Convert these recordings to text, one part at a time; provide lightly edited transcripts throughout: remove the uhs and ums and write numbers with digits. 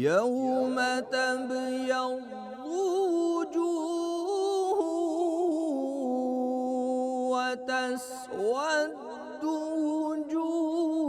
यौम तबयद्दु वुजूह व तस्वद्दु वुजूह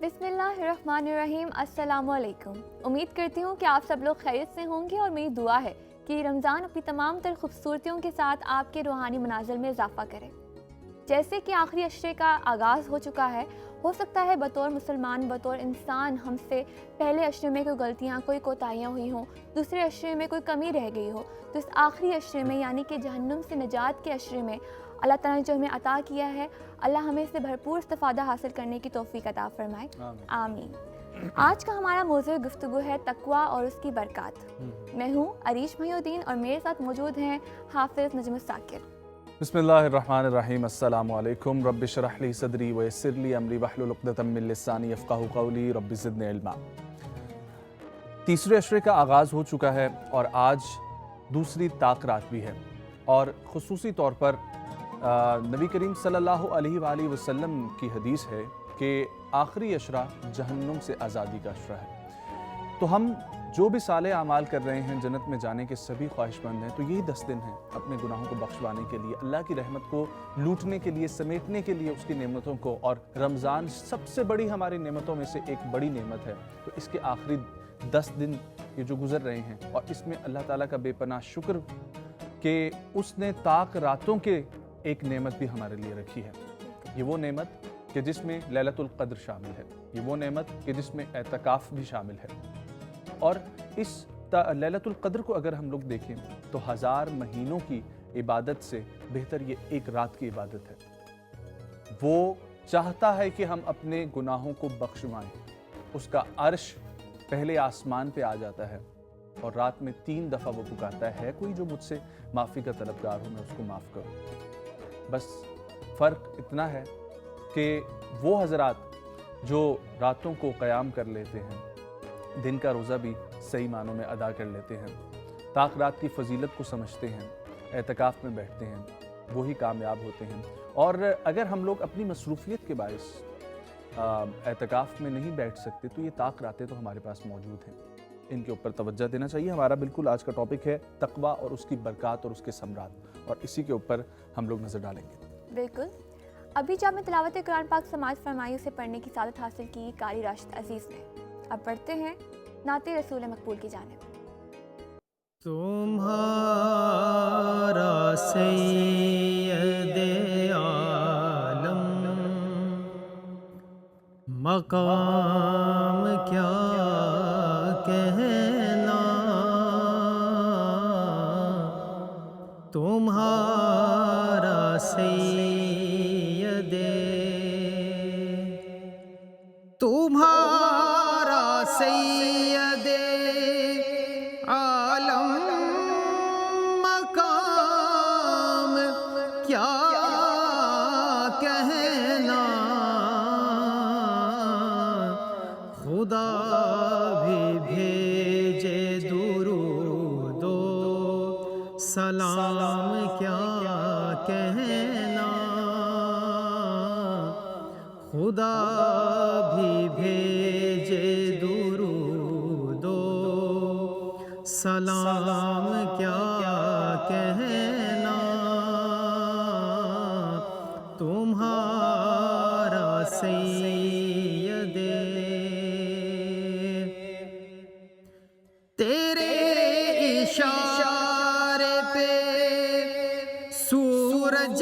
बिस्मिल्लाहिर्रहमानिर्रहीम। अस्सलामुअलैकुम। उम्मीद करती हूँ कि आप सब लोग खैरियत से होंगे और मेरी दुआ है कि रमज़ान अपनी तमाम तर खूबसूरतियों के साथ आपके रूहानी मनाजिल में इजाफ़ा करे। जैसे कि आखिरी अशरे का आगाज़ हो चुका है, हो सकता है बतौर मुसलमान, बतौर इंसान हमसे पहले अशरे में कोई गलतियाँ, कोई कोताहियाँ हुई हों, दूसरे अशरे में कोई कमी रह गई हो, तो इस आखिरी अशरे में यानी कि जहन्नुम से निजात के अशरे में अल्लाह ताला ने जो हमें अता किया है, अल्लाह हमें इससे भरपूर इस्तिफ़ादा हासिल करने की तौफ़ीक अता फ़रमाए, आमीन। आज का हमारा मौज़ू गुफ्तगू है तक़वा और उसकी बरक़ात। मैं हूँ अरीश महिउद्दीन और मेरे साथ मौजूद हैं हाफ़िज़ नजमुस साकिर। बिस्मिल्लाहिर्रहमानिर्रहीम। अस्सलामु अलैकुम। रब्बि इश्रह ली सदरी व यस्सिर ली अमरी वहलुल उक़दतम मिन लिसानी यफ़क़हू क़ौली रब्बि ज़िदनी इल्मा। तीसरे अशरे का आगाज़ हो चुका है और आज दूसरी ताक रात भी है और ख़ुसूसी तौर पर नबी करीम सल्लल्लाहु अलैहि वसल्लम की हदीस है कि आखिरी अशरा जहन्नुम से आज़ादी का अशरा है। तो हम जो भी साले आमाल कर रहे हैं, जन्नत में जाने के सभी ख्वाहिशमंद हैं, तो यही 10 दिन हैं अपने गुनाहों को बख्शवाने के लिए, अल्लाह की रहमत को लूटने के लिए, समेटने के लिए उसकी नेमतों को। और रमज़ान सबसे बड़ी हमारी नेमतों में से एक बड़ी नेमत है। तो इसके आखिरी 10 दिन ये जो गुजर रहे हैं और इसमें अल्लाह ताला का बेपनाह शुक्र कि उसने ताक रातों के एक नेमत भी हमारे लिए रखी है। ये वो नेमत कि जिसमें लैलतुल क़द्र शामिल है, ये वो नेमत कि जिसमें एतकाफ़ भी शामिल है। और इस लैलतुल क़द्र को अगर हम लोग देखें तो 1000 महीनों की इबादत से बेहतर ये एक रात की इबादत है। वो चाहता है कि हम अपने गुनाहों को बख्शवाएं। उसका अर्श पहले आसमान पे आ जाता है और रात में 3 दफ़ा वो पुकारता है, कोई जो मुझसे माफ़ी का तलबगार हो, मैं उसको माफ़ करूं। बस फ़र्क इतना है कि वो हज़रात जो रातों को क़याम कर लेते हैं, दिन का रोज़ा भी सही मानों में अदा कर लेते हैं, ताक रात की फ़जीलत को समझते हैं, एतकाफ़ में बैठते हैं, वही कामयाब होते हैं। और अगर हम लोग अपनी मसरूफ़ियत के बाइस एतकाफ़ में नहीं बैठ सकते तो ये ताक रातें तो हमारे पास मौजूद हैं, इनके ऊपर तवज्जो देना चाहिए। हमारा बिल्कुल आज का टॉपिक है तक़वा और उसकी बरक़ात और उसके समरात, और इसी के ऊपर हम लोग नज़र डालेंगे। बिल्कुल। अभी जब मैं तिलावत कुरान पाक समाज फरमाई उसे पढ़ने की सादत हासिल की कारी राशिद अजीज़ ने। अब पढ़ते हैं नाते रसूल मकबूल की जानिब। तुम्हारा सैयदे आलम मकाम क्या कहना, तुम्हारा सैयदे, तुम्हारा क्या कहना, खुदा भी भेजे दुरूदो सलाम क्या कहना, खुदा भी भेजे दुरूदो सलाम क्या कहना, तुम्हारा सैयदे तेरे इशारे पे सूरज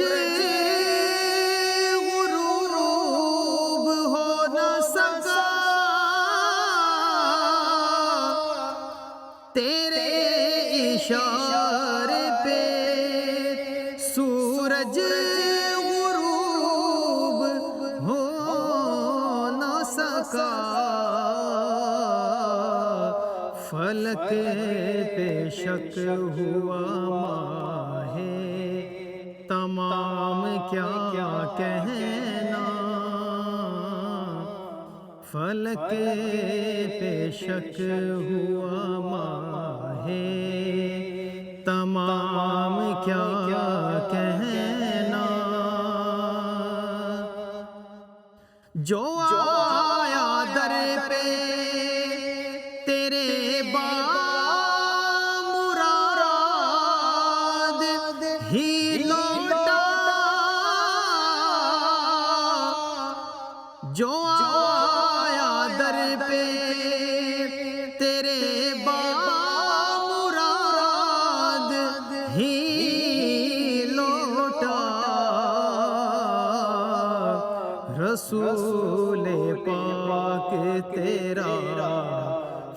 गुरूब हो न सका, तेरे इशारे पे सूरज गुरूब हो न सका, फलक पे शक हुआ माहे तमाम क्या कहना, फलक पे शक हुआ माहे तमाम क्या कहना, जो आया दर पे तेरे बामुराद ही लौटा, जो आया दर पे तेरे बामुराद ही लौटा, रसूल पाक तेरा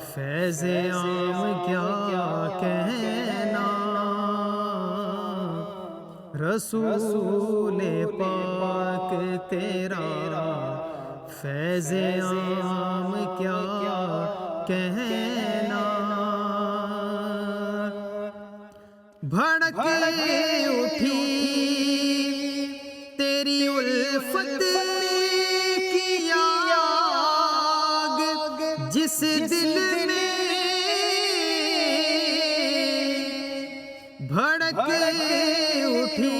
फैज़ आम क्या कहना, रसूल पाक तेरा फैज़ आम क्या कहना, भड़क उठी तेरी उल्फत की आग, जिस दिल में भड़क उठी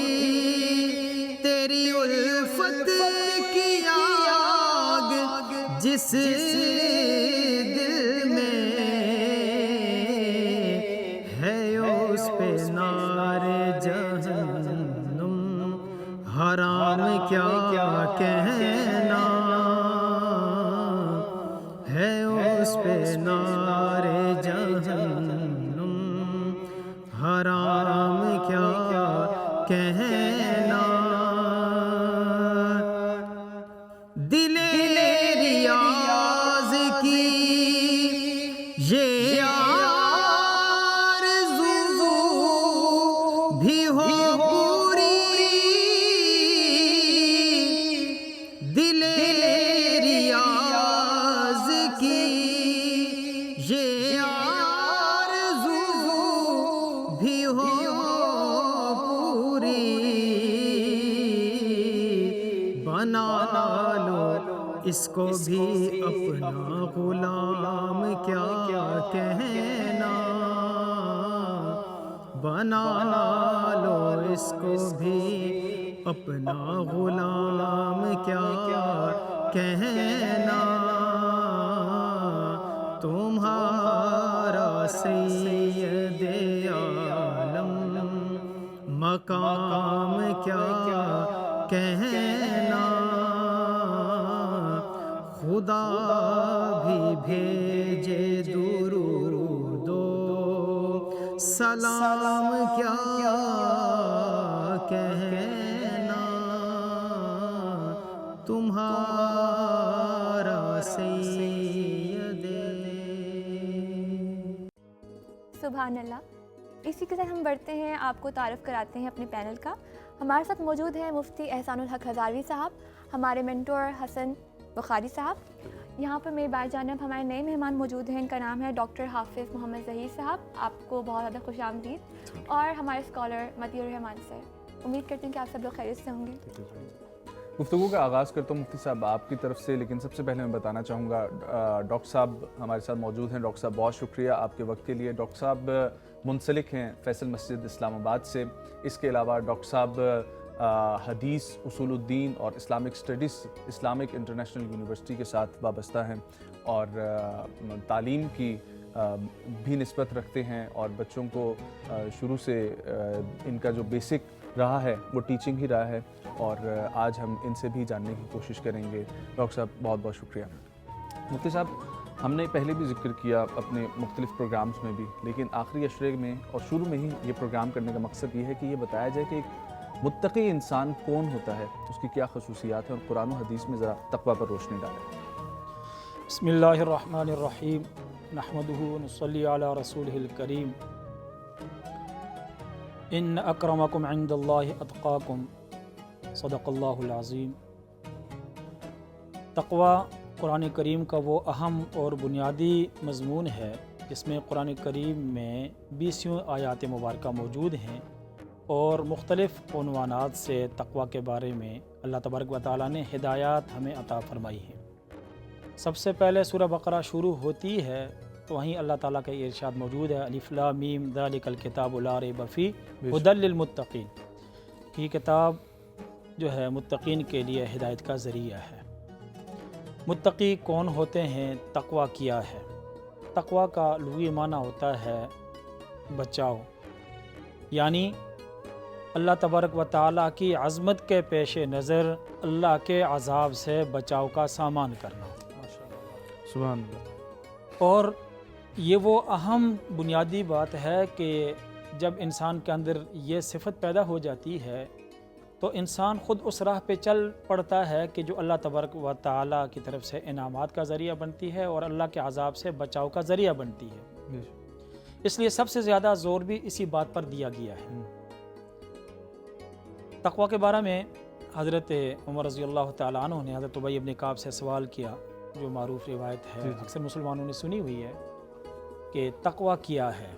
तेरी उल्फत की आग, जिस दिल में है उस पे नारे जहन्नुम हराम क्या कहना, है उस पे नारे जहन्नुम हराम क्या कहना, दिले रियाज की ये आरज़ू भी हो पूरी, दिले रियाज की ये आरज़ू भी हो पूरी, बना लो इसको भी अपना गुलाम क्या कहना, बना लो इसको भी अपना गुलाम क्या कहना, तुम्हारा सैयदे आलम मकाम क्या कहना, खुदा भी भेजे दुरूदो सलाम क्या कहना, तुम्हारा सैयदे। सुभान अल्लाह। इसी के साथ हम बढ़ते हैं, आपको तारुफ कराते हैं अपने पैनल का। हमारे साथ मौजूद हैं मुफ्ती एहसानुल हक हज़ारवी साहब, हमारे मेंटोर हसन बुखारी साहब। यहाँ पर मेरी बात जानब हमारे नए मेहमान मौजूद हैं, इनका नाम है डॉक्टर हाफिज़ मोहम्मद ज़हीर साहब, आपको बहुत ज़्यादा खुश आमदीद। और हमारे स्कॉलर मतीउर रहमान सर। उम्मीद करती हूँ कि आप सब लोग खैरियत से होंगे। गुफ्तगू का आगाज़ करता हूँ मुफ्ती साहब आपकी तरफ से, लेकिन सबसे पहले मैं बताना चाहूँगा डॉक्टर साहब हमारे साथ मौजूद हैं। डॉक्टर साहब बहुत शुक्रिया आपके वक्त के लिए। डॉक्टर साहब मुंसलिक हैं फैसल मस्जिद इस्लामाबाद से। इसके अलावा डॉक्टर साहब हदीस, उसूलुद्दीन और Islamic studies Islamic international university के साथ वाबस्ता हैं और तालीम की भी निस्बत रखते हैं और बच्चों को शुरू से इनका जो बेसिक रहा है वो टीचिंग ही रहा है और आज हम इनसे भी जानने की कोशिश करेंगे। डॉक्टर साहब बहुत बहुत शुक्रिया। मुफ्ती साहब, हमने पहले भी जिक्र किया अपने मुख्तलिफ प्रोग्राम्स में भी, लेकिन आखिरी अशरे में और शुरू में ही ये प्रोग्राम करने का मकसद ये है कि ये बताया जाए कि एक मुत्तकी इंसान कौन होता है, उसकी क्या खसूसियात हैं और कुरान और हदीस में ज़रा तक़वा पर रोशनी डालें। बिस्मिल्लाहिर्रहमानिर्रहीम नहमदुहु व नुसल्ली अला रसूलिहिल करीम इन्न अक्रमकुम इंदल्लाहि अत्क़ाकुम सदक़ल्लाहुल अज़ीम। तक़वा कुरान करीम का वो अहम और बुनियादी मज़मून है जिसमें कुरान करीम में 20 आयात मुबारक मौजूद हैं और मुख्तलिफ़ उन्वानात से तक़वा के बारे में अल्लाह तबारक व तआला ने हिदायत हमें अता फ़रमाई है। सबसे पहले सूरह बकरा शुरू होती है तो वहीं अल्लाह ताला का इरशाद मौजूद है, अलिफ लाम मीम ज़ालिकल किताबु ला रैब फ़ीह हुदल लिल मुत्तक़ीन। कि किताब जो है मुत्तक़ीन के लिए हिदायत का ज़रिया है। मुत्तक़ी कौन होते हैं, तक़वा क्या है? तक़वा का लुग़वी माना होता है बचाव, यानी अल्लाह तबारक व तआला की अज़मत के पेश नज़र अल्लाह के अज़ाब से बचाव का सामान करना। सुभान अल्लाह। और ये वो अहम बुनियादी बात है कि जब इंसान के अंदर ये सिफ़त पैदा हो जाती है तो इंसान ख़ुद उस राह पे चल पड़ता है कि जो अल्लाह तबारक व तआला की तरफ से इनामात का ज़रिया बनती है और अल्लाह के अज़ाब से बचाव का ज़रिया बनती है। इसलिए सबसे ज़्यादा ज़ोर भी इसी बात पर दिया गया है। तक़वा के बारे में हज़रत उमर रज़ी अल्लाह तआला अन्हु ने हज़रत उबई इब्न काब से सवाल किया, जो मारूफ़ रिवायत है, अक्सर मुसलमानों ने सुनी हुई है कि तक़वा क्या है।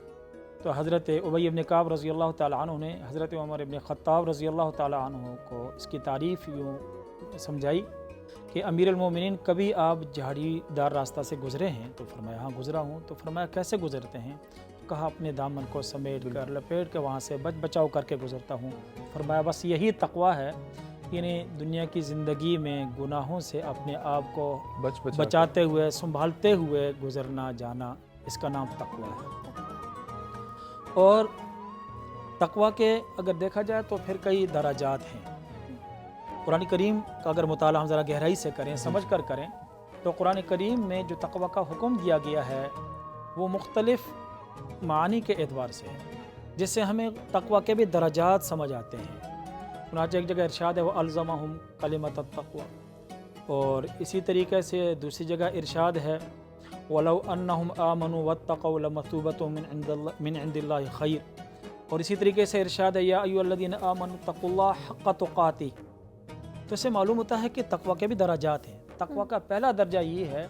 तो हज़रत उबई इब्न काब रज़ी अल्लाह तआला अन्हु ने हज़रत उमर इब्न ख़त्ताब रज़ी अल्लाह तआला अन्हु को इसकी तारीफ़ यूँ समझाई कि अमीरुल मोमिनीन, कभी आप झाड़ीदार रास्ता से गुज़रे हैं? तो फरमाया हाँ गुज़रा हूँ। तो फरमाया कैसे गुज़रते हैं? कहा अपने दामन को समेट कर लपेट कर वहाँ से बचाव करके गुज़रता हूँ। फरमाया बस यही तक़वा है, यानी दुनिया की ज़िंदगी में गुनाहों से अपने आप को बचाते हुए संभालते हुए गुज़रना जाना, इसका नाम तक़वा है। और तक़वा के अगर देखा जाए तो फिर कई दराजात हैं। कुरान करीम का अगर मुताला हम ज़रा गहराई से करें, समझ कर करें, तो कुरान करीम में जो तक़वा का हुक्म दिया गया है वो मुख्तलिफ़ मानी के एतबार से है, जिससे हमें तक़वा के भी दराजात समझ आते हैं। उनाच एक जगह इरशाद है, वह अल्ज़महुम कलिमत तक़वा, और इसी तरीके से दूसरी जगह इरशाद है, वलौ अन्नहुम आमनु वत्तक़ौ लमतूबतुम मिन इंदिल्लाहि खैर, और इसी तरीके से इरशाद है, या अय्युहल्लज़ीना आमनु तक़ुल्लाह हक़्क़ तुक़ातिह। तो इससे मालूम होता है कि तक़वा के भी दराजात हैं। तक़वा का पहला दर्जा ये है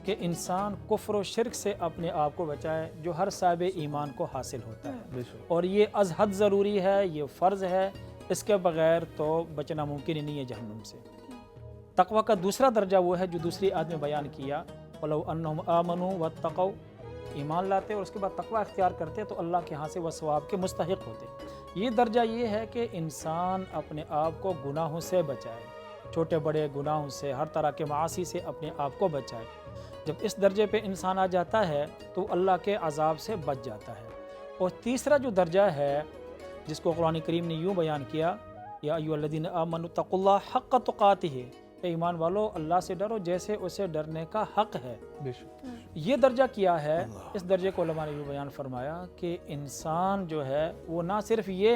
कि इंसान कुफ्र और शिर्क से अपने आप को बचाए, जो हर साहिब ईमान को हासिल होता है, और ये अज़ हद ज़रूरी है, ये फ़र्ज़ है, इसके बग़ैर तो बचना मुमकिन ही नहीं है जहन्नुम से। तक़वा का दूसरा दर्जा वो है जो दूसरी आयत में बयान किया, वलौ अन्नहुम आमनु वत्तक़ौ, ईमान लाते और उसके बाद तक़वा इख्तियार करते तो अल्लाह के यहाँ से वह सवाब के मुस्तहिक़ होते। ये दर्जा ये है कि इंसान अपने आप को गुनाहों से बचाए, छोटे बड़े गुनाहों से, हर तरह के मासी से अपने आप को बचाए। जब इस दर्जे पे इंसान आ जाता है तो अल्लाह के अज़ाब से बच जाता है। और तीसरा जो दर्जा है जिसको कुरान करीम ने यूँ बयान किया, या अय्युहल्लज़ीना आमनु तक़ुल्लाह हक़्क़ तुक़ातिह, ईमान वालो अल्लाह से डरो जैसे उसे डरने का हक़ है। ये दर्जा किया है, इस दर्जे को उलमा ने यूँ बयान फरमाया कि इंसान जो है वो ना सिर्फ ये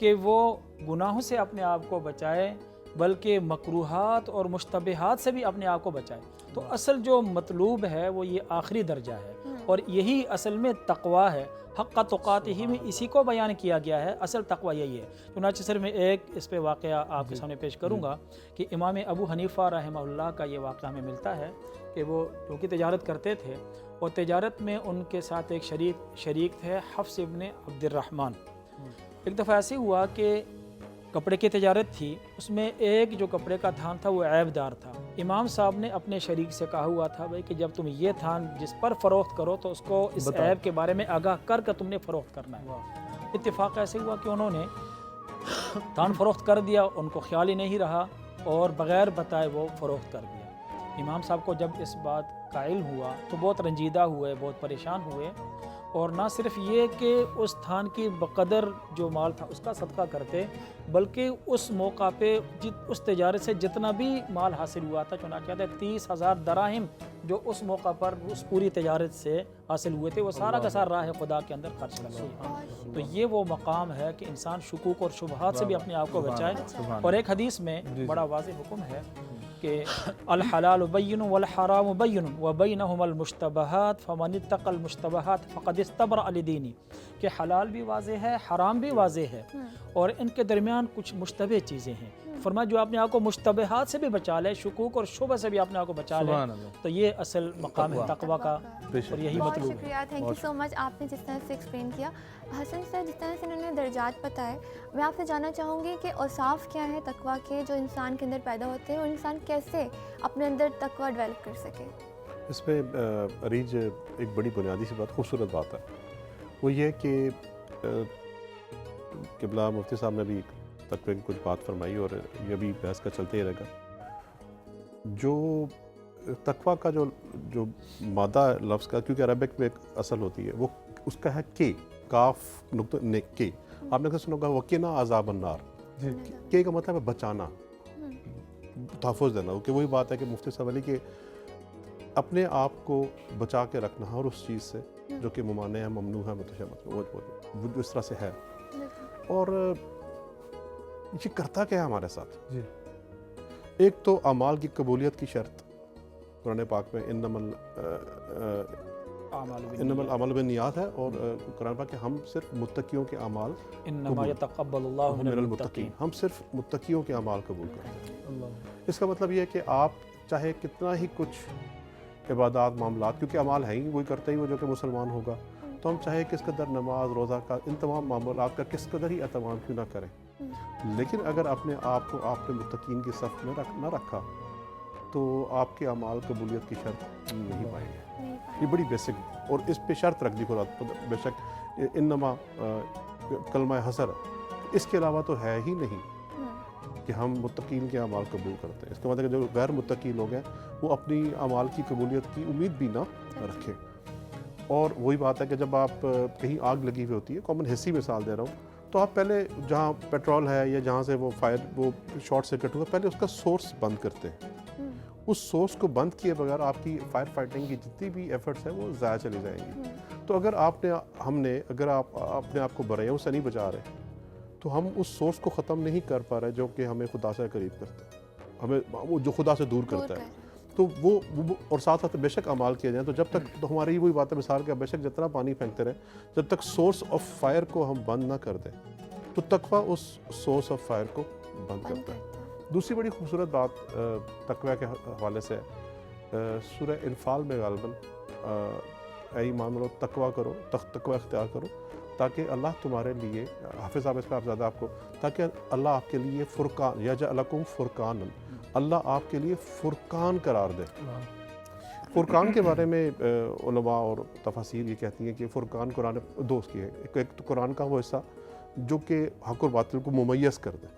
कि वो गुनाहों से अपने आप को बचाए, बल्कि मकरूहात और मुश्तबिहात से भी अपने आप को बचाए। तो असल जो मतलूब है वो ये आखिरी दर्जा है, और यही असल में तक़वा है। हक़्क़ तुक़ातिह में इसी को बयान किया गया है। असल तक़वा यही है। चुनांचे सर में एक इस पे वाक़या आपके सामने पेश करूँगा कि इमाम अबू हनीफ़ा रहमहुल्लाह का ये वाक़या हमें मिलता है कि वो क्योंकि तिजारत करते थे और तिजारत में उनके साथ एक शरीक थे, हफ्स इब्न अब्दुर्रहमान। एक दफ़ा ऐसे हुआ कि कपड़े की तजारत थी, उसमें एक जो कपड़े का थान था वो ऐबदार था। इमाम साहब ने अपने शरीक से कहा हुआ था भाई कि जब तुम ये थान जिस पर फ़रोख्त करो तो उसको इस ऐब के बारे में आगाह कर तुमने फ़रोख्त करना है। इत्तेफाक ऐसे हुआ कि उन्होंने थान फ़रोख्त कर दिया, उनको ख्याल ही नहीं रहा और बग़ैर बताए वो फ़रोख्त कर दिया। इमाम साहब को जब इस बात का इल्म हुआ तो बहुत रंजीदा हुए, बहुत परेशान हुए और ना सिर्फ ये कि उस थान की बकदर जो माल था उसका सदका करते, बल्कि उस मौका पे उस तजारत से जितना भी माल हासिल हुआ था, चुनांचे 30,000 दराहिम जो उस मौका पर उस पूरी तजारत से हासिल हुए थे, वो सारा का सारा राह खुदा के अंदर खर्च कर दिया। तो ये वो मकाम है कि इंसान शुकूक और शुबहात से भी अपने आप को बचाए। और एक हदीस में बड़ा वाज़ेह हुक्म है कि अल हलाल बय्यिन वल हराम बय्यिन व बैनहुमल मुश्तबहात फमन इत्तक़ल मुश्तबहात फ़क़द इस्तबरा लिदीनी, कि हलाल भी वाज़ेह है, हराम भी वाज़ेह है और इनके दरमियान कुछ मुश्तबह चीज़ें हैं। फरमाया जो अपने आप को मुश्तबहात से भी बचा ले, शुकूक और शुबह से भी अपने आप को बचा ले, तो ये असल मकाम है तक़वा का और यही बहुत मतलूब है। शुक्रिया, थैंक यू सो मच आपने जिस तरह से एक्सप्लेन किया। हसन सर, जिस तरह से इन्होंने दर्जात बताए, मैं आपसे जानना चाहूँगी कि औसाफ क्या है तक़वा के जो इंसान के अंदर पैदा होते हैं और इंसान कैसे अपने अंदर तक़वा डेवलप कर सके। इसमें अरीज एक बड़ी बुनियादी सी बात, खूबसूरत बात है, वो ये कि क़िबला मुफ्ती साहब ने भी तक़वे की कुछ बात फरमाई और ये भी बहस का चलते ही रहेगा। जो तक़वा का जो मादा लफ्ज़ का, क्योंकि अरबिक में एक असल होती है, वो उसका है के, काफ नुक्ता ने के। आपने कैसे सुना होगा वकीना अज़ाब अन्नार, के का मतलब है बचाना, तहफ़्फ़ुज़ देना। कि वही बात है कि मुफ्ती साहब अली के अपने आप को बचा के रखना और उस चीज़ से जो कि मुमाने है, ममनू है, मुतशब्बिह, वो इस तरह से है। और ये करता क्या है हमारे साथ जी? एक तो अमाल की कबूलियत की शर्त कुरान पाक में इन्नमल अमाल बिन्नियात है, और कुरान पाक के हम सिर्फ मुत्तकियों के अमाल, इन्नमा यतक़ब्बलुल्लाहु मिनल मुत्तक़ीन, हम सिर्फ मुत्तकियों के अमाल कबूल करते हैं। इसका मतलब ये है कि आप चाहे कितना ही कुछ इबादत मामलात, क्योंकि अमाल है ही वही करते ही वो जो कि मुसलमान होगा, तो हम चाहे किस कदर नमाज रोज़ा का इन तमाम मामलात का किस कदर ही एहतमाम क्यों ना करें, लेकिन अगर अपने आप को आपने मुत्तकीन की सफ़ में ना रखा तो आपके अमाल कबूलियत की शर्त नहीं पाएंगे। ये बड़ी बेसिक, और इस पे शर्त रख दी खुदा, बेशक इन्नमा कलमा हसर, इसके अलावा तो है ही नहीं कि हम मुत्तकीन के अमाल कबूल करते हैं। इसका मतलब जो गैर मुत्तकी लोग हैं वो अपनी अमाल की कबूलियत की उम्मीद भी ना रखें। और वही बात है कि जब आप कहीं आग लगी हुई होती है, कॉमन हिस्सी मिसाल दे रहा हूँ, तो आप पहले जहाँ पेट्रोल है या जहाँ से वो शॉर्ट सर्किट हुआ, पहले उसका सोर्स बंद करते हैं। उस सोर्स को बंद किए बगैर आपकी फायर फाइटिंग की जितनी भी एफर्ट्स हैं वो ज़ाया चली जाएंगी। तो अगर अगर आप अपने आप को बुराइयों से नहीं बचा रहे, तो हम उस सोर्स को ख़त्म नहीं कर पा रहे जो कि हमें खुदा से करीब करता है, हमें वो जो खुदा से दूर करता है। तो वो और साथ साथ बेशक अमाल किए जाएँ, तो जब तक, तो हमारी वही बात है मिसाल के, बेशक जितना पानी फेंकते रहे, जब तक सोर्स ऑफ फायर को हम बंद ना कर दें, तो तकवा उस सोर्स ऑफ फायर को बंद करता है। दूसरी बड़ी खूबसूरत बात तकवा के हवाले से सूरह इनफाल में गालिबन ऐ ईमान वालों तकवा करो, तकवा इख्तियार करो, ताकि अल्लाह तुम्हारे लिए, हाफिज़ साहब इस पर आप ज़्यादा आपको, ताकि अल्लाह आपके लिए फुरकान यजअलकुम फुरकान, अल्लाह आपके लिए फुरकान करार दे। फुरकान के बारे में उलमा और तफसीर ये कहती हैं कि फ़ुरकान कुरान दो उसकी है, एक तो कुरान का वो हिस्सा जो कि हक़ और बातिल को मुमय्यज़ कर दे,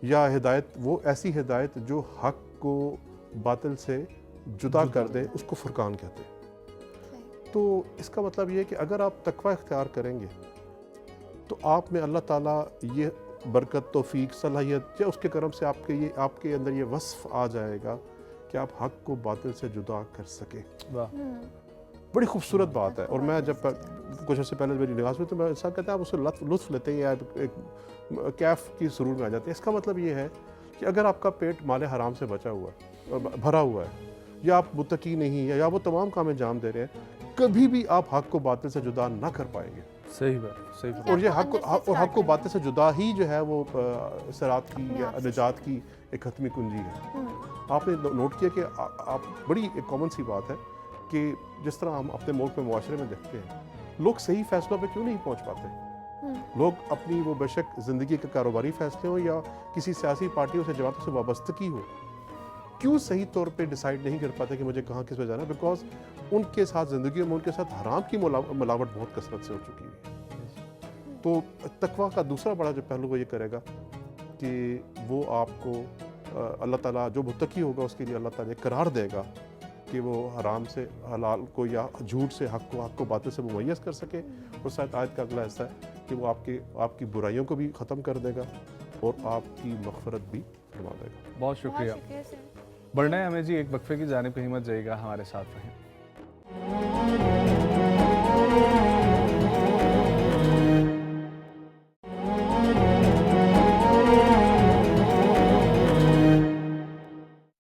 या हिदायत, वो ऐसी हिदायत जो हक़ को बातिल से जुदा कर दे, उसको फ़ुरकान कहते हैं। तो इसका मतलब ये है कि अगर आप तकवा इख्तियार करेंगे तो आप में अल्लाह ताला ये बरकत, तौफीक, सलाहियत या उसके करम से आपके अंदर ये वस्फ़ आ जाएगा कि आप हक़ को बातिल से जुदा कर सके। बड़ी खूबसूरत बात है। और मैं जब कुछ अर्से पहले मेरी निगाह में, तो मैं ऐसा कहता है आप उससे लुत्फ़ लेते हैं या एक कैफ़ की सुरूर में आ जाते हैं। इसका मतलब ये है कि अगर आपका पेट माले हराम से बचा हुआ है, भरा हुआ है, या आप मुत्तकी नहीं है, या वो तमाम काम अंजाम दे रहे हैं, कभी भी आप हक़ को बातिल से जुदा ना कर पाएंगे। सही बात, सही बात। और ये हक़ को बातिल से जुदा ही जो है वो सरात की या निजात की एक हतमी कुंजी है। आपने नोट किया कि आप बड़ी एक कॉमन सी बात है कि जिस तरह हम अपने मुल्क में, मुआशरे में देखते हैं, लोग सही फैसलों पे क्यों नहीं पहुंच पाते, लोग अपनी वो बेशक ज़िंदगी के कारोबारी फैसले हों या किसी सियासी पार्टियों से जमातों से वाबस्तगी हो, क्यों सही तौर पे डिसाइड नहीं कर पाते कि मुझे कहाँ किस पे जाना है? बिकॉज उनके साथ ज़िंदगी में उनके साथ हराम की मिलावट बहुत कसरत से हो चुकी है। तो तकवा का दूसरा बड़ा जो पहलू वो ये करेगा कि वो आपको अल्लाह ताला जो मुत्तकी होगा उसके लिए अल्लाह ताला करार देगा कि वो हराम से हलाल को या झूठ से हक को बातिल से मुमय्यज़ कर सके। और शायद आयत का अगला हिस्सा है कि वो आपकी बुराइयों को भी ख़त्म कर देगा और आपकी मग़फ़िरत भी फरमा देगा। बहुत शुक्रिया। सर। बढ़ना है हमें जी, एक वक्फे की जानिब कहीं मत जाइएगा, हमारे साथ रहें।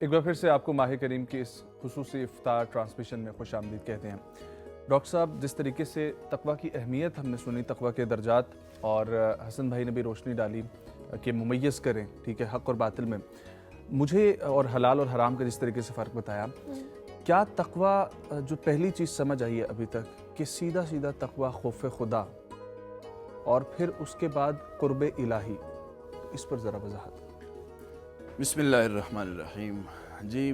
एक बार फिर से आपको माह करीम की इस खुसूसी इफ्तार ट्रांसमिशन में खुश आमदीद कहते हैं। डॉक्टर साहब, जिस तरीके से तकवा की अहमियत हमने सुनी, तकवा के दर्जात, और हसन भाई ने भी रोशनी डाली कि मुमय्यज़ करें, ठीक है, हक़ और बातिल में, मुझे और हलाल और हराम का जिस तरीके से फ़र्क बताया, क्या तकवा जो पहली चीज़ समझ आई है अभी तक कि सीधा सीधा तकवा खौफ खुदा और फिर उसके बाद कुर्ब इलाही, इस पर ज़रा वजाहत। बिस्मिल्लाहिर्रहमानिर्रहीम। जी,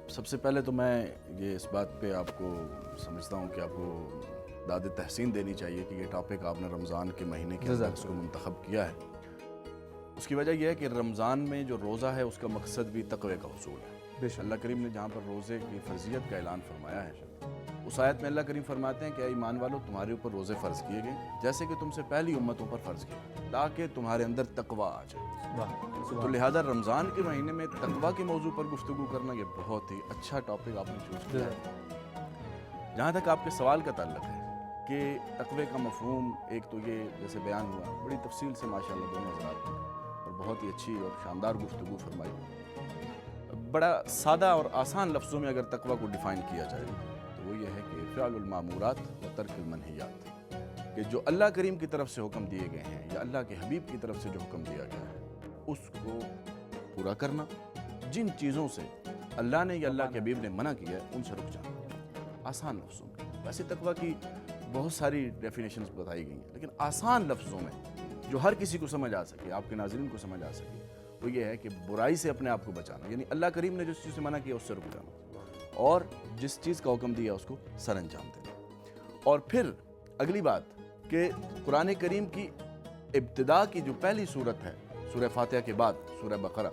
सबसे पहले तो मैं ये इस बात पे आपको समझता हूँ कि आपको दाद तहसीन देनी चाहिए कि ये टॉपिक आपने रमज़ान के महीने के अंदर इसको मुंतखब किया है। उसकी वजह यह है कि रमज़ान में जो रोज़ा है उसका मकसद भी तक़वे का हुसूल है। अल्लाह करीम ने जहाँ पर रोज़े की फ़र्जियत का ऐलान फरमाया है, उस आयत में अल्लाह करीम फरमाते हैं कि ऐ ईमान वालों, तुम्हारे ऊपर रोज़े फ़र्ज़ किए गए जैसे कि तुमसे पहली उम्मतों पर फ़र्ज़ किए, ताकि तुम्हारे अंदर तक़वा आ जाए। तो लिहाजा रमज़ान के महीने में तक़वा के मौजू पर गुफ्तगू करना ये बहुत ही अच्छा टॉपिक आपने चूज़ किया है। जहाँ तक आपके सवाल का ताल्लुक है कि तक़वे का मफ़हूम, एक तो ये जैसे बयान हुआ बड़ी तफसील से माशाअल्लाह दोनों हज़रात ने, और बहुत ही अच्छी और शानदार गुफ्तगू फरमाई। बड़ा सादा और आसान लफ्ज़ों में अगर तक़वा को डिफ़ाइन किया जाए तो वो ये है कि फ़िअलुल मामूरात व तर्कुल मनहियात, कि जो अल्लाह करीम की तरफ से हुक्म दिए गए हैं या अल्लाह के हबीब की तरफ से जो हुक्म दिया गया है उसको पूरा करना, जिन चीज़ों से अल्लाह ने या अल्लाह के हबीब ने मना किया है उनसे रुक जाना। आसान लफ्ज़ों में, वैसे तक़वा की बहुत सारी डेफिनेशंस बताई गई हैं, लेकिन आसान लफ्ज़ों में जो हर किसी को समझ आ सके, आपके नाज़रीन को समझ आ सके, वो ये है कि बुराई से अपने आप को बचाना, यानी अल्लाह करीम ने जिस चीज़ से मना किया उससे रुक जाना, और जिस चीज़ का हुक्म दिया उसको सर अंजाम देना। और फिर अगली बात कि कुरान करीम की इब्तिदा की जो पहली सूरत है, सूरह फातिहा के बाद सूरह बकरा,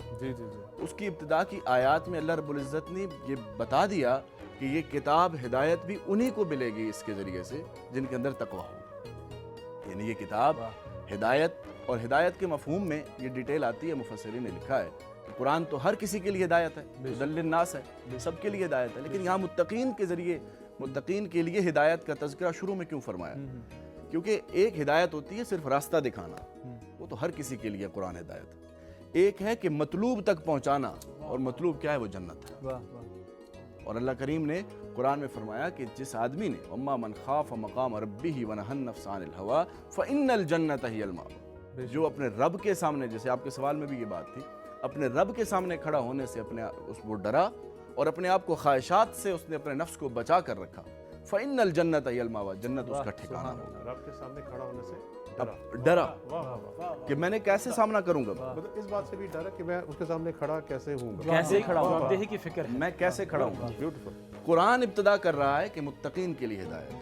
उसकी इब्तिदा की आयात में अल्लाह रब्बुल इज़्ज़त ने ये बता दिया कि ये किताब हिदायत भी उन्हीं को मिलेगी इसके ज़रिए से जिनके अंदर तक़वा हो। यानी ये किताब हिदायत, और हिदायत के मफहूम में ये डिटेल आती है, मुफस्सिरीन ने लिखा है कि कुरान तो हर किसी के लिए हिदायत है, हुदल्लिन्नास है, सबके लिए हिदायत है, लेकिन यहाँ मुत्तकीन के ज़रिए, मुत्तकीन के लिए हिदायत का तज़किरा शुरू में क्यों फरमाया? क्योंकि एक हिदायत होती है सिर्फ रास्ता दिखाना, वो तो हर किसी के लिए कुरान हिदायत है। एक है कि मतलूब तक पहुँचाना, और मतलूब क्या है? वो जन्नत है। और अल्लाह करीम ने कुरान में फरमाया कि जिस आदमी ने अम्मा मन खाफ मकाम रब्बिही व नहन नफ्स अनिल हवा फ़इन्नल जन्नत हियल मावा, जो अपने रब के सामने, जैसे आपके सवाल में भी ये बात थी, अपने रब के सामने खड़ा होने से अपने वो डरा और अपने आप को ख्वाहिशात से उसने अपने नफ्स को बचा कर रखा, फ़इन्नल जन्नत हियल मावा, जन्नत उसका ठिकाना होगा। रब के सामने खड़ा होने से डरा कि मैंने कैसे सामना करूंगा, मतलब इस बात से भी डरा कि मैं उसके सामने खड़ा कैसे हूँगा, कैसे खड़ा हूँ, देही की फिक्र है, मैं कैसे खड़ा हूँ। ब्यूटीफुल। कुरान इब्तिदा कर रहा है कि मुत्तकीन के लिए हिदायत है,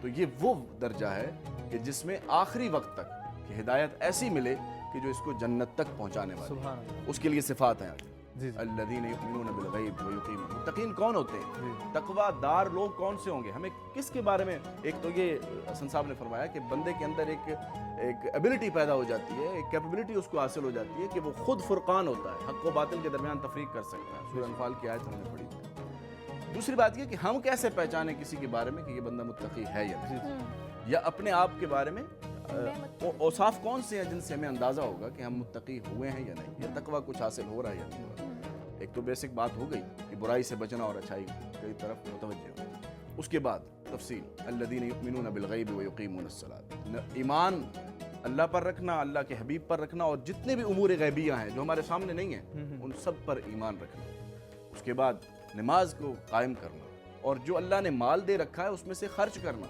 तो ये वो दर्जा है कि जिसमें आखिरी वक्त तक कि हिदायत ऐसी मिले कि जो इसको जन्नत तक पहुंचाने वाली, उसके लिए सिफात हैं। अल्लज़ीना युमिनून बिल गैब व युकीमून, मुत्तकीन कौन होते हैं? तकवादार लोग कौन से होंगे? हमें किसके बारे में, एक तो ये हसन साहब ने फरमाया कि बंदे के अंदर एक एबिलिटी पैदा हो जाती है, एक कैपेबिलिटी उसको हासिल हो जाती है कि वो खुद फुरकान होता है, हक़ व बातिल के दरमियान तफरीक कर सकता है। सूरह अनफाल की आयत हमने पढ़ी। दूसरी बात ये कि हम कैसे पहचाने किसी के बारे में कि ये बंदा मुत्तकी है या नहीं, या अपने आप के बारे में औसाफ कौन से हैं जिनसे हमें अंदाज़ा होगा कि हम मुत्तकी हुए हैं या नहीं, या तकवा कुछ हासिल हो रहा है या नहीं हो रहा। एक तो बेसिक बात हो गई कि बुराई से बचना और अच्छाई की तरफ मुतवज्जह हो। उसके बाद तफसील अल्लज़ीना युमिनून बिल गैब व युकीमूनस्सलात, ईमान अल्लाह पर रखना, अल्लाह के हबीब पर रखना, और जितने भी उमूर गैबियाँ हैं जो हमारे सामने नहीं हैं उन सब पर ईमान रखना। उसके बाद नमाज को कायम करना, और जो अल्लाह ने माल दे रखा है उसमें से खर्च करना,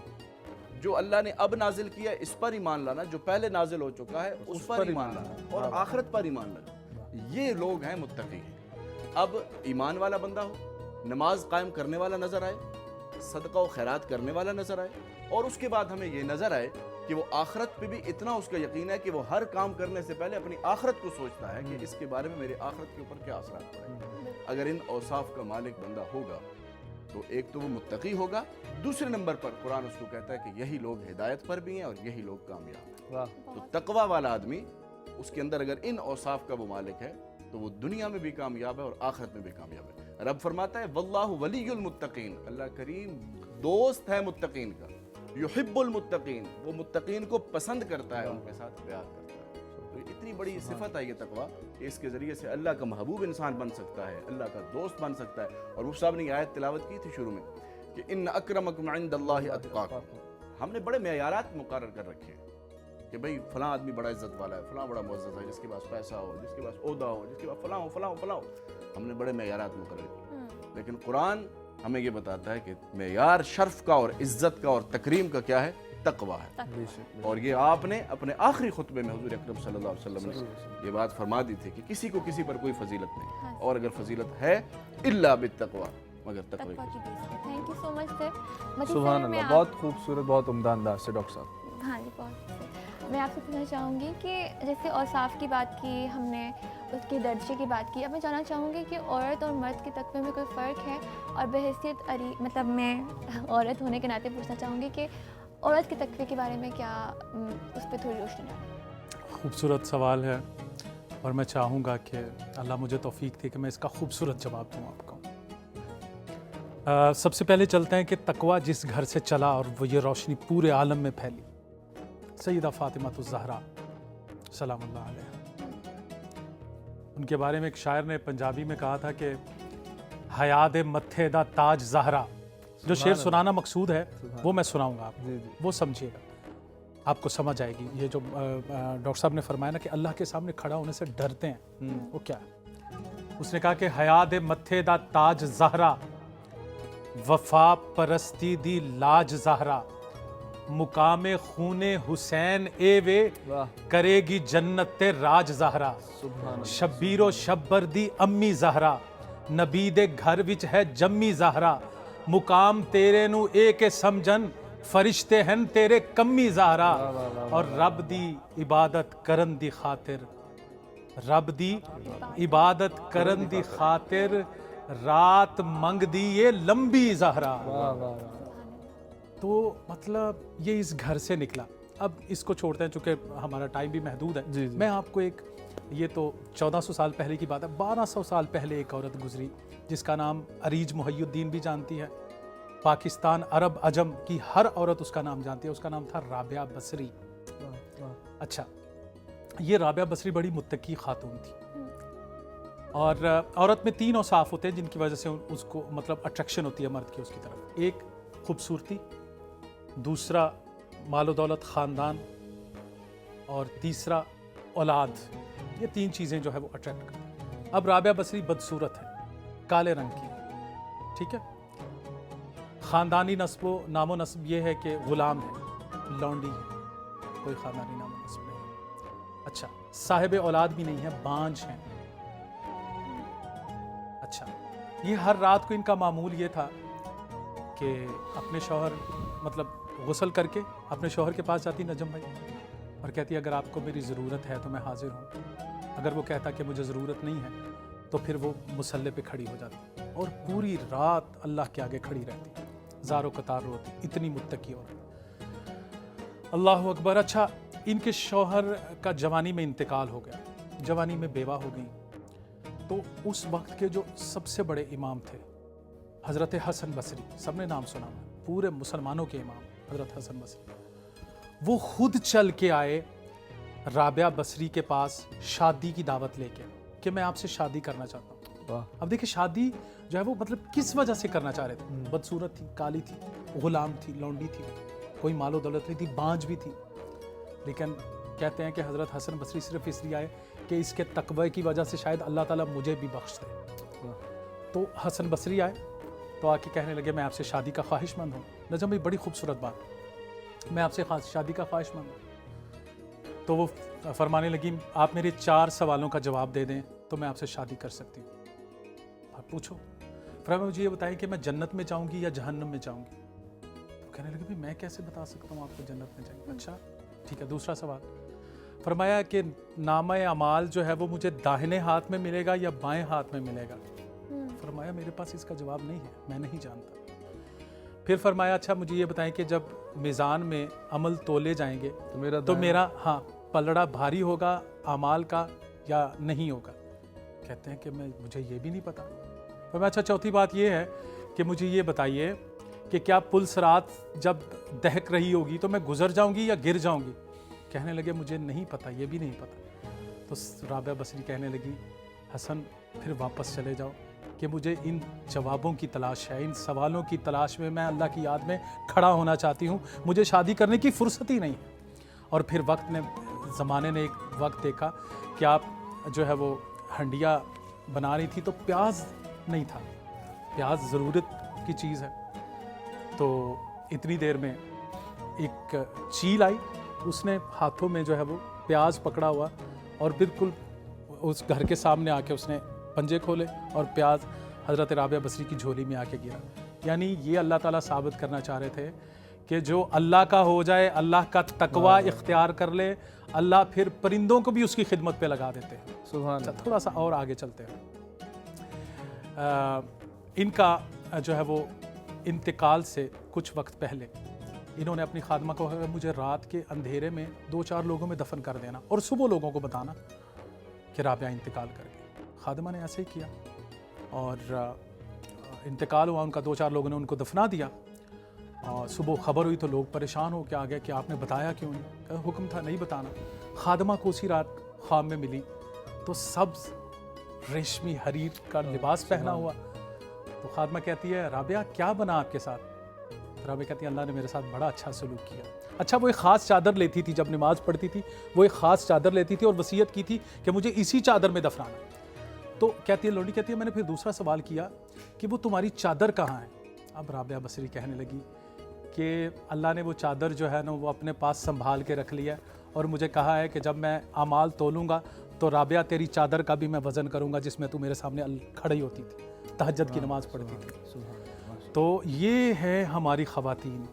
जो अल्लाह ने अब नाजिल किया इस पर ईमान लाना, जो पहले नाजिल हो चुका है उस पर ईमान लाना, और आखिरत पर ईमान लाना, ये लोग हैं मुत्तकी हैं। अब ईमान वाला बंदा हो, नमाज कायम करने वाला नजर आए, सदका व खैरात करने वाला नजर आए, और उसके बाद हमें ये नजर आए कि वो आखिरत पे भी इतना उसका यकीन है कि वो हर काम करने से पहले अपनी आखिरत को सोचता है कि इसके बारे में मेरी आखिरत के ऊपर क्या असर पड़ेगा। अगर इन औसाफ का मालिक बंदा होगा तो एक तो वो मुत्तकी होगा, दूसरे नंबर पर कुरान उसको कहता है कि यही लोग हिदायत पर भी हैं और यही लोग कामयाब हैं। तो तकवा वाला आदमी, उसके अंदर अगर इन औसाफ का वो मालिक है तो वो दुनिया में भी कामयाब है और आखिरत में भी कामयाब है। रब फरमाता है वल्लाहु वलियुल मुत्तकीन, अल्लाह करीम दोस्त है मुत्तकीन का, युहिब्बुल मुत्तकीन, वो मुत्तकीन को पसंद करता है, उनके साथ प्यार करता है। तो इतनी बड़ी सिफत है ये तकवा कि इसके ज़रिए से अल्लाह का महबूब इंसान बन सकता है, अल्लाह का दोस्त बन सकता है। और वो साहब ने आयत तिलावत की थी शुरू में कि इन्न अक्रमकुम इंदल्लाहि अत्काकुम। हमने बड़े मेयारात मुकर्रर कर रखे हैं कि भाई फलां आदमी बड़ा इज्जत वाला है, फलां बड़ा मुअज़्ज़ज़ है, जिसके पास पैसा हो, जिसके पास ओहदा हो, जिसके पास फलां हो फलां हो फलां हो। हमने बड़े मेयारात मुकर्रर किए, लेकिन कुरान हमें ये बताता है कि मेयार शर्फ का और इज्जत का और तकरीम का क्या है? तकवा है। और ये आपने अपने आखिरी खुतबे में हुजूर अकरम सल्लल्लाहु अलैहि वसल्लम ने ये बात फरमा दी थी कि किसी को किसी पर कोई फजीलत नहीं, और अगर फजीलत है इल्ला बित्तक़वा, मगर तकवा की। Thank you so much sir. सुभान अल्लाह, बहुत खूबसूरत, बहुत उम्दा अंदाज से डॉक्टर साहब। हाँ जी, बहुत। मैं आपसे पूछना चाहूँगी कि जैसे औसाफ की बात की हमने, उसके दर्जे की बात की, अब मैं जानना चाहूँगी कि औरत और मर्द के तकवे में कोई फ़र्क है? और बहैसियत मतलब मैं औरत होने के नाते पूछना चाहूँगी कि औरत के तकवे के बारे में क्या उस पर थोड़ी रोशनी डालें। खूबसूरत सवाल है और मैं चाहूँगा कि अल्लाह मुझे तौफीक दे कि मैं इसका खूबसूरत जवाब दूँ आपको। सबसे पहले चलते हैं कि तकवा जिस घर से चला और वो ये रोशनी पूरे आलम में फैली, सैयदा फ़ातिमा ज़हरा सलामुल्लाह अलैहा। उनके बारे में एक शायर ने पंजाबी में कहा था कि हयाद मत्थे दा ताज ज़हरा। जो शेर सुनाना मकसूद है वो मैं सुनाऊंगा आपको, वो समझिएगा, आपको समझ आएगी। ये जो डॉक्टर साहब ने फरमाया ना कि अल्लाह के सामने खड़ा होने से डरते हैं, वो क्या है? उसने कहा कि हयाद मत्थे दा ताज ज़हरा, वफा परस्ती दी लाज ज़हरा, मुकामे खूने हुसैन ए वे करेगी जन्नत ते राज ज़हरा, शब्बीरो शब्बर दी अम्मी ज़हरा, नबी दे घर विच है जम्मी ज़हरा, मुकाम तेरे नू ए के समझन फरिश्ते हन तेरे कम्मी ज़हरा। और रब दी इबादत करन दी खातिर, रब दी इबादत करन दी खातिर, रात मंग दी ये लंबी ज़हरा। तो मतलब ये इस घर से निकला। अब इसको छोड़ते हैं चूँकि हमारा टाइम भी महदूद है। मैं आपको एक, ये तो 1400 साल पहले की बात है, 1200 साल पहले एक औरत गुजरी जिसका नाम अरीज मुहय्युद्दीन भी जानती है। पाकिस्तान, अरब, अजम की हर औरत उसका नाम जानती है। उसका नाम था राबिया बसरी। अच्छा, ये राबिया बसरी बड़ी मुत्तकी खातून थी। और औरत में 3 औसाफ होते हैं जिनकी वजह से उसको मतलब अट्रैक्शन होती है मर्द की उसकी तरफ। एक खूबसूरती, दूसरा मालो दौलत ख़ानदान, और तीसरा औलाद। ये 3 चीज़ें जो है वो अट्रैक्ट करती हैं। अब राबिया बसरी बदसूरत है, काले रंग की, ठीक है। ख़ानदानी नस्बो नामो नस्ब ये है कि ग़ुलाम है, लौंडी है, कोई ख़ानदानी नामो नस्ब नहीं। अच्छा, साहिब औलाद भी नहीं है, बांझ हैं। अच्छा, ये हर रात को इनका मामूल ये था कि अपने शौहर मतलब गुस्ल करके अपने शौहर के पास जाती नजम भाई और कहती अगर आपको मेरी ज़रूरत है तो मैं हाजिर हूँ। अगर वो कहता कि मुझे ज़रूरत नहीं है तो फिर वो मुसल्ले पे खड़ी हो जाती और पूरी रात अल्लाह के आगे खड़ी रहती, ज़ारो कतार रोती, इतनी मुत्तकी औरत। अल्लाह अकबर। अच्छा, इनके शौहर का जवानी में इंतकाल हो गया, जवानी में बेवा हो गई। तो उस वक्त के जो सबसे बड़े इमाम थे हज़रत हसन बसरी, सबने नाम सुना, पूरे मुसलमानों के इमाम हज़रत हसन बसरी, वो खुद चल के आए राबिया बसरी के पास शादी की दावत लेके कि मैं आपसे शादी करना चाहता हूँ। अब देखिए, शादी जो है वो मतलब किस वजह से करना चाह रहे थे? बदसूरत थी, काली थी, गुलाम थी, लौंडी थी, कोई मालो दौलत नहीं थी, बांझ भी थी। लेकिन कहते हैं कि हज़रत हसन बसरी सिर्फ इसलिए आए कि इसके तकवे की वजह से शायद अल्लाह ताला मुझे भी बख्श दे। तो हसन बसरी आए तो आके कहने लगे मैं आपसे शादी का ख्वाहिशमंद हूँ। नजम भाई, बड़ी खूबसूरत बात। मैं आपसे शादी का ख्वाहिश मांगू। तो वो फरमाने लगी, आप मेरे 4 सवालों का जवाब दे दें तो मैं आपसे शादी कर सकती हूँ। आप पूछो। फरमाया, मुझे ये बताएं कि मैं जन्नत में जाऊँगी या जहन्नम में जाऊँगी। तो कहने लगे, भाई मैं कैसे बता सकता हूँ आपको जन्नत में जाएंगे। अच्छा ठीक है, दूसरा सवाल। फरमाया कि नामा अमाल जो है वो मुझे दाहिने हाथ में मिलेगा या बाएं हाथ में मिलेगा। फरमाया, मेरे पास इसका जवाब नहीं है, मैं नहीं जानता। फिर फरमाया, अच्छा मुझे ये बताएं कि जब मीज़ान में अमल तोले जाएंगे तो मेरा हाँ पलड़ा भारी होगा अमाल का या नहीं होगा। कहते हैं कि मुझे ये भी नहीं पता। फरमाया, अच्छा चौथी बात ये है कि मुझे ये बताइए कि क्या पुल सरात जब दहक रही होगी तो मैं गुजर जाऊंगी या गिर जाऊंगी। कहने लगे, मुझे नहीं पता, ये भी नहीं पता। तो राबिया बसरी कहने लगी, हसन फिर वापस चले जाओ कि मुझे इन जवाबों की तलाश है, इन सवालों की तलाश में मैं अल्लाह की याद में खड़ा होना चाहती हूँ, मुझे शादी करने की फुर्सत ही नहीं है। और फिर ज़माने ने एक वक्त देखा कि आप जो है वो हंडिया बना रही थी तो प्याज नहीं था, प्याज ज़रूरत की चीज़ है। तो इतनी देर में एक चील आई, उसने हाथों में जो है वो प्याज पकड़ा हुआ और बिल्कुल उस घर के सामने आके उसने पंजे खोले और प्याज हज़रत राबिया बसरी की झोली में आके गिरा। यानी ये अल्लाह ताला साबित करना चाह रहे थे कि जो अल्लाह का हो जाए, अल्लाह का तकवा इख्तियार कर ले, अल्लाह फिर परिंदों को भी उसकी खिदमत पे लगा देते हैं। सुभान अच्छा, थोड़ा सा और आगे चलते हैं। इनका जो है वो इंतकाल से कुछ वक्त पहले इन्होंने अपनी खादमा को कहा, मुझे रात के अंधेरे में 2-4 लोगों में दफन कर देना और सुबह लोगों को बताना कि राबिया इंतकाल कर गई। खादमा ने ऐसे ही किया और इंतकाल हुआ उनका, 2-4 लोगों ने उनको दफना दिया। और सुबह खबर हुई तो लोग परेशान हो के आ गए कि आपने बताया क्यों नहीं। कहा, हुक्म था नहीं बताना। खादमा को उसी रात ख्वाब में मिली तो सब्ज रेशमी हरीर का लिबास पहना हुआ। तो खादमा कहती है, राबिया क्या बना आपके साथ। राबिया कहती है, अल्लाह ने मेरे साथ बड़ा अच्छा सलूक किया। अच्छा, वो एक ख़ास चादर लेती थी, जब नमाज पढ़ती थी वो एक ख़ास चादर लेती थी और वसीयत की थी कि मुझे इसी चादर में दफनाना। तो कहती है, लोडी कहती है, मैंने फिर दूसरा सवाल किया कि वो तुम्हारी चादर कहाँ है। अब राबिया बसरी कहने लगी कि अल्लाह ने वो चादर जो है ना वो अपने पास संभाल के रख लिया और मुझे कहा है कि जब मैं अमाल तोलूँगा तो राबिया तेरी चादर का भी मैं वज़न करूँगा जिसमें तू मेरे सामने खड़ी होती थी, तहज्जुद की नमाज़ पढ़ती थी। तो ये है हमारी ख़वातीन,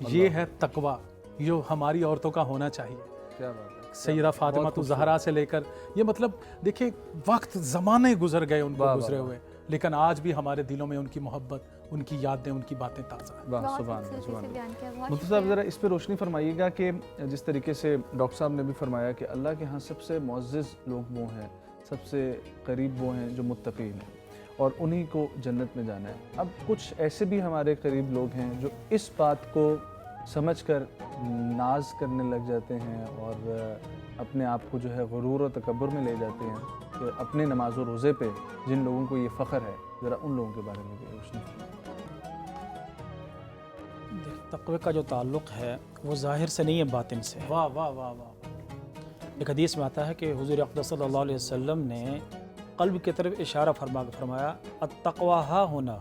ये है तकवा जो हमारी औरतों का होना चाहिए। क्या बात है। सैयदा फातिमा तो ज़हरा से लेकर ये मतलब देखिए वक्त ज़माने गुजर गए उनको गुजरे हुए, लेकिन आज भी हमारे दिलों में उनकी मोहब्बत, उनकी यादें, उनकी बातें ताज़ा है। वाह, सुभान अल्लाह, सुभान अल्लाह। मुफ्ती साहब ज़रा इस पर रोशनी फरमाइएगा कि जिस तरीके से डॉक्टर साहब ने भी फरमाया कि अल्लाह के यहाँ सबसे मुअज़्ज़ज़ लोग वो हैं, सबसे करीब वो हैं जो मुत्तक़ीन हैं और उन्हीं को जन्नत में जाना है। अब कुछ ऐसे भी हमारे करीब लोग हैं जो इस बात को समझकर नाज करने लग जाते हैं और अपने आप को जो है गुरूर और तकब्बुर में ले जाते हैं कि अपने नमाज और रोज़े पे जिन लोगों को ये फ़ख्र है, ज़रा उन लोगों के बारे में भी रोशनी। तक़वे का जो ताल्लुक़ है वो ज़ाहिर से नहीं है, बातिन से। वाह वाह वाह वाह। एक हदीस में आता है कि हुज़ूर अक़दस सल्लल्लाहु अलैहि वसल्लम ने क़ल्ब की तरफ इशारा फरमाया, अत्तक़वा हा होना,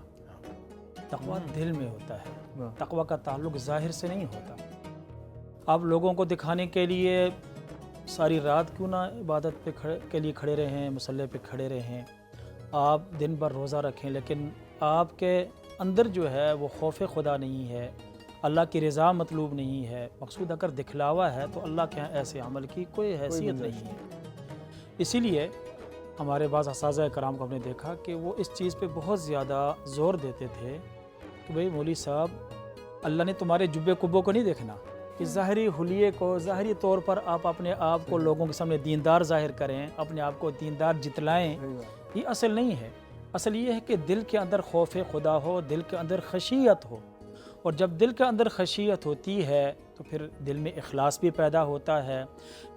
तक़वा दिल में होता है। तक़वा का ताल्लुक़ ज़ाहिर से नहीं होता। आप लोगों को दिखाने के लिए सारी रात क्यों ना इबादत पे के लिए खड़े रहें, मुसल्ले पे खड़े रहें, आप दिन भर रोज़ा रखें, लेकिन आपके अंदर जो है वो खौफ खुदा नहीं है, अल्लाह की रज़ा मतलूब नहीं है, मकसूद अगर दिखलावा है तो अल्लाह के यहाँ ऐसे अमल की कोई हैसियत नहीं है। इसीलिए हमारे बाज़ असाज़ा कराम को हमने देखा कि वो इस चीज़ पे बहुत ज़्यादा ज़ोर देते थे कि भाई मौलवी साहब, अल्लाह ने तुम्हारे जुब्बे कुब्बों को नहीं देखना कि ज़ाहरी हुलिये को, ज़ाहरी तौर पर आप अपने आप को लोगों के सामने दीनदार ज़ाहिर करें, अपने आप को दीनदार जितलाएँ, ये असल नहीं है। असल ये है कि दिल के अंदर खौफ खुदा हो, दिल के अंदर खशियत हो, और जब दिल के अंदर खशियत होती है तो फिर दिल में इखलास भी पैदा होता है,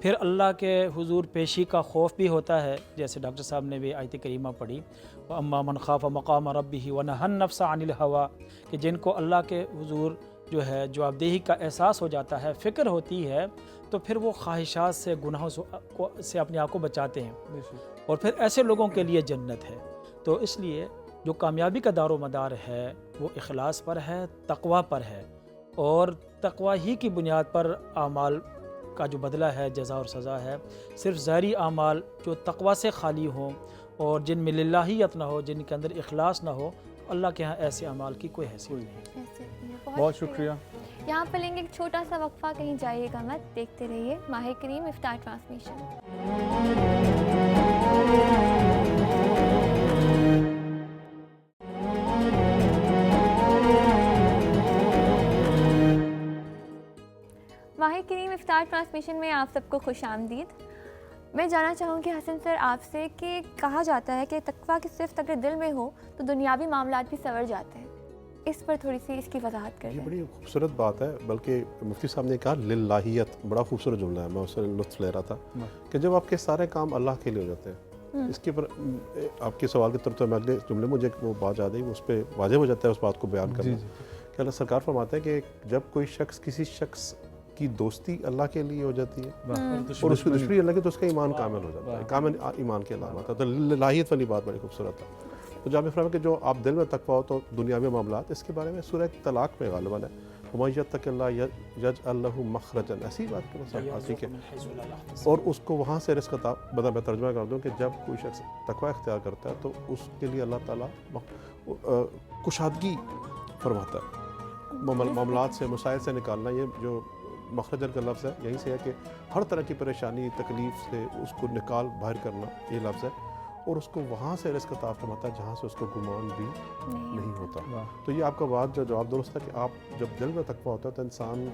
फिर अल्लाह के हुजूर पेशी का खौफ भी होता है। जैसे डॉक्टर साहब ने भी आयत करीमा पढ़ी, अम्मा मन खाफ मकाम रब्बिही व नहन नफ्स अनिल हवा, कि जिनको अल्लाह के हुजूर जो है जवाबदेही का एहसास हो जाता है, फ़िक्र होती है, तो फिर वो ख्वाहिशात से, गुनाहों से अपने आप को बचाते हैं, और फिर ऐसे लोगों के लिए जन्नत है। तो इसलिए जो कामयाबी का दारो मदार है वो इखलास पर है, तक़वा पर है, और तकवा ही की बुनियाद पर आमाल का जो बदला है, जज़ा और सज़ा है, सिर्फ ज़ाहिरी आमाल जो तकवा से खाली हों और जिनमें लिल्लाहियत ना हो, जिनके अंदर इखलास ना हो, अल्लाह के यहाँ ऐसे अमाल की कोई हैसियत नहीं। बहुत शुक्रिया। यहाँ पर लेंगे एक छोटा सा वक्फा, कहीं जाइएगा मत, देखते रहिए माह करीम इफ्तार ट्रांसमिशन। माह करीम इफ्तार ट्रांसमिशन में आप सबको खुश आमदीद। मैं जानना चाहूँगी हसन सर आपसे कि कहा जाता है कि तकवा की सिर्फ अगर दिल में हो तो दुनियावी मामलात भी संवर जाते हैं, इस पर थोड़ी सी इसकी वजाहत कर ये दें। बड़ी खूबसूरत बात है, बल्कि मुफ्ती साहब ने कहा लिल्लाहियत, बड़ा खूबसूरत जुमला है, मैं उससे लुत्फ़ ले रहा था कि जब आपके सारे काम अल्लाह के लिए हो जाते हैं। इसके पर आपके सवाल के तरफ मैं अगले जुमले मुझे वो बात याद आई, उस पर वाजिब हो जाता है उस बात को बयान करना कि अल्लाह सरकार फरमाते हैं कि जब कोई शख्स किसी शख्स की दोस्ती अल्लाह के लिए हो जाती है और उसकी दुश्मनी अल्लाह की, तो उसका ईमान कामिल हो जाता है। कामिल ईमान के अलामत है। तो लाहियत वाली बात बड़ी खूबसूरत है। तो जब फरमा कि जो आप दिल में तकवा हो तो दुनियावी मामलात, इसके बारे में सूरह तलाक में गालिबन है, हुमायतल्ला यजअल लहु मखरजन, ऐसी बात के मतलब ठीक है। और उसको वहाँ से रिस्क अता, मतलब मैं तर्जुमा कर दूँ कि जब कोई शख्स तकवा इख्तियार करता है तो उसके लिए अल्लाह ताला कुशादगी फरमाता है। मामलात से, मसाइल से निकालना, ये जो मखरजन का लफ्ज़ है यहीं से है कि हर तरह की परेशानी तकलीफ़ से उसको निकाल बाहर करना, ये लफ्ज़ है। और उसको वहाँ से रिस्क अता फरमाता है जहाँ से उसको गुमान भी नहीं होता। तो ये आपका बात जो जवाब दुरुस्त है कि आप जब दिल में तकवा होता है तो इंसान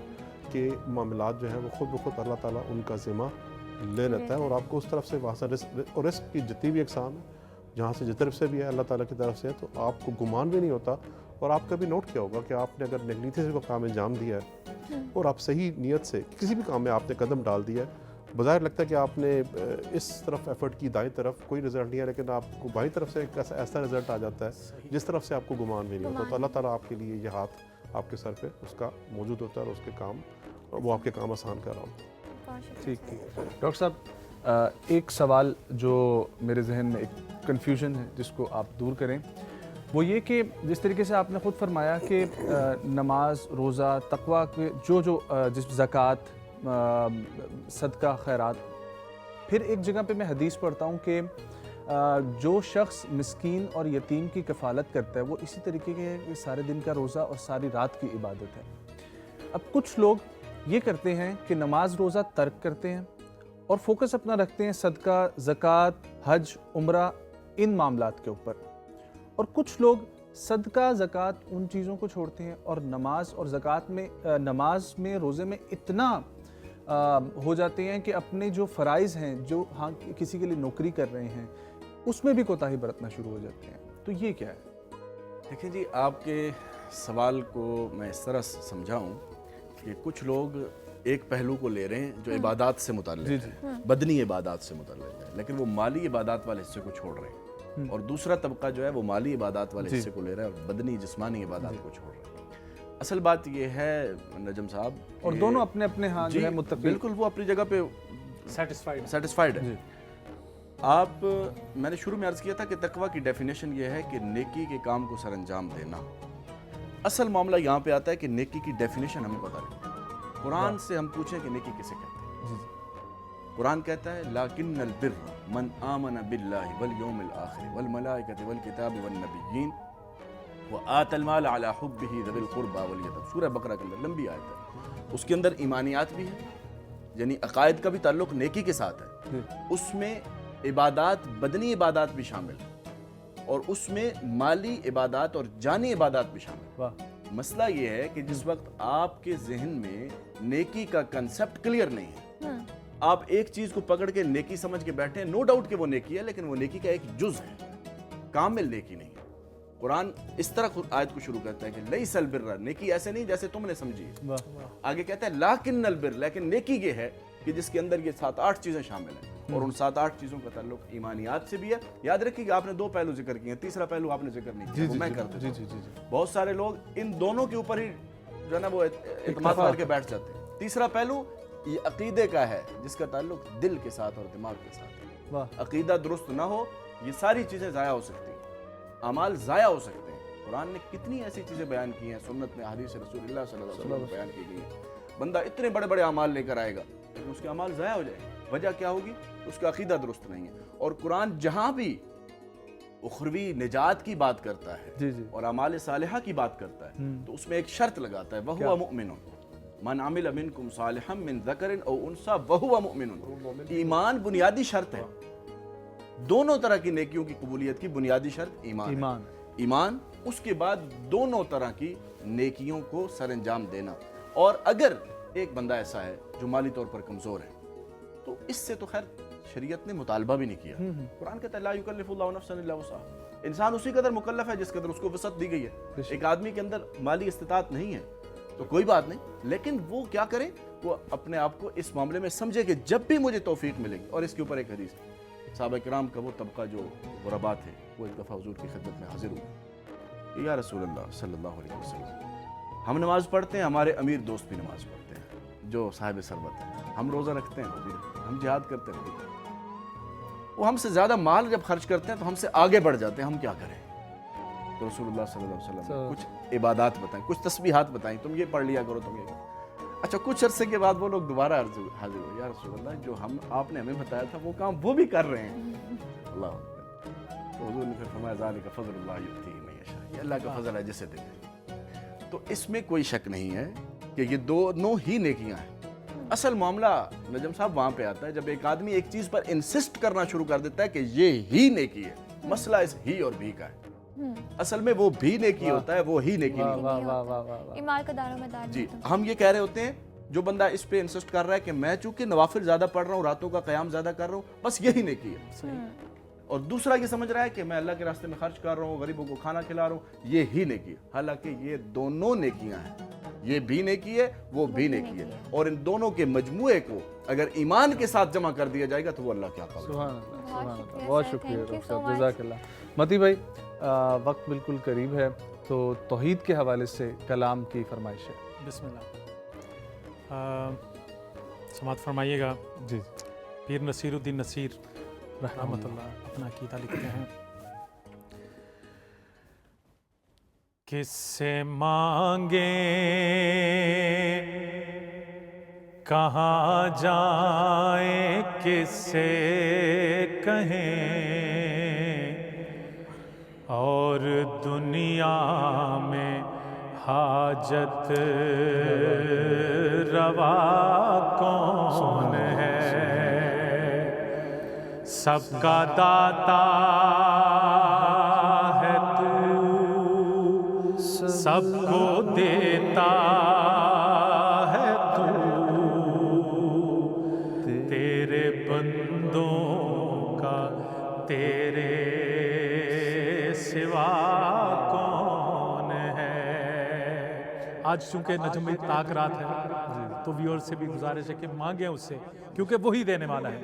के मामलात जो हैं वो खुद ब खुद अल्लाह ताला उनका ज़िम्मा ले लेता है और आपको उस तरफ से वहाँ से रिस्क की जितनी भी इकसाम है, जहाँ से जिस तरफ से भी है अल्लाह ताला की तरफ से है, तो आपको गुमान भी नहीं होता। और आप कभी नोट किया होगा कि आपने अगर नेगलिजेंस से कोई काम अंजाम दिया है और आप सही नीयत से किसी भी काम में आपने कदम डाल दिया है, बज़ाहिर लगता है कि आपने इस तरफ एफर्ट की, दाईं तरफ कोई रिजल्ट नहीं है, लेकिन आपको बाईं तरफ से एक ऐसा रिजल्ट आ जाता है जिस तरफ से आपको गुमान भी नहीं होता। तो अल्लाह ताला आपके लिए ये हाथ आपके सर पे उसका मौजूद होता है और उसके काम, वो आपके काम आसान कर रहा होता है। ठीक ठीक। डॉक्टर साहब, एक सवाल जो मेरे जहन में एक कन्फ्यूजन है जिसको आप दूर करें, वो ये कि जिस तरीके से आपने ख़ुद फरमाया कि नमाज, रोज़ा, तकवा के जो जिस ज़कात, सदका, खैरात, फिर एक जगह पे मैं हदीस पढ़ता हूँ कि जो शख्स मिस्कीन और यतीम की कफ़ालत करता है वो इसी तरीके के सारे दिन का रोज़ा और सारी रात की इबादत है। अब कुछ लोग ये करते हैं कि नमाज रोज़ा तर्क करते हैं और फोकस अपना रखते हैं सदका, ज़कात, हज, उम्रा, इन मामलात के ऊपर, और कुछ लोग सदका, ज़कात, उन चीज़ों को छोड़ते हैं और नमाज और ज़कात में, नमाज में, रोज़े में इतना हो जाते हैं कि अपने जो फ़राइज़ हैं, जो हाँ किसी के लिए नौकरी कर रहे हैं, उसमें भी कोताही बरतना शुरू हो जाते हैं। तो ये क्या है? देखिए जी, आपके सवाल को मैं इस तरह समझाऊं कि कुछ लोग एक पहलू को ले रहे हैं जो इबादत से मुताल्लिक़ है, बदनी इबादत से मुताल्लिक़ है, लेकिन वो माली इबादत वाले हिस्से को छोड़ रहे हैं। और दूसरा तबका जो है वो माली इबादत वाले हिस्से को ले रहा है और बदनी जिस्मानी इबादत को छोड़ रहा है। असल बात ये है नजम साहब, और दोनों अपने अपने हाँ जो है मुत्तक़ी, बिल्कुल वो अपनी जगह पे सेटिस्फाइड है। आप, मैंने शुरू में अर्ज़ किया था कि तकवा की डेफिनेशन ये है कि नेकी के काम को सरअंजाम देना। असल मामला यहाँ पे आता है कि नेकी की डेफिनेशन हमें पता नहीं। कुरान से हम पूछें कि नेकी किसे कहते हैं, कुरान कहता है लाकिन्नल बिर्र मन आमन बिल्लाहि वल यौमिल आखिर वल मलाइकति वल किताबि वन नबिय्यीन व आतल माल अला हुब्बिही ज़िल कुर्बा वल यतम। सूरह बकरा के अंदर लंबी आयत है, उसके अंदर ईमानियात भी है, यानी अकायद का भी ताल्लुक नेकी के साथ है, उसमें इबादत, बदनी इबादत भी शामिल है और उसमें माली इबादत और जानी इबादत भी शामिल। मसला ये है कि जिस वक्त आपके जहन में नेकी का कंसेप्ट क्लियर नहीं है, आप एक चीज को पकड़ के नेकी समझ के बैठे हैं, नो डाउट कि वो नेकी है, लेकिन वो नेकी का एक जुज है, कामिल नेकी नहीं है। कुरान इस तरह आयत को शुरू करता है कि लैसल बिर्र, नेकी ऐसे नहीं जैसे तुमने समझी। आगे कहता है लाकिन्नल बिर्र, लेकिन नेकी ये है कि जिसके अंदर ये 7-8 चीजें शामिल हैं और उन 7-8 चीजों का ताल्लुक ईमानियात से भी है। याद रखिएगा, आपने 2 पहलू जिक्र किए हैं, तीसरा पहलू आपने जिक्र नहीं किया, वो मैं करता हूं। बहुत सारे लोग इन दोनों के ऊपर ही जो है ना वो इत्मीनान करके बैठ जाते हैं। तीसरा पहलू ये अकीदे का है जिसका ताल्लुक दिल के साथ और दिमाग के साथ है। अकीदा दुरुस्त ना हो, ये सारी चीजें जाया हो सकती हैं, अमाल जाया हो सकते हैं, कुरान ने कितनी ऐसी चीज़ें बयान की हैं, सुन्नत में हदीस रसूलुल्लाह सल्लल्लाहु अलैहि वसल्लम बयान की गई हैं। बंदा इतने बड़े बड़े अमाल लेकर आएगा लेकिन उसके अमाल ज़ाया हो जाएंगे। वजह क्या होगी? उसका अकीदा दुरुस्त नहीं है। और कुरान जहाँ भी उखरवी निजात की बात करता है जी जी और अमाल सालिहा की बात करता है तो उसमें एक शर्त लगाता है, वहुवा मुमिनुन मन आमिल मिनकुम सालिहम मिन ज़करिन औ उनसा वहुवा मुमिनुन। ईमान बुनियादी शर्त है। दोनों तरह की नेकियों की कबूलियत की बुनियादी शर्त ईमान है। ईमान, उसके बाद दोनों तरह की नेकियों को सरअंजाम देना। और अगर एक बंदा ऐसा है जो माली तौर पर कमज़ोर है तो इससे तो खैर शरीयत ने मुतालबा भी नहीं किया। कुरान कहता है ला युकल्लिफुल्लाहु नफ्सन इल्ला वुसअहा। इंसान उसी कदर मुकल्लफ है जिस कदर उसको वसअत दी गई है। एक आदमी के अंदर माली इस्तिताअत नहीं है तो कोई बात नहीं, लेकिन वो क्या करे, वो अपने आप को इस मामले में समझे कि जब भी मुझे तौफीक मिलेगी। और इसके ऊपर एक हदीस है, सहाबा किराम का वो तबका जो गुरबा थे वो एक दफ़ा हुजूर की खिदमत में हाजिर हुए। या रसूलल्लाह सल्लल्लाहु अलैहि वसल्लम, हम नमाज़ पढ़ते हैं, हमारे अमीर दोस्त भी नमाज़ पढ़ते हैं जो साहिब सरबत है, हम रोज़ा रखते हैं, हम जिहाद करते हैं, वो हमसे ज़्यादा माल जब खर्च करते हैं तो हमसे आगे बढ़ जाते हैं, हम क्या करें? तो रसूलुल्लाह सल्लल्लाहु अलैहि वसल्लम कुछ इबादत बताएं, कुछ तस्बीहात बताएं, तुम ये पढ़ लिया करो, तुम ये करो। अच्छा, कुछ अरसे के बाद वो लोग दोबारा हाजिर हुए, या रसूलल्लाह जो हम आपने हमें बताया था वो काम वो भी कर रहे हैं। अल्लाह अकबर। तो हुजूर ने फिर फरमाया ज़ालिका फ़ज़लुल्लाह युअतीहि मन यशा, ये अल्लाह का फजल है जिसे देते हैं। तो इसमें कोई शक नहीं है कि ये दोनों ही नेकियां हैं। असल मामला नजम साहब वहां पे आता है जब एक आदमी एक चीज पर इंसिस्ट करना शुरू कर देता है कि ये ही नेकी है। मसला इस ही और भी का है। असल में वो भी नेकी होता है, वो ही नेकी नहीं होता। ईमान का दारोमदार जी, हम ये कह रहे होते हैं जो बंदा इस पे इंसिस्ट कर रहा है कि मैं चूंकि नवाफिल ज्यादा पढ़ रहा हूँ, रातों का क़याम ज्यादा कर रहा हूँ, बस यही नेकी है। और दूसरा ये समझ रहा है कि मैं अल्लाह के रास्ते में खर्च कर रहा हूँ, गरीबों को खाना खिला रहा हूँ, ये ही नेकी है। हालांकि ये दोनों नेकियां हैं, ये भी नेकी है, वो भी नेकी है। और इन दोनों के मजमुए को अगर ईमान के साथ जमा कर दिया जाएगा तो वो अल्लाह क्या काबिल है। सुभान अल्लाह, सुभान अल्लाह। बहुत शुक्रिया डॉक्टर साहब, जज़ाकल्लाह। मती भाई, वक्त बिल्कुल करीब है तो तौहीद के हवाले से कलाम की फरमाइश है। बिस्मिल्लाह। समात फरमाइएगा। जी, पीर नसीरुद्दीन नसीर रहमतुल्लाह अपना अकीदा लिखते हैं, किससे मांगे कहाँ जाए, किससे कहें, और दुनिया में हाजत रवा कौन है। सबका दाता है तू, सबको देता है तू, तेरे बंदों का तेरे सिवा कौन है। आज चूंकि नजम में ताक रात है तो व्यूअर से भी गुजारिश है कि मांगे उससे, क्योंकि वही देने वाला है।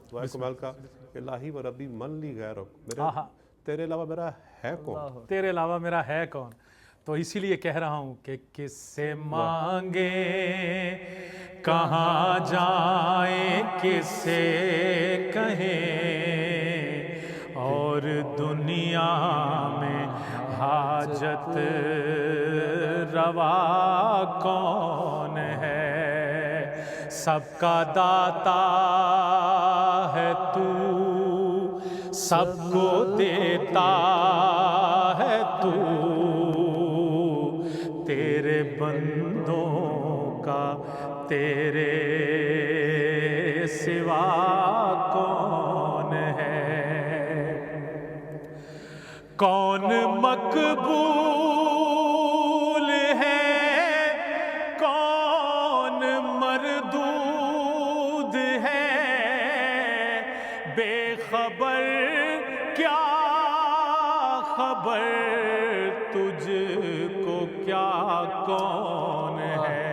दुआ कमाल का, इलाही व रब्बी मन ली गैरक, मेरे तेरे अलावा मेरा है कौन, तेरे अलावा मेरा है कौन। तो इसीलिए कह रहा हूँ कि किससे मांगे कहाँ जाए, किससे कहें, और दुनिया में हाजत रवा कौन है। सबका दाता है तू, सबको देता है तू, तेरे बंदों का तेरे सिवा कौन है। कौन मकबूल है, कौन मरदूद है, बेखबर क्या खबर, तुझको क्या कौन है।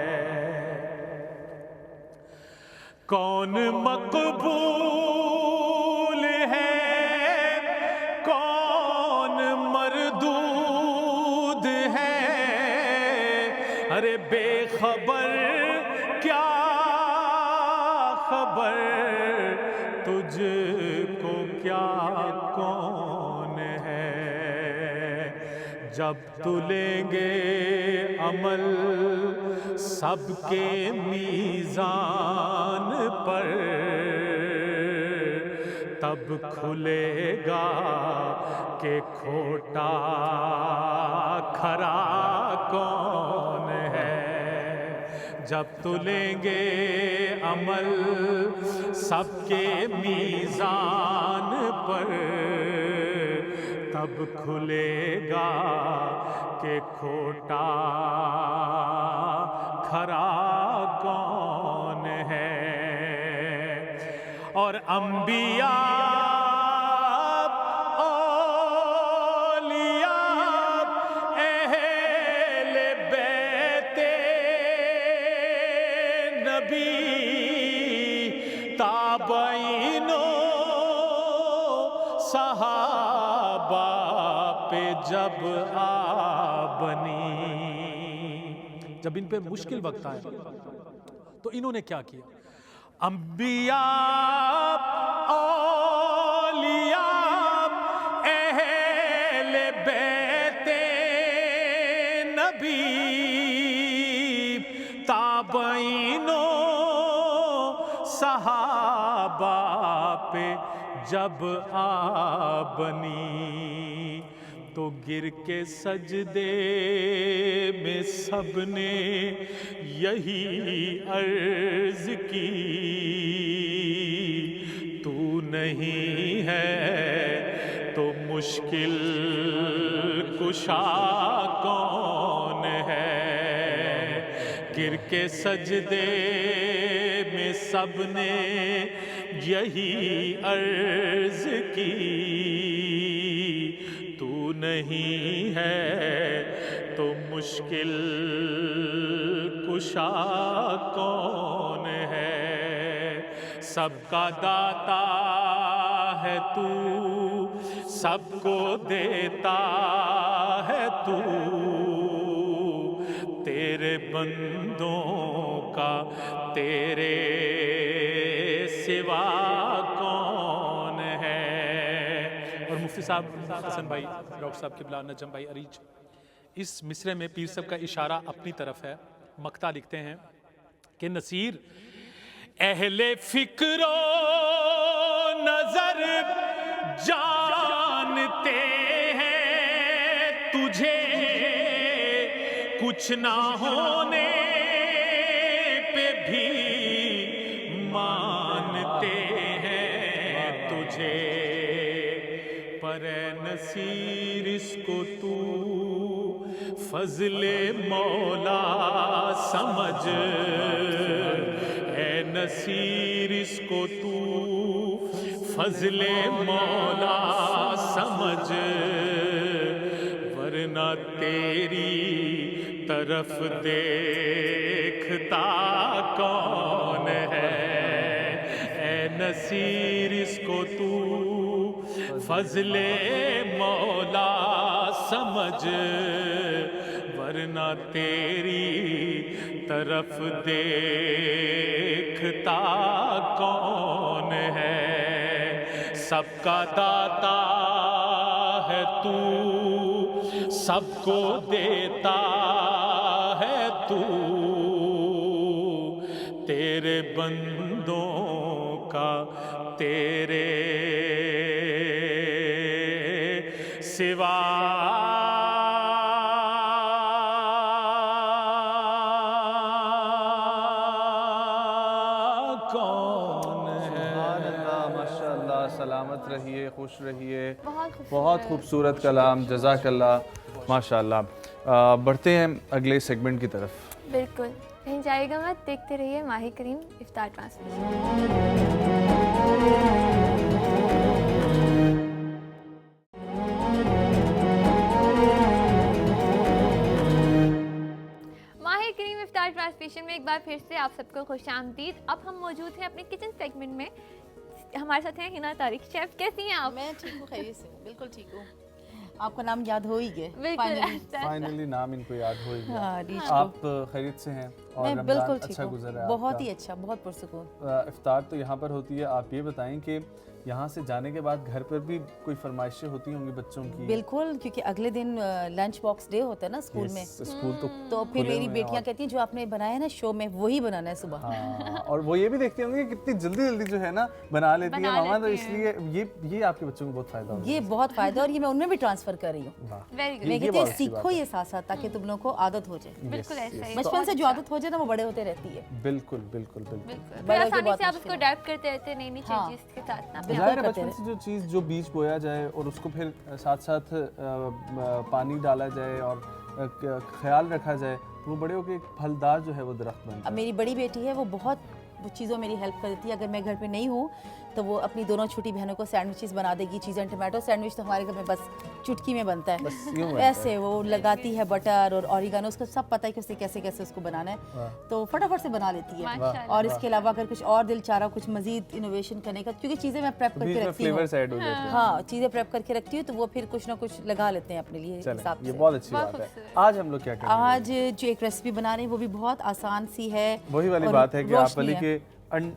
कौन मकबूल है, कौन मरदूद है, अरे बेखबर क्या खबर, तुझको क्या कौन है। जब तुलेंगे अमल सबके मीज़ान पर, तब खुलेगा कि खोटा खरा कौन है। जब तुलेंगे अमल सबके मीज़ान पर, तब खुलेगा कि खोटा खरा कौन है। और अंबिया औलिया अहले बैते नबी ताबईनो सहाबा पे जब आ बनी, जब इन पे मुश्किल वक्त आया तो इन्होंने क्या किया? अंबिया औलिया अहले बैते नबी ताबईनो सहाबा पे जब आ बनी, तो गिर के सजदे में सबने यही अर्ज की, तू नहीं है तो मुश्किल कुशा कौन है। गिर के सजदे में सबने यही अर्ज की, तू नहीं है तो मुश्किल कुशा कौन है। सबका दाता है तू, सबको देता है तू, तेरे बंदों का तेरे सिवा कौन है। और मुफ्ती साहब हसन भाई, डॉक्टर साहब किबला, नजम भाई अरीज, इस मिसरे में पीर साहब का इशारा अपनी तरफ है। मक्ता लिखते हैं कि नसीर अहले फिक्रो नजर जानते हैं तुझे, कुछ ना होने पे भी मानते हैं तुझे। पर नसीर इसको तू फजले मौला समझ, ए नसीर इसको तू फजले मौला समझ, वरना तेरी तरफ देखता कौन है। ए नसीर इसको तू फजले मौला समझ, वरना तेरी तरफ देखता कौन है। सबका दाता है तू, सबको देता है तू, तेरे बंदों का तेरे सिवा कौन है। माशाअल्लाह, सलामत रहिए, खुश रहिए। बहुत बहुत खूबसूरत कलाम, जज़ाकल्लाह माशाअल्लाह। बढ़ते हैं अगले सेगमेंट की तरफ। बिल्कुल, कहीं जाएगा मत, देखते रहिए माही करीम इफ्तार ट्रांसमिशन। माही करीम इफ्तार ट्रांसमिशन में एक बार फिर से आप सबको खुशामदीद। अब हम मौजूद हैं अपने किचन सेगमेंट में। हमारे साथ हैं हिना तारिक। शेफ, कैसी हैं आप? मैं ठीक हूँ, खैरियत से हूँ, बिल्कुल ठीक हूँ। आपका नाम याद हो ही गया बिल्कुल। फाइनली नाम इनको याद हो ही गया। हाँ, रीच को। आप खैरियत से हैं? और मैं रमज़ान बिल्कुल ठीक अच्छा हूँ, गुजर रहा है बहुत आपका? ही अच्छा, बहुत पुरसुकून। इफ्तार तो यहाँ पर होती है, आप ये बताएं कि यहाँ से जाने के बाद घर पर भी कोई फरमाइशें होती होंगी बच्चों की? बिल्कुल, क्योंकि अगले दिन लंच बॉक्स डे होता है ना स्कूल में, Yes, स्कूल तो तो फिर खुले मेरी हुए हैं बेटियां और- कहती हैं जो आपने बनाया है ना शो में वही बनाना है सुबह। हाँ, और वो ये भी देखते होंगे कि कितनी जल्दी जल्दी जो है ना बना लेती है बना मामा, तो लेती हैं। इसलिए ये आपके बच्चों को बहुत फायदा होगा। ये बहुत फायदा और ये मैं उनमें भी ट्रांसफर कर रही हूँ। वाह, वेरी गुड। मैं ये कहती बहुत हूँ अच्छी सीखो बात ये साथ साथ ताकि तुम लोगों को आदत हो जाए। बिल्कुल ऐसा ही। बचपन से जो आदत हो जाए ना वो बड़े होते रहती है। बिल्कुल बिल्कुल बिल्कुल। बिल्कुल, फिर बड़े होके आसानी बहुत से आप मुश्किल उसको है। अडेप्ट करते रहते हैं नई नई हाँ। चीज़ के साथ ना तो अपने जाहिर है करते बचपन से जो चीज़ जो बीज बोया जाए और उसको फिर साथ साथ पानी डाला जाए और ख्याल रखा जाए तो वो बड़े होकर एक फलदार जो है वो दरख्त बनता अब है। मेरी बड़ी बेटी है वो बहुत वो चीज़ों मेरी हेल्प कर देती है। अगर मैं घर पे नहीं हूँ तो वो अपनी दोनों छोटी बहनों को सैंडविचेस बना देगी। चीज़ एंड टमाटो सैंडविच तो हमारे घर में बस चुटकी में बनता है। बस यूं बनता है। ऐसे वो लगाती है बटर और ऑरिगानो, उसको सब पता है कि उसे कैसे कैसे उसको बनाना है, तो फटाफट से बना लेती है। माशाल्लाह। और इसके अलावा अगर कुछ और दिल चाह रहा कुछ मजीद इनोवेशन करने का, क्योंकि चीज़ें मैं प्रेप तो करके बीच में रखती हूँ। फ्लेवर्स ऐड हो जाते हैं। हाँ, चीज़ें प्रेप करके रखती हूँ तो वो फिर कुछ ना कुछ लगा लेते हैं अपने लिए चलें, हिसाब ये से। बहुत अच्छी बहुत बात है। खूबसूरत। आज हम लोग क्या करेंगे? आज जो एक रेसिपी बना रहे हैं वो भी बहुत आसान सी है। वही वाली और बात है कि आप रोशनी वाली है। के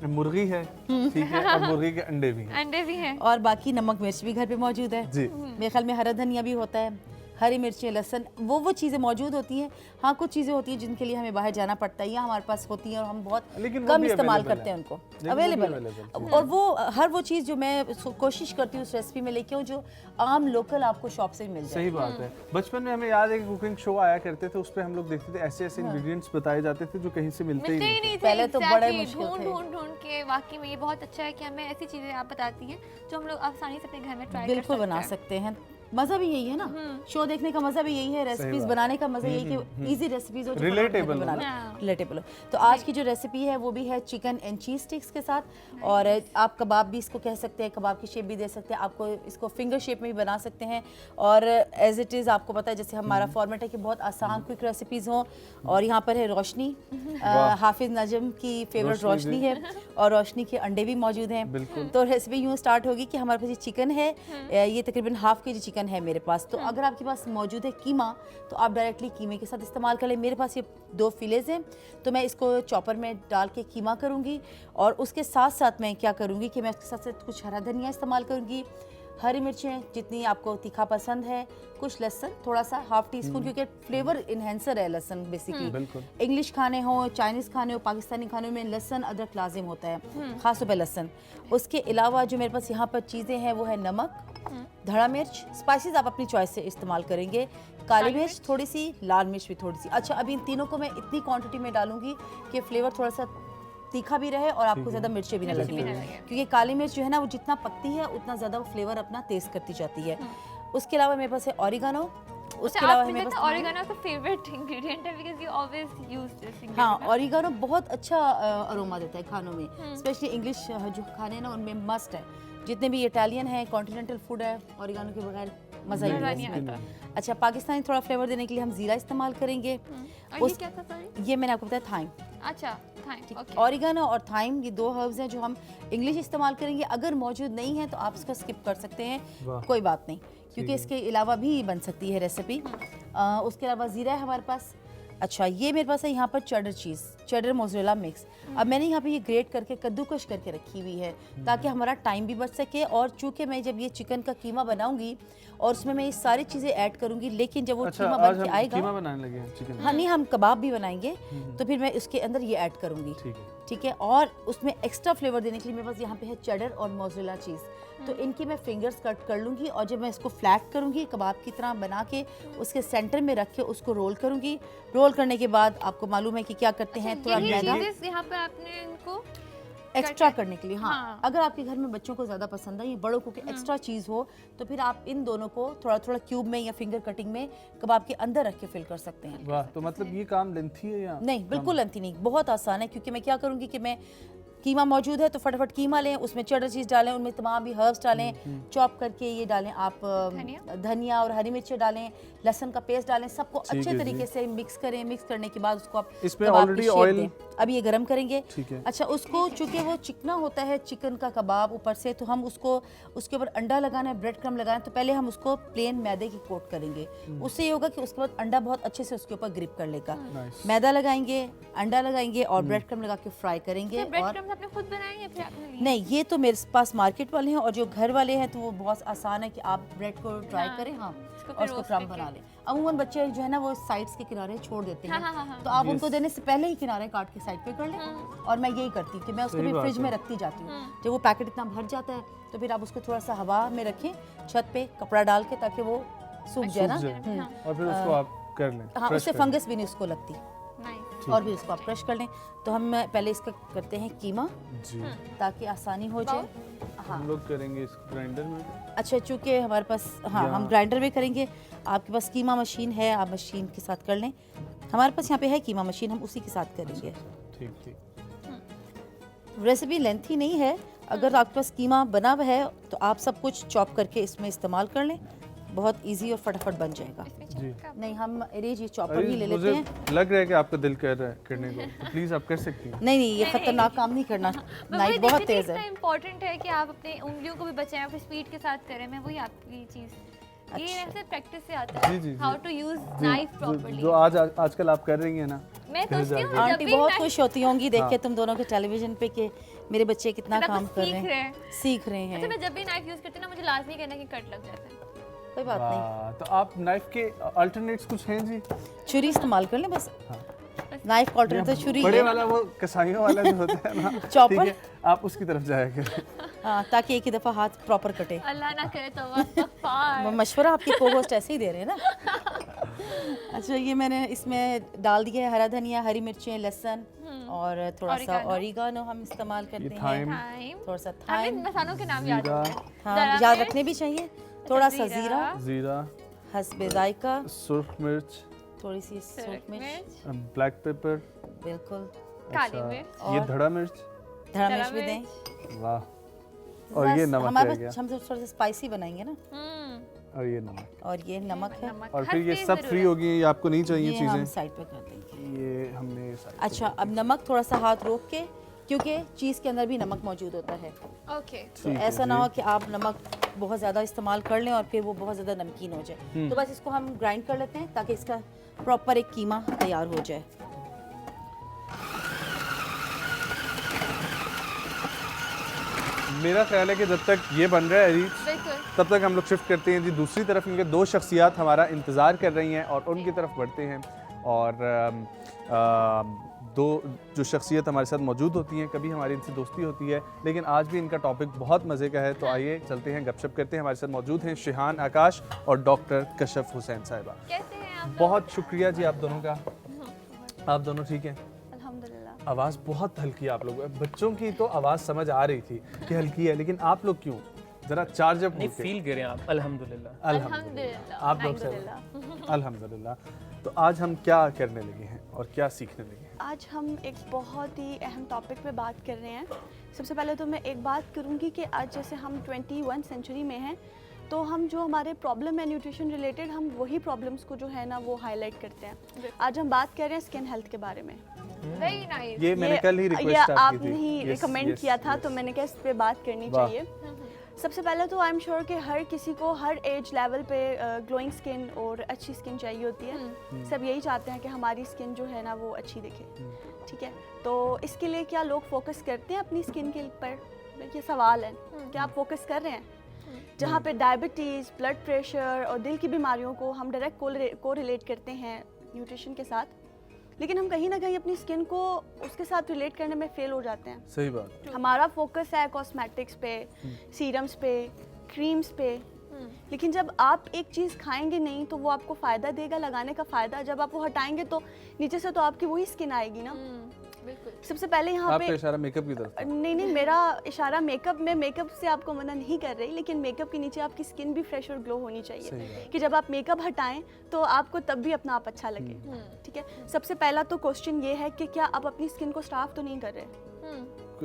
मुर्गी है, ठीक है, और मुर्गी के अंडे भी हैं। अंडे भी हैं। और बाकी नमक मिर्च भी घर पे मौजूद है। जी। मेरे ख्याल में हरा धनिया भी होता है, हरी मिर्चें, लहसुन, वो चीज़ें मौजूद होती हैं। हाँ, कुछ चीज़ें होती हैं जिनके लिए हमें बाहर जाना पड़ता है या हमारे पास होती हैं और हम बहुत लेकिन वो कम भी इस्तेमाल available करते हैं है। उनको। लेकिन वो भी अवेलेबल available है। और वो हर वो चीज़ जो मैं कोशिश करती हूँ उस रेसिपी में लेके आऊँ जो आम लोकल आपको शॉप से मिल जाए। सही बात है। बचपन में हमें याद है कि कुकिंग शो आया करते थे, उस पे हम लोग देखते थे ऐसे ऐसे इंग्रेडिएंट्स बताए जाते थे जो कहीं से मिलते ही मिलते ही नहीं नहीं थे। थे। पहले तो बड़े exactly, मुश्किल ढूंढ थे। ढूंढ ढूंढ के वाकई में ये बहुत अच्छा है कि हमें ऐसी चीजें आप बताती हैं जो हम लोग आसानी से अपने घर में ट्राई कर बिल्कुल बना सकते हैं। सकते हैं। मज़ा भी यही है ना, शो देखने का मज़ा भी यही है, रेसिपीज बात। बनाने का मज़ा यही कि इजी रेसिपीज हो जो Relatable हो ना। रिलेटेबल हो। तो आज की जो रेसिपी है वो भी है चिकन एंड चीज स्टिक्स के साथ, और आप कबाब भी इसको कह सकते हैं, कबाब की शेप भी दे सकते हैं, आपको इसको फिंगर शेप में भी बना सकते हैं। और एज इट इज़ आपको पता है जैसे हमारा फॉर्मेट है कि बहुत आसान क्विक रेसिपीज़ हों। और यहाँ पर है रोशनी, हाफिज नजम की फेवरेट रोशनी है, और रोशनी के अंडे भी मौजूद हैं। बिल्कुल। तो रेसिपी यूँ स्टार्ट होगी कि हमारे पास ये चिकन है, ये तकरीबन हाफ के जी चिकन है मेरे पास। तो अगर आपके पास मौजूद है कीमा तो आप डायरेक्टली कीमे के साथ इस्तेमाल कर लें। मेरे पास ये 2 फिलेज हैं तो मैं इसको चॉपर में डाल के कीमा करूँगी, और उसके साथ साथ मैं क्या करूँगी कि मैं उसके साथ साथ कुछ हरा धनिया इस्तेमाल करूँगी, हरी मिर्चें जितनी आपको तीखा पसंद है, कुछ लहसुन थोड़ा सा हाफ टी स्पून, क्योंकि फ्लेवर इन्हेंसर है लहसुन बेसिकली। बिल्कुल। इंग्लिश खाने हो, चाइनीज़ खाने हो, पाकिस्तानी खानों में लहसुन अदरक लाजिम होता है, खास तौर पे लहसुन। उसके अलावा जो मेरे पास यहाँ पर चीज़ें हैं वो है नमक, धड़ा मिर्च, स्पाइसेस आप अपनी चॉइस से इस्तेमाल करेंगे, काली मिर्च थोड़ी सी, लाल मिर्च भी थोड़ी सी। अच्छा, अभी इन तीनों को मैं इतनी क्वांटिटी में डालूंगी कि फ्लेवर थोड़ा सा तीखा भी रहे और आपको ज़्यादा मिर्चें भी ना मिर्च भी लगे, ना लगे। क्योंकि काली मिर्च जो है ना वो जितना पकती है उतना ज़्यादा वो फ्लेवर अपना तेज़ करती जाती है। उसके अलावा मेरे पास है ऑरिगानो, उसके अच्छा, अलावा आप है मेरे मुझे पास ऑरिगानो आपका फेवरेट इंग्रेडिएंट है because you always use this. हाँ, ऑरिगानो बहुत अच्छा अरोमा देता है खानों में, स्पेशली इंग्लिश जो खाने हैं ना उनमें मस्ट है। जितने भी इटालियन है, कॉन्टिनेंटल फूड है, ऑरिगानो के बगैर मज़ा ही मज़ा नहीं नहीं है। आता। अच्छा, पाकिस्तानी थोड़ा फ्लेवर देने के लिए हम ज़ीरा इस्तेमाल करेंगे। और ये क्या था सॉरी? ये मैंने आपको बताया थाइम। अच्छा, थैंक ओके। ऑरिगानो और थाइम ये 2 हर्ब्स हैं जो हम इंग्लिश इस्तेमाल करेंगे। अगर मौजूद नहीं है तो आप इसको स्किप कर सकते हैं, कोई बात नहीं, क्योंकि इसके अलावा भी बन सकती है रेसिपी। उसके अलावा ज़ीरा है हमारे पास। अच्छा, ये मेरे पास है यहाँ पर चेडर चीज़, चेडर मोज़रेला मिक्स। अब मैंने यहाँ पे ये ग्रेट करके कद्दूकश करके रखी हुई है ताकि हमारा टाइम भी बच सके। और चूँकि मैं जब ये चिकन का कीमा बनाऊंगी और उसमें मैं ये सारी चीज़ें ऐड करूँगी, लेकिन जब वो अच्छा, कीमा आज बन के हम आएगा, कीमा बनाने लगे हैं चिकन। हाँ नहीं, हम कबाब भी बनाएंगे तो फिर मैं इसके अंदर ये ऐड करूँगी, ठीक है। ठीक है। और उसमें एक्स्ट्रा फ्लेवर देने के लिए मेरे पास यहाँ पे है चेडर और मोज़रेला चीज़, तो इनकी मैं फिंगर्स कट कर लूँगी और जब मैं इसको फ्लैट करूँगी कबाब की तरह बना के उसके सेंटर में रख के उसको रोल करूँगी। रोल करने के बाद आपको मालूम है कि क्या करते हैं, थोड़ा यही मैदा चीजें यहाँ पे आपने इनको एक्स्ट्रा करने के लिए। हाँ, हाँ। अगर आपके घर में बच्चों को ज़्यादा पसंद है, ये बड़ों को एक्स्ट्रा चीज़ हो, तो फिर आप इन दोनों को थोड़ा थोड़ा क्यूब में या फिंगर कटिंग में कबाब के अंदर रख के फिल कर सकते हैं। वाह, तो मतलब ये काम लेंथी है या नहीं, बिल्कुल लेंथी नहीं, बहुत आसान है। क्योंकि मैं क्या करूँगी कि मैं कीमा मौजूद है तो फटाफट कीमा लें, उसमें चटर चीज़ डालें, उनमें तमाम भी हर्ब्स डालें, चॉप करके ये डालें आप, धनिया और हरी मिर्च डालें, लहसुन का पेस्ट डालें, सबको अच्छे तरीके से मिक्स करें। मिक्स करने के बाद उसको आप इसमें कबाब की ऑलरेडी शेप ऑयल दें। अब ये गरम करेंगे। ठीक है। अच्छा, उसको चूंकि वो चिकना होता है चिकन का कबाब ऊपर से, तो हम उसको उसके ऊपर अंडा लगाना है, ब्रेड क्रम्ब लगाना है, तो पहले हम उसको प्लेन मैदे की कोट करेंगे। उससे ये होगा कि उसके बाद अंडा बहुत अच्छे से उसके ऊपर ग्रिप कर लेगा। मैदा लगाएंगे, अंडा लगाएंगे और ब्रेड क्रम्ब लगा के फ्राई करेंगे। ब्रेड और क्रम्स आपने खुद बनाए या फिर आपने लिए? नहीं, ये तो मेरे पास मार्केट वाले हैं, और जो घर वाले हैं तो वो बहुत आसान है कि आप ब्रेड को ट्राई करें, हाँ, और उसको क्रम्ब बना लें। अमूमन बच्चे जो है ना वो साइड्स के किनारे छोड़ देते हैं, तो आप उनको देने से पहले ही किनारे काट के साइड पे कर लें। और मैं यही करती हूँ कि मैं उसको भी फ्रिज में रखती जाती हूँ। जब वो पैकेट इतना भर जाता है तो फिर आप उसको थोड़ा सा हवा में रखें, छत पे कपड़ा डाल के, ताकि वो सूख जाए ना। और फिर उसको आप कर लें। हाँ, crush उससे कर लें। फंगस भी नहीं उसको लगती। नाइस। और भी उसको आप क्रश कर लें। तो हम पहले इसका करते हैं कीमा, जी, ताकि आसानी हो जाए। हाँ, हम लोग करेंगे इस ग्राइंडर में। अच्छा, चूँकि हमारे पास, हाँ, हम ग्राइंडर में करेंगे। आपके पास कीमा मशीन है, आप मशीन के साथ कर लें। हमारे पास यहाँ पे है कीमा मशीन, हम उसी के साथ करेंगे। ठीक ठीक। रेसिपी लेंथी नहीं है, अगर आपके पास कीमा बना हुआ है तो आप सब कुछ चॉप करके इसमें इस्तेमाल कर लें, बहुत इजी और फटाफट बन जाएगा। जी। नहीं, हम अरेज ये चॉपर अरे, भी ले लेते मुझे हैं। लग रहा है कि आपका दिल कर रहा है करने को, तो प्लीज आप कर सकती हैं। नहीं, ये खतरनाक काम नहीं करना, नाइफ बहुत तेज है। इम्पोर्टेंट है कि आप अपने उंगलियों को भी बचाएं और फिर स्पीड के साथ करें। मैं वही आपकी चीज़, ये ऐसे प्रैक्टिस से आता जी, जी, है जी। How to use knife properly. जो आजकल आप कर रही हैं ना, मैं सोचती हूँ जब आंटी भी बहुत knife- खुश होती होंगी देख के तुम दोनों के टेलीविजन पे कि मेरे बच्चे कितना कितना काम कुछ कर सीख रहे रहे हैं, हैं। सीख रहे अच्छा, हैं। मैं जब भी नाइफ यूज करती हूँ ना, मुझे लाजमी कहना कि कट लग जाता है। कोई बात नहीं, वाह, तो आप नाइफ के अल्टरनेट्स कुछ हैं जी? छुरी इस्तेमाल कर लें बस। नाइफ का ऑल्टरनेटिव छुरी बड़े है, वाला वो कसाईयों वाला जो होता है ना, चॉपर। ठीक है, आप उसकी तरफ जाया करें। हाँ, ताकि एक ही दफ़ा हाथ प्रॉपर कटे। अल्लाह ना करे तो अस्तगफार। वो मशवरा आपके को-होस्ट ऐसे ही दे रहे हैं ना। अच्छा, ये मैंने इसमें डाल दिया है हरा धनिया, हरी मिर्चें, लहसुन और थोड़ा सा ओरिगानो हम इस्तेमाल करते हैं। थाइम, टाइम थोड़ा सा हमें थाइम, मसालों के नाम याद जीरा, होते हैं। हाँ, ज़रा याद मिर्च, रखने भी चाहिए। थोड़ा सा जीरा, जीरा, हस्बे जायका, सुर्ख मिर्च, थोड़ी सी सूख मिर्च, ब्लैक पेपर, बिल्कुल, काली मिर्च, ये और धड़ा मिर्च, धड़ा हरा मिर्च भी मिर्च। दें। वाह, और ये बस नमक हमारे रह गया, पास, हम थोड़ा सा स्पाइसी बनाएंगे ना, और ये नमक, और ये नमक है, और फिर ये सब फ्री होगी, ये आपको नहीं चाहिए ये हम चीज़ें, साइड पे कर देंगे। ये हमने साइड अच्छा, अब नमक थोड़ा सा हाथ रोक के, क्योंकि चीज़ के अंदर भी नमक मौजूद होता है, ओके। तो ऐसा ना हो कि आप नमक बहुत ज़्यादा इस्तेमाल कर लें और फिर वो बहुत ज़्यादा नमकीन हो जाए। तो बस इसको हम ग्राइंड कर लेते हैं ताकि इसका प्रॉपर एक कीमा तैयार हो जाए। मेरा ख्याल है कि जब तक ये बन रहा है अरीज, बिल्कुल। तब तक हम लोग शिफ्ट करते हैं जी दूसरी तरफ, क्योंकि दो शख्सियात हमारा इंतज़ार कर रही हैं और उनकी तरफ बढ़ते हैं। और दो जो शख्सियत हमारे साथ मौजूद होती हैं, कभी हमारी इनसे दोस्ती होती है, लेकिन आज भी इनका टॉपिक बहुत मज़े का है। तो आइए चलते हैं, गपशप करते हैं। हमारे साथ मौजूद हैं शिहान आकाश और डॉक्टर कशफ हुसैन साहिबा। कैसे हैं आप? बहुत शुक्रिया जी आप दोनों का। आप दोनों ठीक हैं? अल्हम्दुलिल्लाह। आवाज़ बहुत हल्की है आप लोग, बच्चों की तो आवाज़ समझ आ रही थी कि हल्की है, लेकिन आप लोग क्यों जरा चार्ज अप नहीं फील करें आप। अल्हम्दुलिल्लाह। अल्हम्दुलिल्लाह। आप लोग सब अल्हम्दुलिल्लाह। तो आज हम क्या करने लगे हैं और क्या सीखने लगे हैं? आज हम एक बहुत ही अहम टॉपिक पे बात कर रहे हैं। सबसे पहले तो मैं एक बात करूंगी कि आज जैसे हम 21 सेंचुरी में हैं, तो हम जो हमारे प्रॉब्लम है न्यूट्रिशन रिलेटेड, हम वही प्रॉब्लम्स को जो है ना वो हाईलाइट करते हैं। आज हम बात कर रहे हैं स्किन हेल्थ के बारे में। Very nice. ये मैंने कल ही ये रिक्वेस्ट आपने ही रिकमेंड किया था, तो मैंने कहा इस पे बात करनी वाह। चाहिए। सबसे पहले तो आई एम श्योर कि हर किसी को हर एज लेवल पे ग्लोइंग स्किन और अच्छी स्किन चाहिए होती है। सब यही चाहते हैं कि हमारी स्किन जो है ना वो अच्छी दिखे, ठीक है। तो इसके लिए क्या लोग फोकस करते हैं अपनी स्किन के ऊपर? ये सवाल है, क्या आप फोकस कर रहे हैं? जहाँ पे डायबिटीज़, ब्लड प्रेशर और दिल की बीमारियों को हम डायरेक्ट को रिलेट करते हैं न्यूट्रिशन के साथ, लेकिन हम कहीं ना कहीं अपनी स्किन को उसके साथ रिलेट करने में फेल हो जाते हैं। सही बात। हमारा फोकस है कॉस्मेटिक्स पे, सीरम्स पे, क्रीम्स पे, लेकिन जब आप एक चीज़ खाएंगे नहीं तो वो आपको फ़ायदा देगा, लगाने का फ़ायदा। जब आप वो हटाएंगे तो नीचे से तो आपकी वही स्किन आएगी ना। बिल्कुल। सबसे पहले यहाँ आपका पे इशारा मेकअप की तरफ। नहीं, मेरा इशारा मेकअप में, मेकअप से आपको मना नहीं कर रही, लेकिन मेकअप के नीचे आपकी स्किन भी फ्रेश और ग्लो होनी चाहिए कि जब आप मेकअप हटाएं तो आपको तब भी अपना आप अच्छा लगे, ठीक है। सबसे पहला तो क्वेश्चन ये है कि क्या आप अपनी स्किन को स्टाफ तो नहीं कर रहे?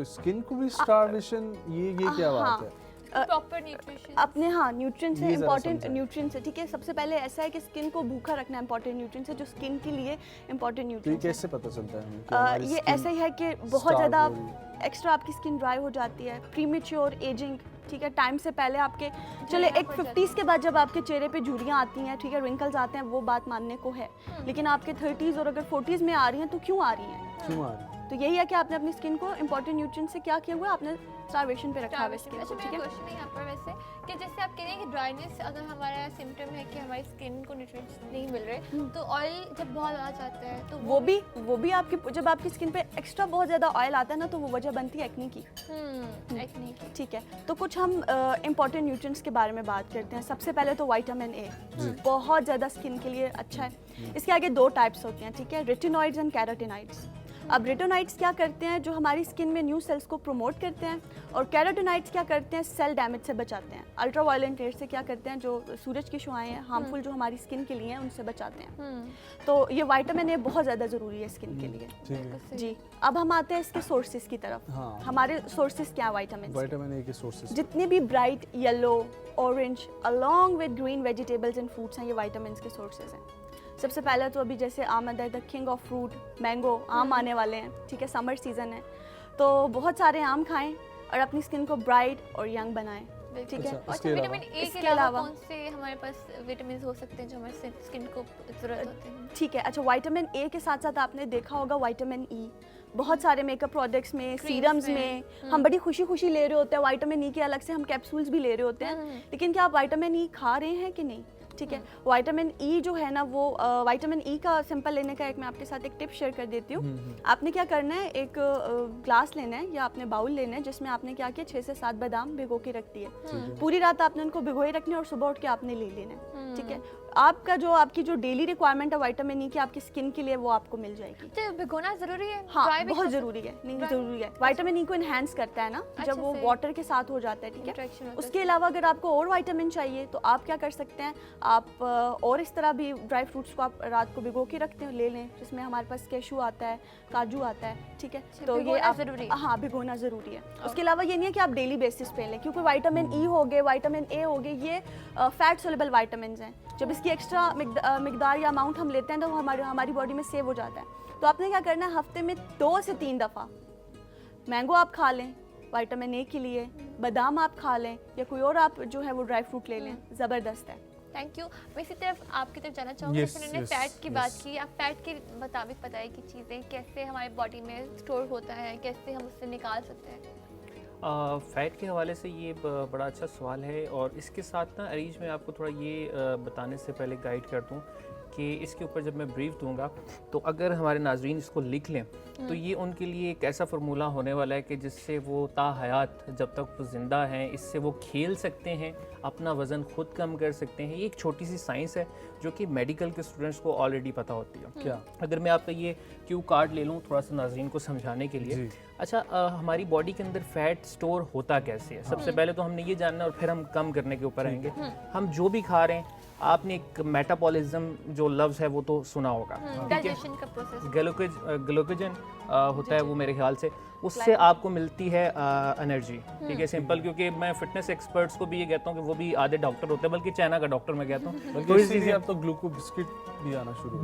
तो स्किन को भी स्टारवेशन, ये क्या बात है? प्रॉपर न्यूट्रिशन अपने न्यूट्रिएंट्स है, ये ज़रा इंपॉर्टेंट समझाएं। न्यूट्रिएंट्स है, ठीक है। सबसे पहले ऐसा है कि स्किन को भूखा रखना इंपॉर्टेंट न्यूट्रिएंट्स है, जो स्किन के लिए इंपॉर्टेंट तो ये न्यूट्रिएंट्स कैसे पता चलता है हमें कि है। हमारी ये skin ऐसा ही है कि बहुत starve ज़्यादा हो रही है? एक्स्ट्रा आपकी स्किन ड्राई हो जाती है, प्रीमेच्योर एजिंग, ठीक है, टाइम से पहले आपके चले एक 50s के बाद जब आपके चेहरे पे झुर्रियाँ आती हैं, ठीक है, रिंकल्स आते हैं, वो बात मानने को है, लेकिन आपके 30s और अगर 40s में आ रही हैं तो क्यों आ रही हैं? क्यों आ रही है? तो यही है कि आपने अपनी स्किन को इंपॉर्टेंट न्यूट्रिएंट्स से क्या किया हुआ है, आपने स्टारवेशन पे रखा हुआ है स्किन अच्छा, को, मेरा ठीक है। क्वेश्चन है यहाँ पर वैसे कि जैसे आप कह रहे हैं कि ड्राइनेस अगर हमारा सिम्टम है कि हमारी स्किन को न्यूट्रिएंट्स नहीं मिल रहे, तो ऑयल जब बहुत आ जाता है तो वो भी आपकी जब आपकी स्किन पे एक्स्ट्रा बहुत ज़्यादा ऑयल आता है ना, तो वो वजह बनती है एक्ने की, एक्ने की। ठीक है। तो कुछ हम इंपॉर्टेंट न्यूट्रिएंट्स के बारे में बात करते हैं। सबसे पहले तो विटामिन ए बहुत ज़्यादा स्किन के लिए अच्छा है। इसके आगे दो टाइप्स होते हैं, ठीक है, रेटिनॉइड्स एंड कैरोटिनॉइड्स। अब रेटिनॉइड्स क्या करते हैं, जो हमारी स्किन में न्यू सेल्स को प्रमोट करते हैं, और कैरोटिनॉइड्स क्या करते हैं, सेल डैमेज से बचाते हैं। अल्ट्रा वायलेट रेज से क्या करते हैं, जो सूरज की शुआएं हैं हार्मफुल जो हमारी स्किन के लिए हैं, उनसे बचाते हैं। तो ये विटामिन ए बहुत ज़्यादा ज़रूरी है स्किन के लिए, ठीक है। जी। अब हम आते हैं इसके सोर्सेज की तरफ। हाँ। हमारे सोर्सेज क्या है विटामिन के? विटामिन ए के सोर्सेज जितने भी bright yellow, orange along with green vegetables and fruits हैं, ये विटामिन के सोर्सेज हैं। सबसे पहले तो अभी जैसे आमद है, the king of fruit mango, आम आने वाले हैं, ठीक है, समर सीजन है, तो बहुत सारे आम खाएं और अपनी स्किन को ब्राइट और यंग बनाएं, ठीक है। अच्छा, अच्छा, विटामिन ए इसके के अलावा अलावा कौन से हमारे पास विटामिन हो सकते हैं जो हमारे स्किन को जरूरत होते हैं? ठीक है। अच्छा, विटामिन ए के साथ साथ आपने देखा होगा विटामिन ई बहुत सारे मेकअप प्रोडक्ट्स में, सीरम्स में हम बड़ी खुशी खुशी ले रहे होते हैं। विटामिन ई के अलग से हम कैप्सूल्स भी ले रहे होते हैं, लेकिन क्या आप विटामिन ई खा रहे हैं कि नहीं? ठीक है। विटामिन ई जो है ना, वो विटामिन ई का सिंपल लेने का एक मैं आपके साथ एक टिप शेयर कर देती हूँ। आपने क्या करना है, एक ग्लास लेना है या आपने बाउल लेना है, जिसमें आपने क्या किया, 6 से 7 बादाम भिगो के रख दिए। पूरी रात आपने उनको भिगोए रखने और सुबह उठ के आपने ले लेना है, ठीक है। आपकी जो डेली रिक्वायरमेंट है विटामिन ई की आपकी स्किन के लिए, वो आपको मिल जाएगी। तो भिगोना जरूरी है? हाँ, Dry भी बहुत खा जरूरी है, नहीं जरूरी है। विटामिन ई को इनहेंस करता है ना, जब वो से वाटर के साथ हो जाता है, ठीक interaction है। होता है उसके अलावा अगर आपको और विटामिन चाहिए तो आप क्या कर सकते हैं, आप और इस तरह भी ड्राई फ्रूट्स को आप रात को भिगो के रखते हैं, ले लें, जिसमें हमारे पास कैशू आता है, काजू आता है, ठीक है। तो ये भिगोना आप जरूरी है? हाँ, भिगोना जरूरी है। उसके अलावा ये नहीं है कि आप डेली बेसिस पे लें, क्योंकि विटामिन ई हो गए, विटामिन ए हो गए, ये फैट सोलेबल विटामिन हैं। जब इसकी एक्स्ट्रा मिकदार या अमाउंट हम लेते हैं तो हमारी बॉडी में सेव हो जाता है। तो आपने क्या करना है, हफ्ते में 2 से 3 दफ़ा मैंगो आप खा लें विटामिन ए के लिए, बादाम आप खा लें, या कोई और आप जो है वो ड्राई फ्रूट ले लें, ज़बरदस्त है। Thank you. मैं इसी तरफ आपकी तरफ जाना चाहूँगी। Yes, जैसे उन्होंने yes, फैट की yes. बात की, आप फैट के मुताबिक बताइए कि चीज़ें कैसे हमारे बॉडी में स्टोर होता है, कैसे हम उससे निकाल सकते हैं? फ़ैट के हवाले से ये बड़ा अच्छा सवाल है, और इसके साथ ना अरीज मैं आपको थोड़ा ये बताने से पहले गाइड कर दूँ कि इसके ऊपर जब मैं ब्रीफ दूंगा तो अगर हमारे नाजरीन इसको लिख लें तो ये उनके लिए एक ऐसा फार्मूला होने वाला है कि जिससे वो ताहयात जब तक वो ज़िंदा हैं इससे वो खेल सकते हैं, अपना वज़न ख़ुद कम कर सकते हैं। ये एक छोटी सी साइंस है जो कि मेडिकल के स्टूडेंट्स को ऑलरेडी पता होती है। क्या? अगर मैं आपका ये क्यू कार्ड ले लूँ थोड़ा सा नाजरीन को समझाने के लिए। अच्छा, हमारी बॉडी के अंदर फ़ैट स्टोर होता कैसे है, सबसे पहले तो हमने ये जानना और फिर हम कम करने के ऊपर आएंगे। हम जो भी खा रहे हैं, आपने एक मेटाबॉलिज्म जो लफ्ज़ है वो तो सुना होगा, डाइजेशन का प्रोसेस, ग्लूकोजन होता है वो मेरे ख्याल से, उससे आपको मिलती है एनर्जी। ठीक है, सिंपल, क्योंकि मैं फिटनेस एक्सपर्ट्स को भी ये कहता हूँ कि वो भी आधे डॉक्टर होते हैं, बल्कि चाइना का डॉक्टर मैं कहता हूँ। तो इसीलिए अब तो ग्लूको बिस्किट भी आना शुरू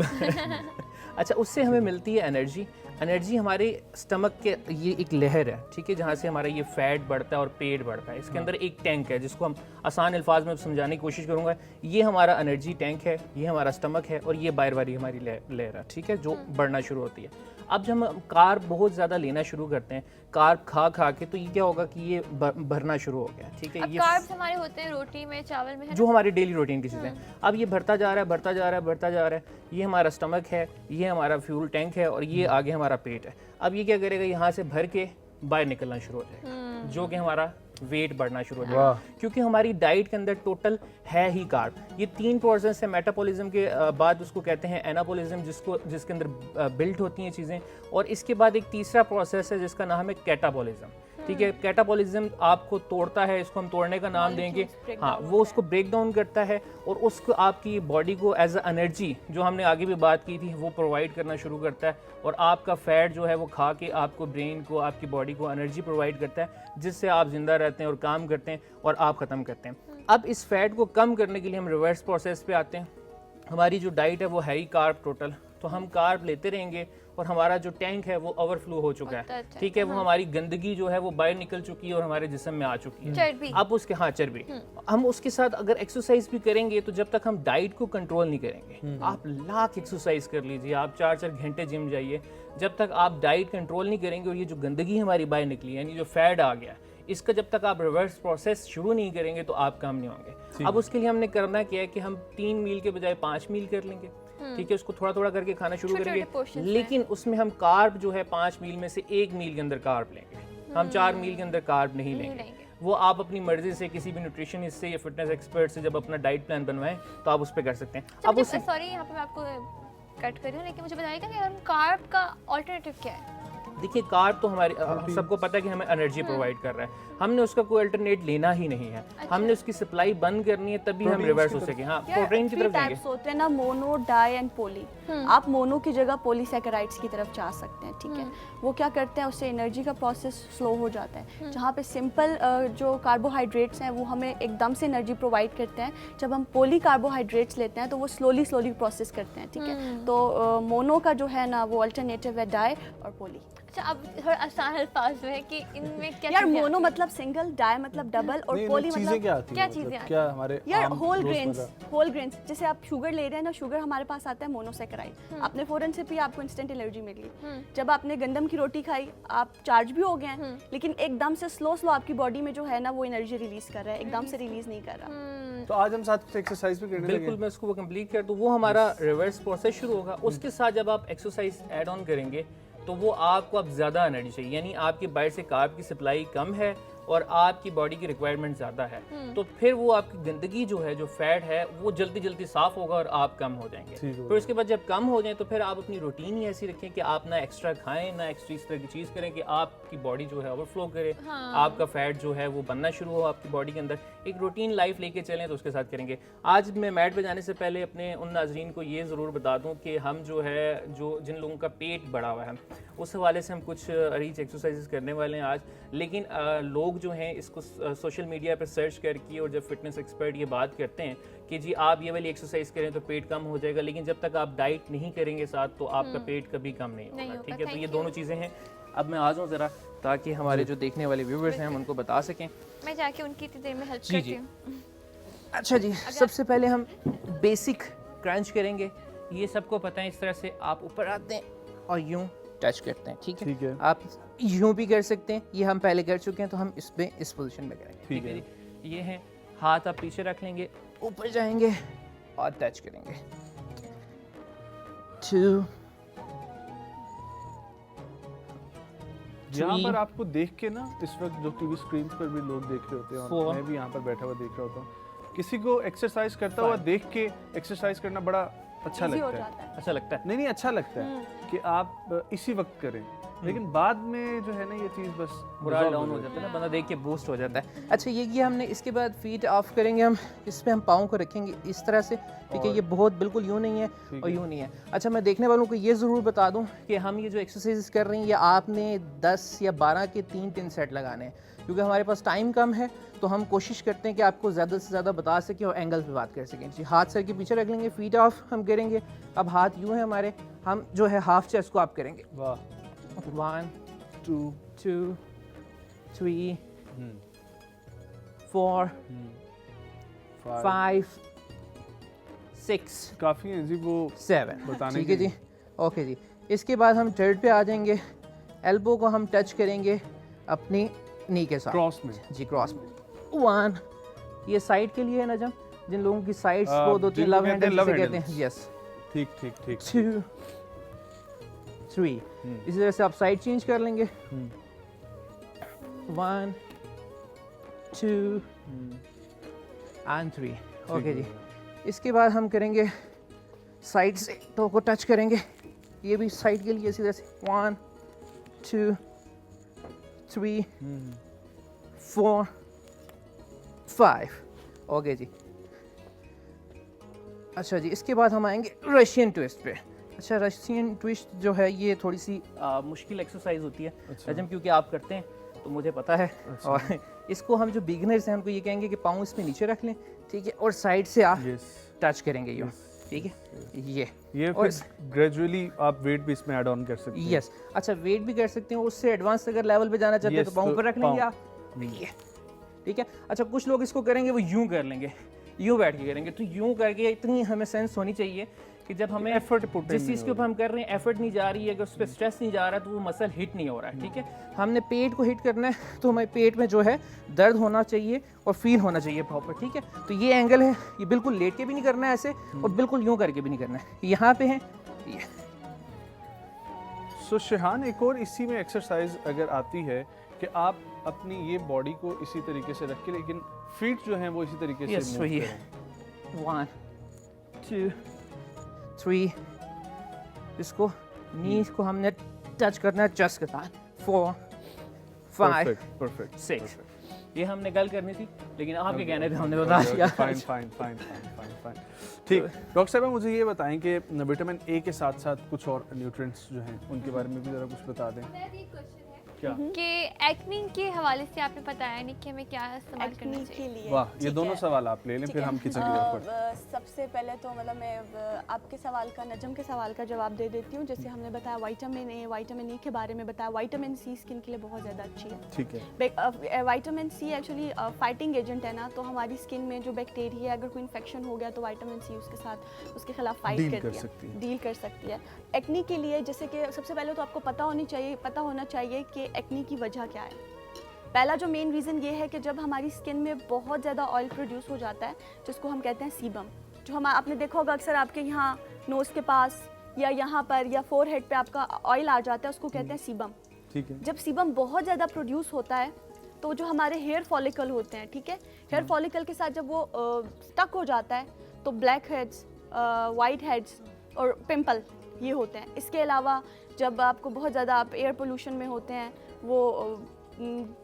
अच्छा, उससे हमें मिलती है एनर्जी। एनर्जी हमारे स्टमक के ये एक लहर है, ठीक है, जहाँ से हमारा ये फैट बढ़ता है और पेट बढ़ता है। इसके अंदर एक टैंक है जिसको हम आसान अल्फाज में समझाने की कोशिश करूँगा। ये हमारा एनर्जी टैंक है, ये हमारा स्टमक है, और ये बाहर वाली हमारी लहर है, ठीक है, जो बढ़ना शुरू होती है। अब जब हम कार्ब बहुत ज़्यादा लेना शुरू करते हैं, कार्ब खा खा के, तो ये क्या होगा कि ये भरना शुरू हो गया, ठीक है। ये कार्ब्स हमारे होते हैं रोटी में, चावल में, है जो हमारी डेली रूटीन की चीज़ें। अब ये भरता जा रहा है, बढ़ता जा रहा है, बढ़ता जा रहा है। ये हमारा स्टमक है, ये हमारा फ्यूल टैंक है, और ये आगे हमारा पेट है। अब ये क्या करेगा, यहाँ से भर के बाहर निकलना शुरू हो जाएगा, जो कि हमारा वेट बढ़ना शुरू हो जाएगा, क्योंकि हमारी डाइट के अंदर टोटल है ही कार्ब। ये 3 प्रोसेस है मेटाबॉलिज्म के बाद, उसको कहते हैं एनाबॉलिज्म, जिसके अंदर बिल्ट होती हैं चीज़ें, और इसके बाद एक तीसरा प्रोसेस है जिसका नाम है कैटाबॉलिज्म। ठीक है। कैटाबॉलिज्म आपको तोड़ता है, इसको हम तोड़ने का नाम देंगे। break हाँ, down वो उसको ब्रेक डाउन करता है और उसको आपकी बॉडी को एज अ एनर्जी, जो हमने आगे भी बात की थी, वो प्रोवाइड करना शुरू करता है और आपका फैट जो है वो खा के आपको ब्रेन को, आपकी बॉडी को एनर्जी प्रोवाइड करता है, जिससे आप जिंदा रहते हैं और काम करते हैं और आप ख़त्म करते हैं। अब इस फैट को कम करने के लिए हम रिवर्स प्रोसेस पे आते हैं। हमारी जो डाइट है वो है ही कार्ब टोटल, तो हम कार्ब लेते रहेंगे और हमारा जो टैंक है वो ओवरफ्लो हो चुका है, ठीक है। वो हमारी गंदगी जो है वो बाहर निकल चुकी है और हमारे जिस्म में आ चुकी है चर्बी। अब उसके, हाँ चर्बी, हम उसके साथ अगर एक्सरसाइज भी करेंगे तो जब तक हम डाइट को कंट्रोल नहीं करेंगे, आप लाख एक्सरसाइज कर लीजिए, आप 4-4 घंटे जिम जाइए, जब तक आप डाइट कंट्रोल नहीं करेंगे और ये जो गंदगी हमारी बाहर निकली यानी जो फैट आ गया, इसका जब तक आप रिवर्स प्रोसेस शुरू नहीं करेंगे तो आप काम नहीं होंगे। अब उसके लिए हमने करना क्या है कि हम 3 मील के बजाय 5 मील कर लेंगे, ठीक है। उसको थोड़ा थोड़ा करके खाना शुरू करेंगे, लेकिन उसमें हम कार्ब जो है 5 मील में से 1 मील के अंदर कार्ब लेंगे, हम 4 मील के अंदर कार्ब नहीं लेंगे। वो आप अपनी मर्जी से किसी भी न्यूट्रिशनिस्ट से या फिटनेस एक्सपर्ट से जब अपना डाइट प्लान बनवाएं तो आप उस पर कर सकते हैं। अब उससे सॉरी यहाँ पे मैं आपको कट कर रही हूँ, लेकिन मुझे बताइएगा कि हम कार्ब का ऑल्टरनेटिव क्या है? देखिए, कार्ब तो हमारे सबको पता है कि हमें एनर्जी प्रोवाइड कर रहा है, हमने उसका कोई अल्टरनेट लेना ही नहीं है। हमने उसकी सप्लाई बंद करनी है तभी हम रिवर्स हो सके। हाँ, प्रोटीन की तरफ जाएंगे। टाइप्स होते हैं ना, मोनो, डाई एंड पोली। आप मोनो की जगह पॉलीसैकेराइड्स की तरफ जा सकते हैं, ठीक है। वो क्या करते हैं, उससे एनर्जी का प्रोसेस स्लो हो जाता है। जहाँ पे सिंपल जो कार्बोहाइड्रेट्स हैं वो हमें एकदम से एनर्जी प्रोवाइड करते हैं, जब हम पॉली कार्बोहाइड्रेट्स लेते हैं तो वो स्लोली प्रोसेस करते हैं, ठीक है। तो मोनो का जो है ना वो अल्टरनेटिव है डाई और पॉली। अच्छा, अब थोड़ा आसान अल्फाज में कि इनमें क्या यार, मोनो मतलब सिंगल, डाई मतलब डबल और पोली मतलब क्या चीजें आती क्या हमारे यार होल ग्रेन्स। जैसे आप शुगर ले रहे हैं ना, शुगर हमारे पास आता है मोनोसैकेराइड, आपने फौरन से पी, आपको इंस्टेंट एनर्जी मिल गई। जब आपने गंदम की रोटी खाई, आप चार्ज भी हो गए हैं, लेकिन एकदम से स्लो आपकी बॉडी में जो है ना वो एनर्जी रिलीज कर रहा है, एकदम से रिलीज नहीं कर रहा। तो आज हम साथ एक्सरसाइज भी करने लगे। बिल्कुल, मैं उसको कंप्लीट कर दूं, वो हमारा रिवर्स प्रोसेस शुरू होगा। उसके साथ जब आप एक्सरसाइज ऐड ऑन करेंगे तो वो आपको अब ज़्यादा एनर्जी चाहिए, यानी आपकी बाहर से कार्ब की सप्लाई कम है और आपकी बॉडी की रिक्वायरमेंट ज़्यादा है, तो फिर वो आपकी गंदगी जो है, जो फैट है, वो जल्दी जल्दी साफ़ होगा और आप कम हो जाएंगे। फिर उसके बाद जब कम हो जाए तो फिर आप अपनी रूटीन ही ऐसी रखें कि आप ना एक्स्ट्रा खाएं, ना एक्स्ट्रा इस तरह की चीज़ करें कि आपकी बॉडी जो है ओवरफ्लो करे, आपका फैट जो है वो बनना शुरू हो आपकी बॉडी के अंदर। एक रूटीन लाइफ लेके चलें तो उसके साथ करेंगे। आज मैं मैट पे जाने से पहले अपने उन नाजरीन को ये ज़रूर बता दूँ कि हम जो है, जो जिन लोगों का पेट बढ़ा हुआ है, उस हवाले से हम कुछ रीच एक्सरसाइजेस करने वाले हैं आज। लेकिन लोग जो हैं इसको सोशल मीडिया पर सर्च करके, और जब फिटनेस एक्सपर्ट ये बात करते हैं कि जी आप ये वाली एक्सरसाइज करें तो पेट कम हो जाएगा, लेकिन जब तक आप डाइट नहीं करेंगे साथ तो आपका पेट कभी कम नहीं होगा, ठीक है। तो ये दोनों चीज़ें हैं। अब मैं आ जाऊँ ज़रा, ताकि हमारे जो देखने वाले व्यूवर्स हैं हम उनको बता सकें। मैं जाके उनकी इतनी देर में हेल्प करती हूँ। अच्छा जी, सबसे पहले हम बेसिक क्रंच करेंगे। ये सबको पता है, इस तरह से आप ऊपर आते हैं और यूं टच करते हैं, ठीक है। आप यूं भी कर सकते हैं, ये हम पहले कर चुके हैं, तो हम इस पे इस पोजीशन में करेंगे, ठीक है जी। ये है, हाथ आप पीछे रख लेंगे, ऊपर जाएंगे और टच करेंगे। 2 यहाँ पर आपको देख के ना, इस वक्त जो टीवी स्क्रीन पर भी लोग देख रहे होते हैं और 4 मैं भी यहाँ पर बैठा हुआ देख रहा होता हूँ, किसी को एक्सरसाइज करता हुआ देख के एक्सरसाइज करना बड़ा अच्छा लगता है। अच्छा लगता है? नहीं, अच्छा लगता है कि आप इसी वक्त करें, लेकिन बाद में जो है ना ये चीज़ बस मोरल डाउन हो जाता है ना, बंदा देख के बूस्ट हो जाता है। अच्छा, ये किया हमने। इसके बाद फीट ऑफ करेंगे हम, इस पे हम पाँव को रखेंगे इस तरह से, ठीक है। ये बहुत बिल्कुल यूँ नहीं है और यूँ नहीं है। अच्छा, मैं देखने वालों को ये ज़रूर बता दूँ कि हम ये जो एक्सरसाइज कर रहे हैं, ये आपने 10 या 12 के 3-3 सेट लगाने हैं, क्योंकि हमारे पास टाइम कम है, तो हम कोशिश करते हैं कि आपको ज़्यादा से ज़्यादा बता सकें और एंगल पे बात कर सकें। जी, हाथ सर के पीछे रख लेंगे, फीट ऑफ हम करेंगे। अब हाथ यूँ है हमारे, हम जो है हाफ चेस्ट को आप करेंगे। वाह। 1 2 3 4 5 6 काफ़ी है जी वो 7, बताने ठीक है जी। ओके जी, इसके बाद हम थर्ड पे आ जाएंगे। एल्बो को हम टच करेंगे अपनी नी के साथ, क्रॉस में जी, क्रॉस में। 1, ये साइड के लिए है ना, जिन लोगों की साइड्स बहुत होती है, लव हैंडल जिसे कहते हैं, यस, ठीक ठीक ठीक। 2 3, इसी तरह से आप साइड चेंज कर लेंगे। 1 2 एंड 3, ओके जी। इसके बाद हम करेंगे साइड से, तो को टच करेंगे, ये भी साइड के लिए इसी तरह से। 1 2 3 4 5। ओके जी। अच्छा जी, इसके बाद हम आएंगे रशियन ट्विस्ट पे। अच्छा, रशियन ट्विस्ट जो है ये थोड़ी सी मुश्किल एक्सरसाइज होती है रजम, क्योंकि आप करते हैं तो मुझे पता है। और इसको हम जो बिगनर्स हैं उनको ये कहेंगे कि पाँव इसमें नीचे रख लें, ठीक है, और साइड से आप टच करेंगे यूँ, ठीक है, ये और ग्रेजुअली आप वेट भी इसमें ऐड ऑन कर सकते हैं। यस, अच्छा वेट भी कर सकते हैं, उससे एडवांस अगर लेवल पे जाना चाहते हैं तो पाँव ऊपर रख लेंगे आप, ये ठीक है। अच्छा, कुछ लोग इसको करेंगे वो यूं कर लेंगे, यूं बैठ के करेंगे, तो यूं करके इतनी हमें सेंस होनी चाहिए कि जब हमें एफर्ट जिस चीज़ के ऊपर हम कर रहे हैं एफर्ट नहीं जा रही है, अगर उस पर स्ट्रेस नहीं जा रहा तो वो मसल हिट नहीं हो रहा है, ठीक है। हमने पेट को हिट करना है तो हमें पेट में जो है दर्द होना चाहिए और फील होना चाहिए प्रॉपर, ठीक है। तो ये एंगल है, ये बिल्कुल लेट के भी नहीं करना है ऐसे और बिल्कुल यूं करके भी नहीं करना है, यहाँ पे है ये। सो शेहान, एक और इसी में एक्सरसाइज अगर आती है कि आप अपनी ये बॉडी को इसी तरीके से रख के, लेकिन फीट जो हैं वो इसी तरीके से मूव करें। 1 2 3, इसको नीज को हमने टच करना है चेस्ट के साथ। 4 5 परफेक्ट 6। ये हमने गल करनी थी लेकिन आपके कहने पे हमने बता दिया। Fine fine fine fine fine ठीक। डॉक्टर साहब, मुझे ये बताएं कि विटामिन ए के साथ साथ कुछ और न्यूट्रिएंट्स जो हैं उनके बारे में भी ज़रा कुछ बता दें। क्या कि एक्ने के हवाले से आपने बताया नहीं कि हमें क्या इस्तेमाल करना के चाहिए। लिए वाह, ये ठीक दोनों है। सवाल आप ले लें, फिर हम किचन की तरफ बढ़ते हैं। सबसे पहले तो मतलब मैं आपके सवाल का, नजम के सवाल का जवाब दे देती हूँ। जैसे हमने बताया विटामिन ए के बारे में बताया, विटामिन सी स्किन के लिए बहुत ज़्यादा अच्छी है, ठीक है। Vitamin C actually fighting agent है ना, तो हमारी स्किन में जो बैक्टीरिया है, अगर कोई इन्फेक्शन हो गया तो विटामिन सी उसके साथ उसके खिलाफ फाइट डील करती कर है, सकती है। डील कर सकती है। एक्नी के लिए जैसे कि सबसे पहले तो आपको पता होना चाहिए कि एक्नी की वजह क्या है। पहला जो मेन रीज़न ये है कि जब हमारी स्किन में बहुत ज़्यादा ऑयल प्रोड्यूस हो जाता है, जिसको हम कहते हैं सीबम, जो हम आपने देखा होगा अक्सर आपके यहाँ नोज़ के पास या यहाँ पर या फोरहेड पे आपका ऑयल आ जाता है, उसको कहते हैं सीबम, ठीक है। जब सीबम बहुत ज़्यादा प्रोड्यूस होता है तो जो हमारे हेयर फॉलिकल होते हैं, ठीक है, हेयर फॉलिकल के साथ जब वो स्टक हो जाता है तो ब्लैक हेड्स, वाइट हेड्स और पिंपल ये होते हैं। इसके अलावा जब आपको बहुत ज़्यादा आप एयर पोल्यूशन में होते हैं, वो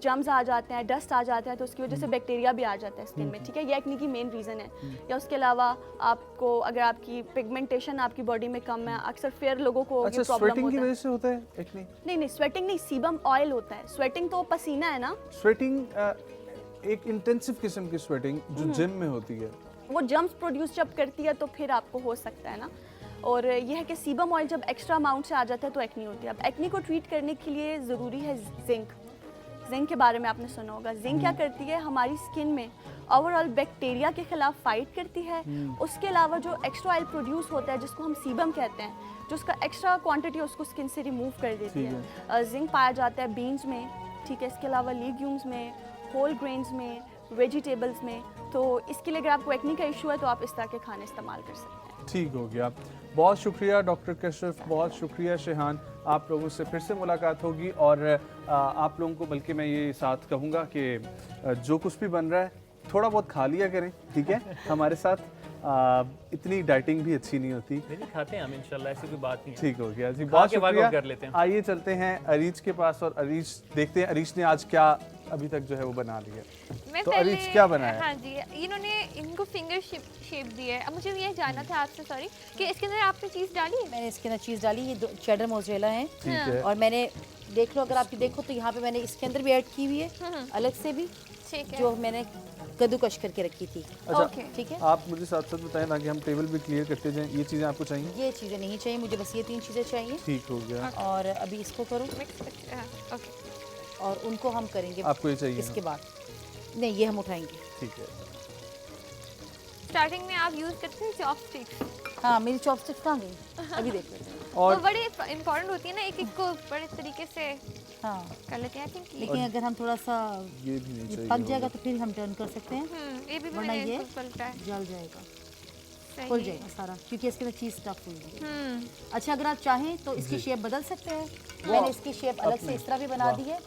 जम्स आ जाते हैं, डस्ट आ जाता है, तो उसकी वजह से बैक्टीरिया भी आ जाता है स्किन में, ठीक है। ये एक्ने की मेन रीज़न है। या उसके अलावा आपको अगर आपकी पिगमेंटेशन आपकी बॉडी में कम है, अक्सर फेयर लोगों को अच्छा, प्रॉब्लम स्वेटिंग की होता वजह है। से होता है एक्ने? नहीं, स्वेटिंग नहीं, सीबम ऑयल होता है। स्वेटिंग तो पसीना है ना, स्वेटिंग एक इंटेंसिव किस्म की स्वेटिंग जो जिम में होती है, वो जम्स प्रोड्यूस जब करती है तो फिर आपको हो सकता है ना। और यह है कि सीबम ऑयल जब एक्स्ट्रा अमाउंट से आ जाता है तो एक्नी होती है। अब एक्नी को ट्रीट करने के लिए ज़रूरी है जिंक। जिंक के बारे में आपने सुना होगा। जिंक क्या करती है, हमारी स्किन में ओवरऑल बैक्टीरिया के खिलाफ फाइट करती है। उसके अलावा जो एक्स्ट्रा ऑयल प्रोड्यूस होता है जिसको हम सीबम कहते हैं, जो उसका एक्स्ट्रा क्वांटिटी उसको स्किन से रिमूव कर देती है। जिंक पाया जाता है बीन्स में, ठीक है, इसके अलावा लीग्यूम्स में, होल ग्रेन्स में, वेजिटेबल्स में। तो इसके लिए अगर आपको एक्नी का इशू है तो आप इस तरह के खाने इस्तेमाल कर सकते हैं। ठीक हो गया। बहुत शुक्रिया डॉक्टर कशिफ, बहुत शुक्रिया शेहान। आप लोगों से फिर से मुलाकात होगी और आप लोगों को बल्कि मैं ये साथ कहूँगा कि जो कुछ भी बन रहा है थोड़ा बहुत खा लिया करें, ठीक है, हमारे साथ। इतनी डाइटिंग भी अच्छी नहीं होती। नहीं खाते हैं हम इंशाल्लाह, ऐसी कोई बात नहीं है। ठीक हो गया जी, बहुत शुक्रिया। कर लेते हैं। आइए चलते हैं अरीज के पास और अरीज देखते हैं अरीज ने आज क्या अभी तक जो है वो बना लिया। मैं तो पहले अरीज क्या बनाया? हाँ जी, इनको फिंगर शेप दी है। अब मुझे ये जानना था आपसे, सॉरी, कि इसके अंदर आपने चीज़ डाली है? मैंने इसके अंदर चीज़ डाली, ये चेडर मोज़रेला है। ठीक है। और मैंने देख लो, अगर आप देखो तो यहाँ पे मैंने इसके अंदर भी ऐड की हुई है अलग से भी, ठीक है, जो मैंने कद्दूकश करके रखी थी। अच्छा, ठीक है। आप मुझे साथ साथ बताएं ताकि हम टेबल भी क्लियर करते जाएं। ये चीज़ें आपको चाहिए? ये चीज़ें नहीं चाहिए मुझे, बस ये 3 चीज़ें चाहिए। ठीक हो गया। और अभी इसको करो ओके। और उनको हम करेंगे आपको ये चाहिए? इसके बाद नहीं, ये हम उठाएंगे। ठीक है। स्टार्टिंग में आप यूज़ करते हैं चॉपस्टिक्स? हाँ, मेरी चॉपस्टिक्स कहाँ गई? अभी देख लेते हैं। और वो बड़े इंपॉर्टेंट होती है ना, एक को बड़े तरीके से हाँ कर लेते हैं। आई थिंक लेकिन अगर हम थोड़ा सा ये भी नहीं चाहिए पक जाएगा तो फिर हम टर्न कर सकते हैं, ये भी वरना मैंने ये पलटा है। जल जाएगा, सही खुल है। जाएगा सारा, क्योंकि इसके अंदर चीज़ स्टफ हुई है। अच्छा, अगर आप चाहें तो इसकी शेप बदल सकते हैं। मैंने इसकी शेप अलग से इस तरह भी बना दी है,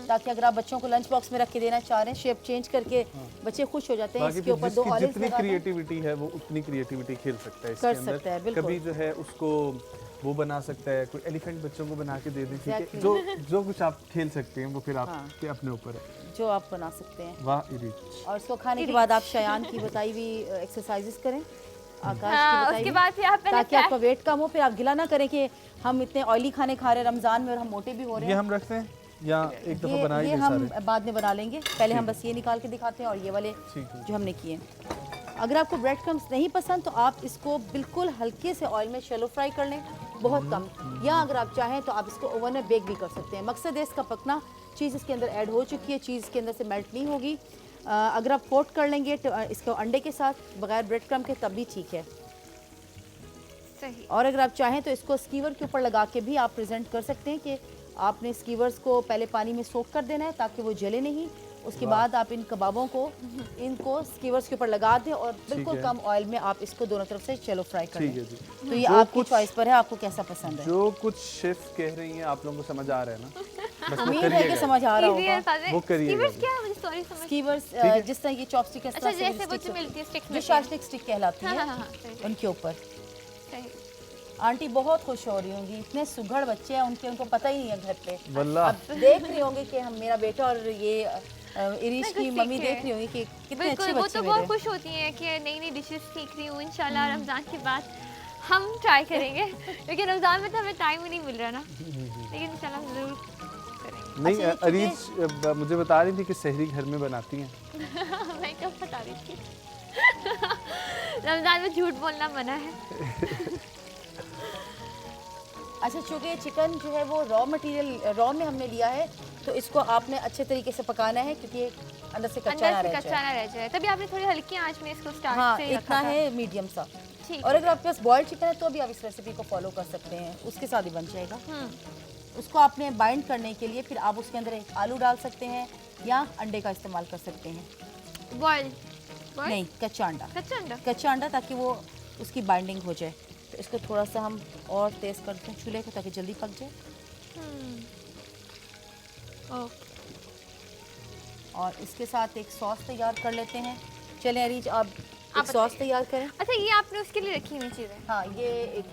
ताकि अगर आप बच्चों को लंच बॉक्स में रख के देना चाह रहे हैं, शेप चेंज करके बच्चे खुश हो जाते हैं। इसके ऊपर 2 ऑलिव्स जितनी लगा दें। क्रिएटिविटी है वो उतनी क्रिएटिविटी खेल सकता है इसके कर अंदर। सकता है, बिल्कुल। कभी जो है उसको वो बना सकता है, कोई एलिफेंट बच्चों को बना के दे दें, ठीक है। Exactly. जो कुछ आप खेल सकते हैं वो फिर हाँ। आपके अपने ऊपर है। जो आप बना सकते हैं। वाह इरीज। और इसको खाने के बाद आप शयान की बताई हुई एक्सरसाइजेस करें, आकाश हाँ, की बताई उसके हुई, बाद फिर आप पहले ताकि आपका वेट कम हो। फिर आप गिला ना करें कि हम इतने ऑयली खाने खा रहे हैं रमज़ान में और हम मोटे भी हो रहे ये हैं। हम रखते हैं या एक दफ़ा बना ही ये दें हम सारे? बाद में बना लेंगे, पहले हम बस ये निकाल के दिखाते हैं और ये वाले ठीक है। जो हमने किए। अगर आपको ब्रेड क्रम्स नहीं पसंद तो आप इसको बिल्कुल हल्के से ऑयल में शैलो फ्राई कर लें, बहुत कम, या अगर आप चाहें तो आप इसको ओवन में बेक भी कर सकते हैं। मकसद है इसका पकना, चीज़ इसके अंदर ऐड हो चुकी है, चीज़ के अंदर से मेल्ट नहीं होगी। अगर आप कोट कर लेंगे इसको अंडे के साथ बगैर ब्रेड क्रम्ब के तब भी ठीक है। सही। और अगर आप चाहें तो इसको स्कीवर के ऊपर लगा के भी आप प्रेजेंट कर सकते हैं कि आपने स्कीवर्स को पहले पानी में सोक कर देना है ताकि वो जले नहीं। उसके बाद आप इन कबाबों को इनको स्कीवर्स के ऊपर लगा दें और बिल्कुल है। कम ऑयल में आप इसको दोनों तरफ से चलो फ्राई कर ठीक लें। है जी। तो ये जो आपकी कुछ- चॉइस पर है, आपको कैसा पसंद है। जो कुछ शेफ कह रही हैं आप लोगों को समझ आ रहा है ना? बस वो उम्मीद है कि करिएगा। समझ आ रहा Easy है, होगा। सादे। वो करिएगा Skewers जी। क्या है? मुझे सॉरी समझ। स्कीवर्स जिस तरह ये चॉपस्टिक अच्छा जैसे वो जो मिलती है स्टिक जो शास्टिक स्टिक कहलाती हाँ, है हाँ, हाँ, सही। उनके ऊपर। सही। आंटी बहुत खुश हो रही होंगी, इतने सुघड़ बच्चे हैं उनको पता ही नहीं है घर पे। वल्लाह। अब देख रही होंगे कि हम मेरा बेटा और ये इरीश कुछ की सीख मम्मी रहे देख हैं। रही होंगी कि कितने बिल्कुल, अच्छे वो बच्चे तो मेरे। बहुत खुश होती हैं कि नई नई डिशेस सीख रही हूँ। इंशाल्लाह रमज़ान के बाद हम ट्राई करेंगे लेकिन रमज़ान में तो हमें टाइम ही नहीं मिल रहा ना, लेकिन इंशाल्लाह हम ज़रूर करेंगे। नहीं अच्छा, अरीज मुझे बता रही थी कि सहरी घर में बनाती हैं। मैं कब बता रही थी रमज़ान में झूठ बोलना मना है। अच्छा, चूँकि चिकन जो है वो रॉ मटेरियल रॉ में हमने लिया है तो इसको आपने अच्छे तरीके से पकाना है क्योंकि अंदर से कच्चा ना अंदर रह से कच्चा जाए। ना रह जाए, तभी आपने थोड़ी हल्की आंच में इसको स्टार्ट हाँ, से इतना रखा था। है मीडियम सा। ठीक और अगर आपके पास बॉइल्ड चिकन है तो भी आप इस रेसिपी को फॉलो कर सकते हैं, उसके साथ ही बन जाएगा। उसको आपने बाइंड करने के लिए फिर आप उसके अंदर एक आलू डाल सकते हैं या अंडे का इस्तेमाल कर सकते हैं। बॉइल्ड नहीं, कच्चा अंडा। कच्चा अंडा। कच्चा अंडा ताकि वो उसकी बाइंडिंग हो जाए। तो इसको थोड़ा सा हम और तेज़ करते हैं चूल्हे को ताकि जल्दी पक जाए। ओके। और इसके साथ एक सॉस तैयार कर लेते हैं। चलें अरीज, आप एक सॉस बताइए। तैयार करें। अच्छा ये आपने उसके लिए रखी हुई चीज़ें? हाँ, ये एक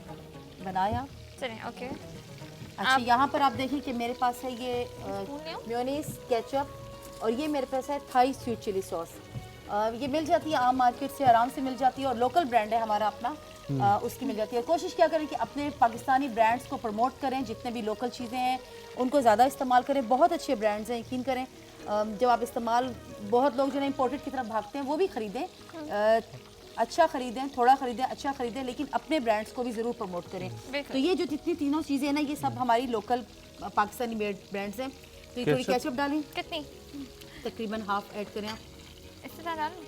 बनाया। चलें ओके। अच्छा, यहाँ पर आप देखें कि मेरे पास है ये स्पून ले आऊं? मेयोनीज, केचप और ये मेरे पास है थाई स्वीट चिली सॉस। ये मिल जाती है आम मार्केट से, आराम से मिल जाती है और लोकल ब्रांड है हमारा अपना, उसकी मिल जाती है। कोशिश क्या करें कि अपने पाकिस्तानी ब्रांड्स को प्रमोट करें, जितने भी लोकल चीज़ें हैं उनको ज़्यादा इस्तेमाल करें। बहुत अच्छे ब्रांड्स हैं, यकीन करें। जब आप इस्तेमाल, बहुत लोग जो है इम्पोर्टेड की तरफ भागते हैं, वो भी ख़रीदें, अच्छा ख़रीदें, थोड़ा ख़रीदें, अच्छा ख़रीदें, लेकिन अपने ब्रांड्स को भी ज़रूर प्रमोट करें। तो ये जो जितनी तीनों चीज़ें हैं ना, ये सब हमारी लोकल पाकिस्तानी मेड ब्रांड्स हैं। तो ये थोड़ी केचप डालें, कितनी? तकरीबन हाफ ऐड करें आप। इससे ज़्यादा डालूं?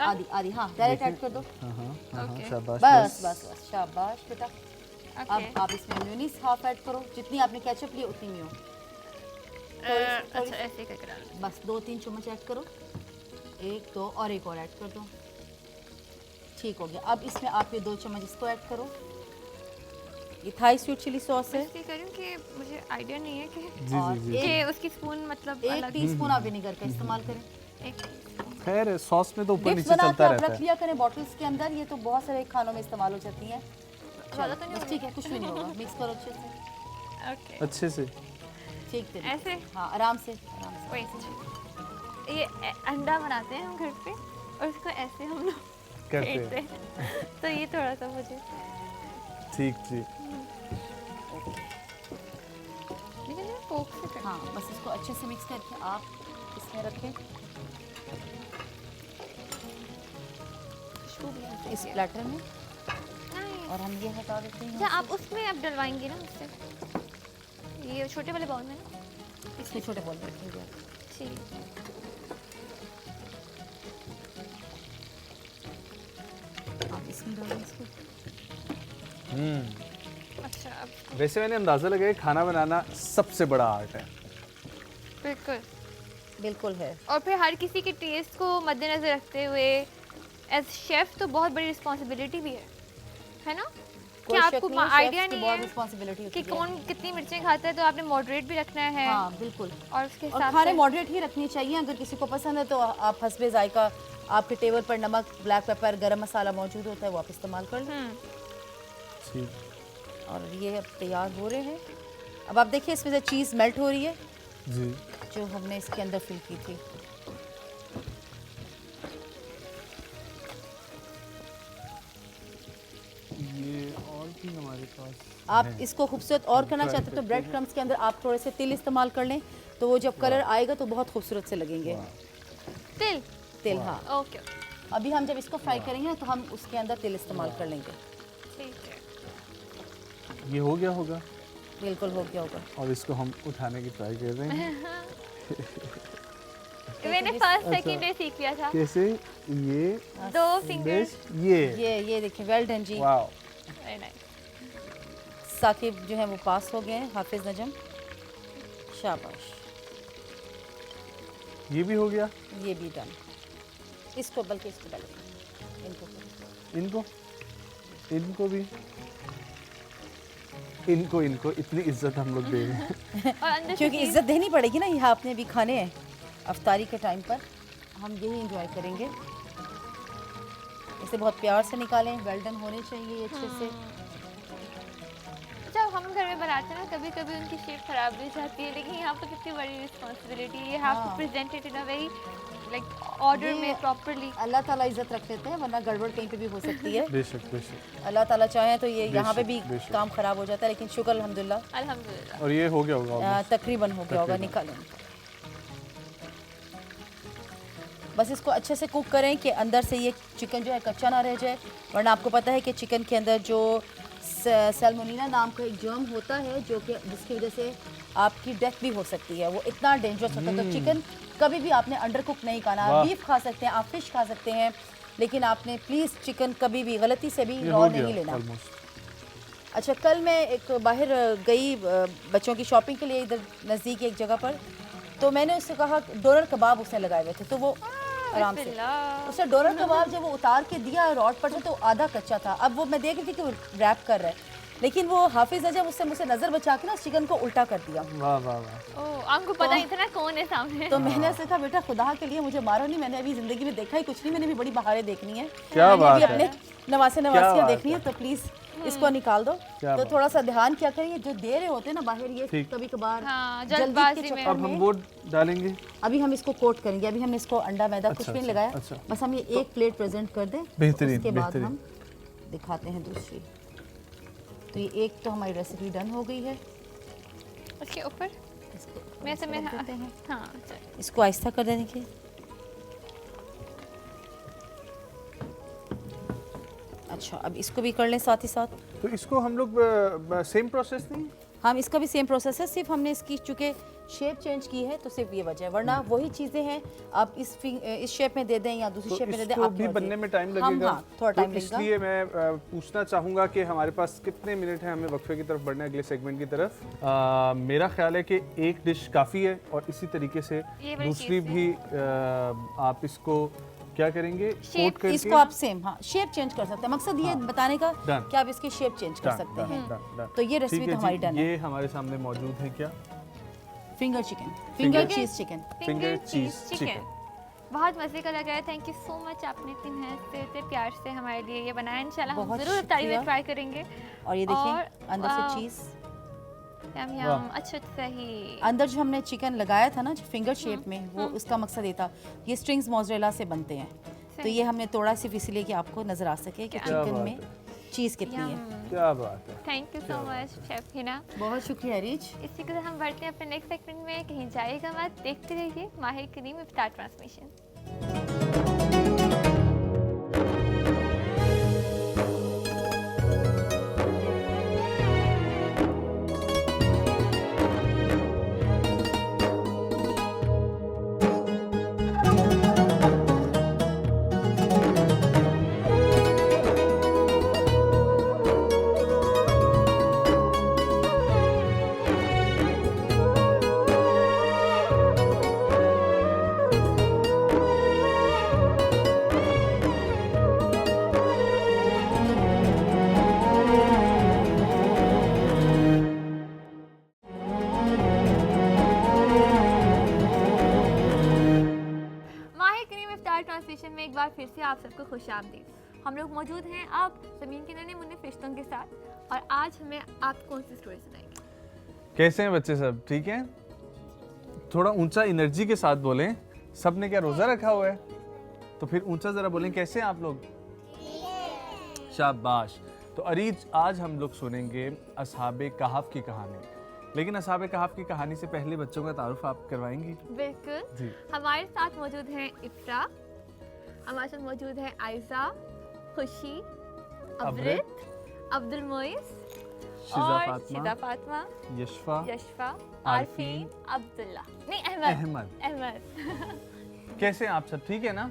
आधी आधी, हाँ, डायरेक्ट ऐड कर दो। ओके। शाबाश। बस बस बस, शाबाश बेटा। ओके। अब आप इसमें मेयोनीज हाफ ऐड करो, जितनी आपने केचप ली उतनी मेयो। अच्छा ऐसे करके डालो। बस 2-3 चम्मच ऐड करो, 1 2 और एक और ऐड कर दो। ठीक हो गया। अब इसमें आप ये 2 चम्मच इसको ऐड करो। ये थाई स्वीट चिली सॉस है। इसलिए करूँ कि मुझे आइडिया नहीं है कि और कि उसकी स्पून मतलब एक टीस्पून आप विनेगर का इस्तेमाल करें। एक खैर सॉस में तो ऊपर डिप्स नीचे बना के चलता आप रहता रख है। लिया करें बॉटल्स के अंदर, ये तो बहुत सारे खानों में इस्तेमाल हो जाती हैं। ज़्यादा तो नहीं बस होगा? ठीक है, कुछ भी नहीं होगा। मिक्स करो अच्छे से। ओके। अच्छे से। ठीक तरीके ऐसे? हाँ, आराम से आराम से। वही ये अंडा बनाते हैं हम घर पे और उसको ऐसे हम लोग करते फेंटते हैं। हैं। तो ये थोड़ा सा मुझे ठीक जी। लेकिन ये फोक से करना हाँ, बस इसको अच्छे से मिक्स करके आप इसमें रखें, खुशबू भी आती है। इस प्लेटर में। नहीं। और हम ये हटा देते हैं अच्छा यहाँ आप उसमें अब डलवाएंगे ना मुझसे, ये छोटे वाले बाउल में ना? से। इसमें छोटे बॉल में रखेंगे आप। ठीक। आप इसमें डालें इसको। अच्छा अब वैसे मैंने अंदाज़ा लगाया खाना बनाना सबसे बड़ा आर्ट है। बिल्कुल। बिल्कुल है। और फिर हर किसी के टेस्ट को मद्देनजर रखते हुए एज शेफ तो बहुत बड़ी रिस्पॉन्सिबिलिटी भी है ना? कि कोई शक आपको नहीं है, आइडिया शेफ्स की नहीं बहुत है रिस्पॉन्सिबिलिटी कि होती है। कौन कितनी मिर्चें खाता है, तो आपने मॉडरेट भी रखना है। हाँ, बिल्कुल। और उसके और हिसाब खाने से मॉडरेट ही रखनी चाहिए। अगर किसी को पसंद है तो आप हस्बे जायका, आपके टेबल पर नमक, ब्लैक पेपर, गरम मसाला मौजूद होता है, वो आप इस्तेमाल कर लें। ठीक। और ये अब तैयार हो रहे हैं। अब आप देखिए इसमें से चीज़ मेल्ट हो रही है जी। जो हमने इसके अंदर फिल की थी। ये और भी हमारे पास आप इसको खूबसूरत और करना चाहते हैं तो ब्रेड क्रम्स के अंदर आप थोड़े से तिल इस्तेमाल कर लें, तो वो जब कलर आएगा तो बहुत खूबसूरत से लगेंगे। तिल। तिल, हाँ। ओके। अभी हम जब इसको फ्राई करेंगे ना तो हम उसके अंदर तिल इस्तेमाल कर लेंगे। ठीक है। ये हो गया होगा बिल्कुल हो गया होगा। और इसको हम उठाने की ट्राई कर रहे हैं। मैंने फर्स्ट सेकंड डे सीख लिया था। कैसे? ये 2 फिंगर्स। ये देखिए, वेल डन जी। वाओ। Very nice. साकिब जो है वो पास हो गए हैं, हाफिज नजम, शाबाश। ये भी हो गया। ये भी डन। इसको बल्कि इसको पहले इनको भी इनको इतनी इज्जत हम लोग दे रहे हैं। और अंदर क्योंकि इज्जत देनी पड़ेगी ना, यहाँ आपने भी खाने हैं अफ्तारी के टाइम पर, हम यही एंजॉय करेंगे। इसे बहुत प्यार से निकालें, वेल डन होने चाहिए ये अच्छे से। जब हम घर में बनाते हैं ना, कभी कभी उनकी शेप खराब भी हो जाती है, लेकिन यहाँ पर कितनी बड़ी responsibility, you have to present it in a very like order में प्रॉपर्ली। अल्लाह ताला इज्जत रख लेते हैं, वरना गड़बड़ कहीं पे भी हो सकती है। बेशक बेशक। अल्लाह ताला चाहे तो ये यहाँ पे भी बेशक। काम खराब हो जाता है, लेकिन शुक्र अल्हम्दुलिल्लाह अल्हम्दुलिल्लाह। और ये हो गया होगा तकरीबन हो गया होगा। निकालें, बस इसको अच्छे से कुक करें कि अंदर से ये चिकन जो है कच्चा ना रह जाए, वरना आपको पता है कि चिकन के अंदर जो सैल्मोनेला नाम का एक जर्म होता है जो कि जिसकी वजह से आपकी डेथ भी हो सकती है, वो इतना डेंजरस होता है। तो चिकन कभी भी आपने अंडर कुक नहीं खाना। बीफ खा सकते हैं आप, फिश खा सकते हैं, लेकिन आपने प्लीज़ चिकन कभी भी गलती से भी रॉ नहीं लेना। अच्छा, कल मैं एक बाहर गई बच्चों की शॉपिंग के लिए इधर नज़दीक एक जगह पर, तो मैंने उससे कहा डोनर कबाब उसने लगाए हुए थे, तो वो आराम से उसने डोनर कबाब जब वो उतार के दिया रॉड पर से तो आधा कच्चा था। अब वो मैं देख रही थी कि वो रैप कर रहा है, लेकिन वो हाफिज नजम उससे मुझसे नजर बचा के ना चिकन को उल्टा कर दिया। वाह वाह वाह। ओह, आपको पता नहीं था ना कौन है सामने। तो मैंने उससे कहा बेटा खुदा के लिए मुझे मारो नहीं, मैंने अभी जिंदगी में देखा ही कुछ नहीं, मैंने भी बड़ी बहारें देखनी है, क्या बात है। अपने नवासियाँ देखनी है, तो प्लीज इसको निकाल दो। तो थोड़ा सा ध्यान क्या करिए, जो दे रहे होते हैं ना बाहर ये कभी कबार जल्दी के चक्कर अब हम वो डालेंगे। अभी हम इसको कोट करेंगे, अभी हमने इसको अंडा मैदा कुछ भी नहीं लगाया, बस हम ये एक प्लेट प्रेजेंट कर दें, बेहतरीन। उसके बाद हम दिखाते हैं दूसरी। तो ये एक तो हमारी रेसिपी डन हो गई है। उसके ऊपर हाँ, इसको आहिस्ता कर देने के। अच्छा, अब इसको भी कर लें साथ ही साथ। तो इसको हम लोग सेम प्रोसेस नहीं? हम इसका भी सेम प्रोसेस है, सिर्फ हमने इसकी चूँकि शेप चेंज की है तो सिर्फ ये वजह है, वरना वही चीज़ें हैं। आप इस शेप में दे दें या दूसरी शेप में दे दें, आप भी बनने में टाइम लगेगा। हाँ, थोड़ा टाइम लगेगा। इसलिए मैं पूछना चाहूँगा कि हमारे पास कितने मिनट हैं, हमें वक्फे की तरफ बढ़ना है, अगले सेगमेंट की तरफ। मेरा ख्याल है कि एक डिश काफ़ी है, और इसी तरीके से दूसरी भी आप इसको क्या करेंगे, कोट करके इसको आप सेम शेप चेंज कर सकते हैं। मकसद ये बताने का कि आप इसकी शेप चेंज कर सकते हैं। तो ये रेसिपी तो हमारी डन है। ये हमारे सामने मौजूद है क्या? फिंगर चिकन, फिंगर चीज चिकन, फिंगर चीज चिकन बहुत मज़े का लगा है। थैंक यू सो मच, आपने इतनी मेहनत से इतने प्यार से हमारे लिए ये बनाया। इंशाल्लाह हम ज़रूर इफ्तारी में ट्राई करेंगे। और ये देखिए अंदर से चीज़ यम अच्छा सही। अंदर जो हमने चिकन लगाया था ना जो फिंगर शेप में, वो उसका मकसद ये था, ये स्ट्रिंग्स मोज़रेला से बनते हैं, तो ये हमने तोड़ा सिर्फ इसलिए कि आपको नज़र आ सके कि चिकन में चीज़ कितनी है। क्या बात है। Thank you so much chef Hina, बहुत शुक्रिया रिच। इसी के साथ हम बढ़ते हैं अपने नेक्स्ट सेगमेंट में। कहीं जाएगा मत, देखते रहिए माहिर करीम इफ्तार ट्रांसमिशन। ट्रांसलेशन में एक बार फिर से आप सबको खुश आमदीद। हम लोग मौजूद हैं आप ज़मीन के नन्हे मुन्ने फरिश्तों के साथ और आज हमें आप कौन सी स्टोरी सुनाएंगे? कैसे हैं बच्चे सब? ठीक हैं? थोड़ा ऊंचा एनर्जी के साथ बोलें। सब ने क्या रोज़ा रखा हुआ है? तो फिर ऊंचा ज़रा बोलें। कैसे हैं आप लोग? शाबाश। तो अरीज, आज हम लोग सुनेंगे असहाबे कहफ की कहानी। लेकिन असहाबे कहफ की कहानी से पहले बच्चों का तारुफ आप करवाएंगी? बिल्कुल जी। हमारे साथ मौजूद हैं इफ्रा, हमारे साथ मौजूद है आयशा, खुशी, अबरित, अब्दुल मोइस और शिदा फातिमा, यशफा, आरफीन, अब्दुल्ला, नहीं अहमद। कैसे हैं आप सब? ठीक है ना?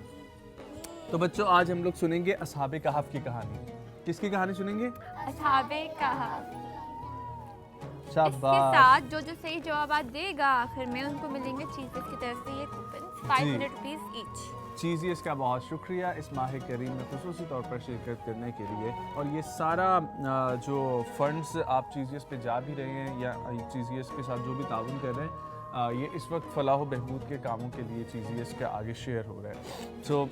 तो बच्चों, आज हम लोग सुनेंगे असहाबे कहफ की कहानी। किसकी कहानी सुनेंगे? असहाबे कहफ। इसके शाबाश। साथ जो जो सही जवाब देगा आखिर में उनको मिलेंगे चीज़ की तरफ से ये कूपन 500 रुपीज़ ईच। चीज़ इसका बहुत शुक्रिया इस माह करीम में खुसूसी तौर पर शिरकत करने के लिए। और ये सारा जो फंड्स आप चीज़ पे जा भी रहे हैं या चीज़ के साथ जो भी ताउन कर रहे हैं, ये इस वक्त फलाह बहबूद के कामों के लिए चीज़ के आगे शेयर हो रहा है। सो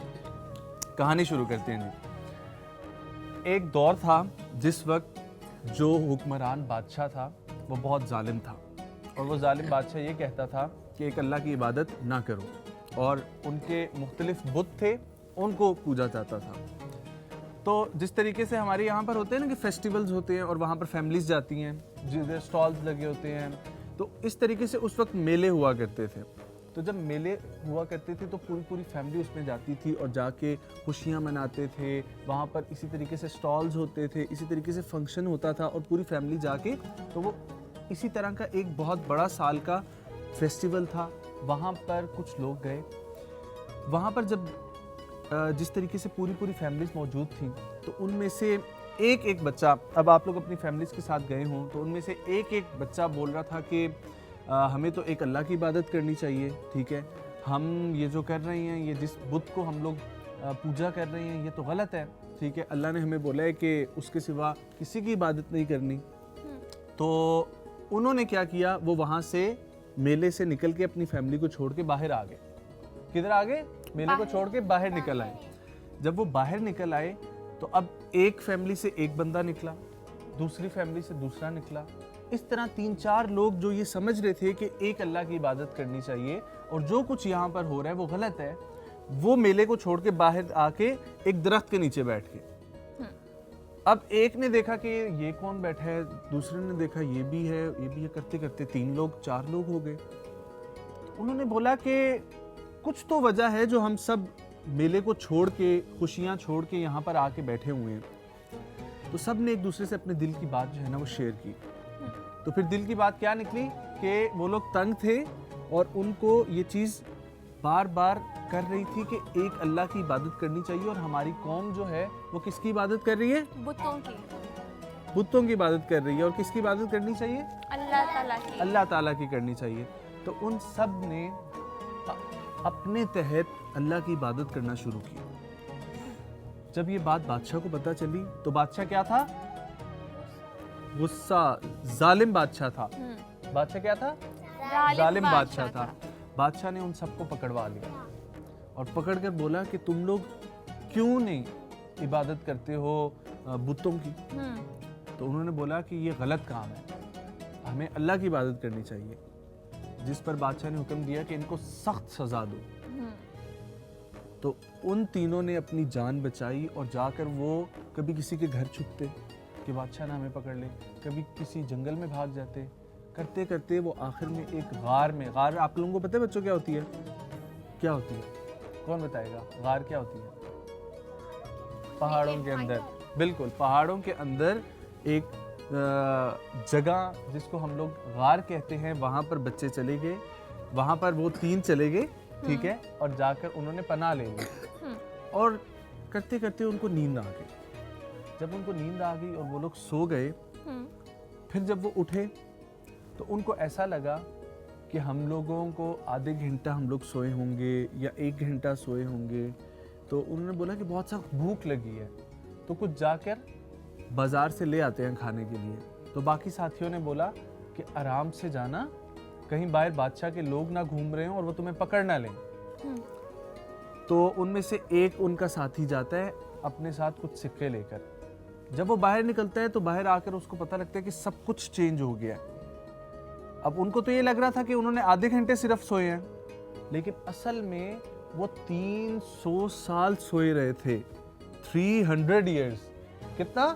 कहानी शुरू करते हैं जी। एक दौर था जिस वक्त जो हुक्मरान बादशाह था वो बहुत जालिम था, और वो जालिम बादशाह ये कहता था कि एक अल्लाह की इबादत ना करो, और उनके मुख्तलिफ बुत थे, उनको पूजा जाता था। तो जिस तरीके से हमारे यहाँ पर होते हैं ना कि फेस्टिवल्स होते हैं और वहाँ पर फैमिलीज जाती हैं, जिधर स्टॉल्स लगे होते हैं, तो इस तरीके से उस वक्त मेले हुआ करते थे। तो जब मेले हुआ करते थे तो पूरी पूरी फैमिली उसमें जाती थी और जाके खुशियाँ मनाते थे। वहाँ पर इसी तरीके से स्टॉल्स होते थे, इसी तरीके से फंक्शन होता था और पूरी फैमिली जाके, तो वो इसी तरह का एक बहुत बड़ा साल का फेस्टिवल था। वहाँ पर कुछ लोग गए, वहाँ पर जब जिस तरीके से पूरी पूरी फैमिलीज मौजूद थी, तो उनमें से एक एक बच्चा, अब आप लोग अपनी फैमिलीज के साथ गए हों, तो उनमें से एक एक बच्चा बोल रहा था कि हमें तो एक अल्लाह की इबादत करनी चाहिए, ठीक है, हम ये जो कर रहे हैं, ये जिस बुत को हम लोग पूजा कर रहे हैं, ये तो गलत है, ठीक है, अल्लाह ने हमें बोला है कि उसके सिवा किसी की इबादत नहीं करनी। तो उन्होंने क्या किया, वो वहाँ से मेले से निकल के अपनी फैमिली को छोड़ के बाहर आ गए। किधर आ गए? मेले को छोड़ के बाहर निकल आए। जब वो बाहर निकल आए तो अब एक फैमिली से एक बंदा निकला, दूसरी फैमिली से दूसरा निकला। इस तरह 3-4 लोग जो ये समझ रहे थे कि एक अल्लाह की इबादत करनी चाहिए और जो कुछ यहाँ पर हो रहा है वो गलत है, वो मेले को छोड़ के बाहर आके एक दरख्त के नीचे बैठ गए। अब एक ने देखा कि ये कौन बैठा है, दूसरे ने देखा ये भी है, ये भी है, करते करते 3 लोग 4 लोग हो गए। उन्होंने बोला कि कुछ तो वजह है जो हम सब मेले को छोड़ के, खुशियाँ छोड़ के यहाँ पर आके बैठे हुए हैं। तो सब ने एक दूसरे से अपने दिल की बात जो है ना वो शेयर की। तो फिर दिल की बात क्या निकली कि वो लोग तंग थे और उनको ये चीज़ बार बार कर रही थी कि एक अल्लाह की इबादत करनी चाहिए, और हमारी कौम जो है वो किसकी इबादत कर रही है? बुतों की इबादत कर रही है। और किसकी इबादत करनी चाहिए? अल्लाह ताला की करनी चाहिए। तो उन सब ने अपने तहत अल्लाह की इबादत करना शुरू की। जब ये बात बादशाह को पता चली तो बादशाह क्या था? गुस्सा, जालिम बादशाह था। बादशाह क्या था? जालिम बादशाह था। बादशाह ने उन सबको पकड़वा लिया और पकड़कर बोला कि तुम लोग क्यों नहीं इबादत करते हो बुतों की? तो उन्होंने बोला कि ये गलत काम है, हमें अल्लाह की इबादत करनी चाहिए। जिस पर बादशाह ने हुक्म दिया कि इनको सख्त सजा दो। तो उन तीनों ने अपनी जान बचाई और जाकर वो कभी किसी के घर छुपते कि बादशाह ना हमें पकड़ ले, कभी किसी जंगल में भाग जाते। करते करते वो आखिर में एक गार में, गार आप लोगों को पता है बच्चों क्या होती है? क्या होती है? कौन बताएगा? गार क्या होती है? पहाड़ों के अंदर, बिल्कुल पहाड़ों के अंदर एक जगह जिसको हम लोग गार कहते हैं, वहाँ पर बच्चे चले गए। वहाँ पर वो 3 चले गए, ठीक है, और जाकर उन्होंने पनाह ले ली। और करते करते उनको नींद आ गई। जब उनको नींद आ गई और वो लोग सो गए, फिर जब वो उठे तो उनको ऐसा लगा कि हम लोगों को आधे घंटा हम लोग सोए होंगे या 1 घंटा सोए होंगे। तो उन्होंने बोला कि बहुत सख्त भूख लगी है, तो कुछ जाकर बाज़ार से ले आते हैं खाने के लिए। तो बाकी साथियों ने बोला कि आराम से जाना, कहीं बाहर बादशाह के लोग ना घूम रहे हों और वो तुम्हें पकड़ ना लें। तो उनमें से एक उनका साथी जाता है अपने साथ कुछ सिक्के लेकर। जब वो बाहर निकलता है तो बाहर आकर उसको पता लगता है कि सब कुछ चेंज हो गया है। अब उनको तो ये लग रहा था कि उन्होंने आधे घंटे सिर्फ सोए हैं, लेकिन असल में वो 300 साल सोए रहे थे। 300 इयर्स। कितना?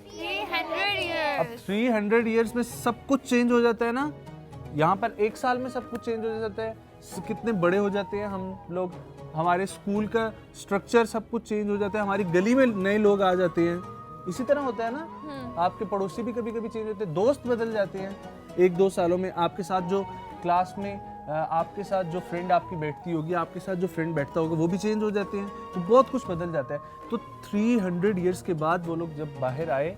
300 years। अब 300 इयर्स में सब कुछ चेंज हो जाता है ना। यहाँ पर एक साल में सब कुछ चेंज हो जाता है। कितने बड़े हो जाते हैं हम लोग, हमारे स्कूल का स्ट्रक्चर सब कुछ चेंज हो जाता है, हमारी गली में नए लोग आ जाते हैं। इसी तरह होता है ना, आपके पड़ोसी भी कभी कभी चेंज होते हैं, दोस्त बदल जाते हैं 1-2 सालों में। आपके साथ जो क्लास में आपके साथ जो फ्रेंड आपकी बैठती होगी, आपके साथ जो फ्रेंड बैठता होगा, वो भी चेंज हो जाते हैं। तो बहुत कुछ बदल जाता है। तो 300 इयर्स के बाद वो लोग जब बाहर आए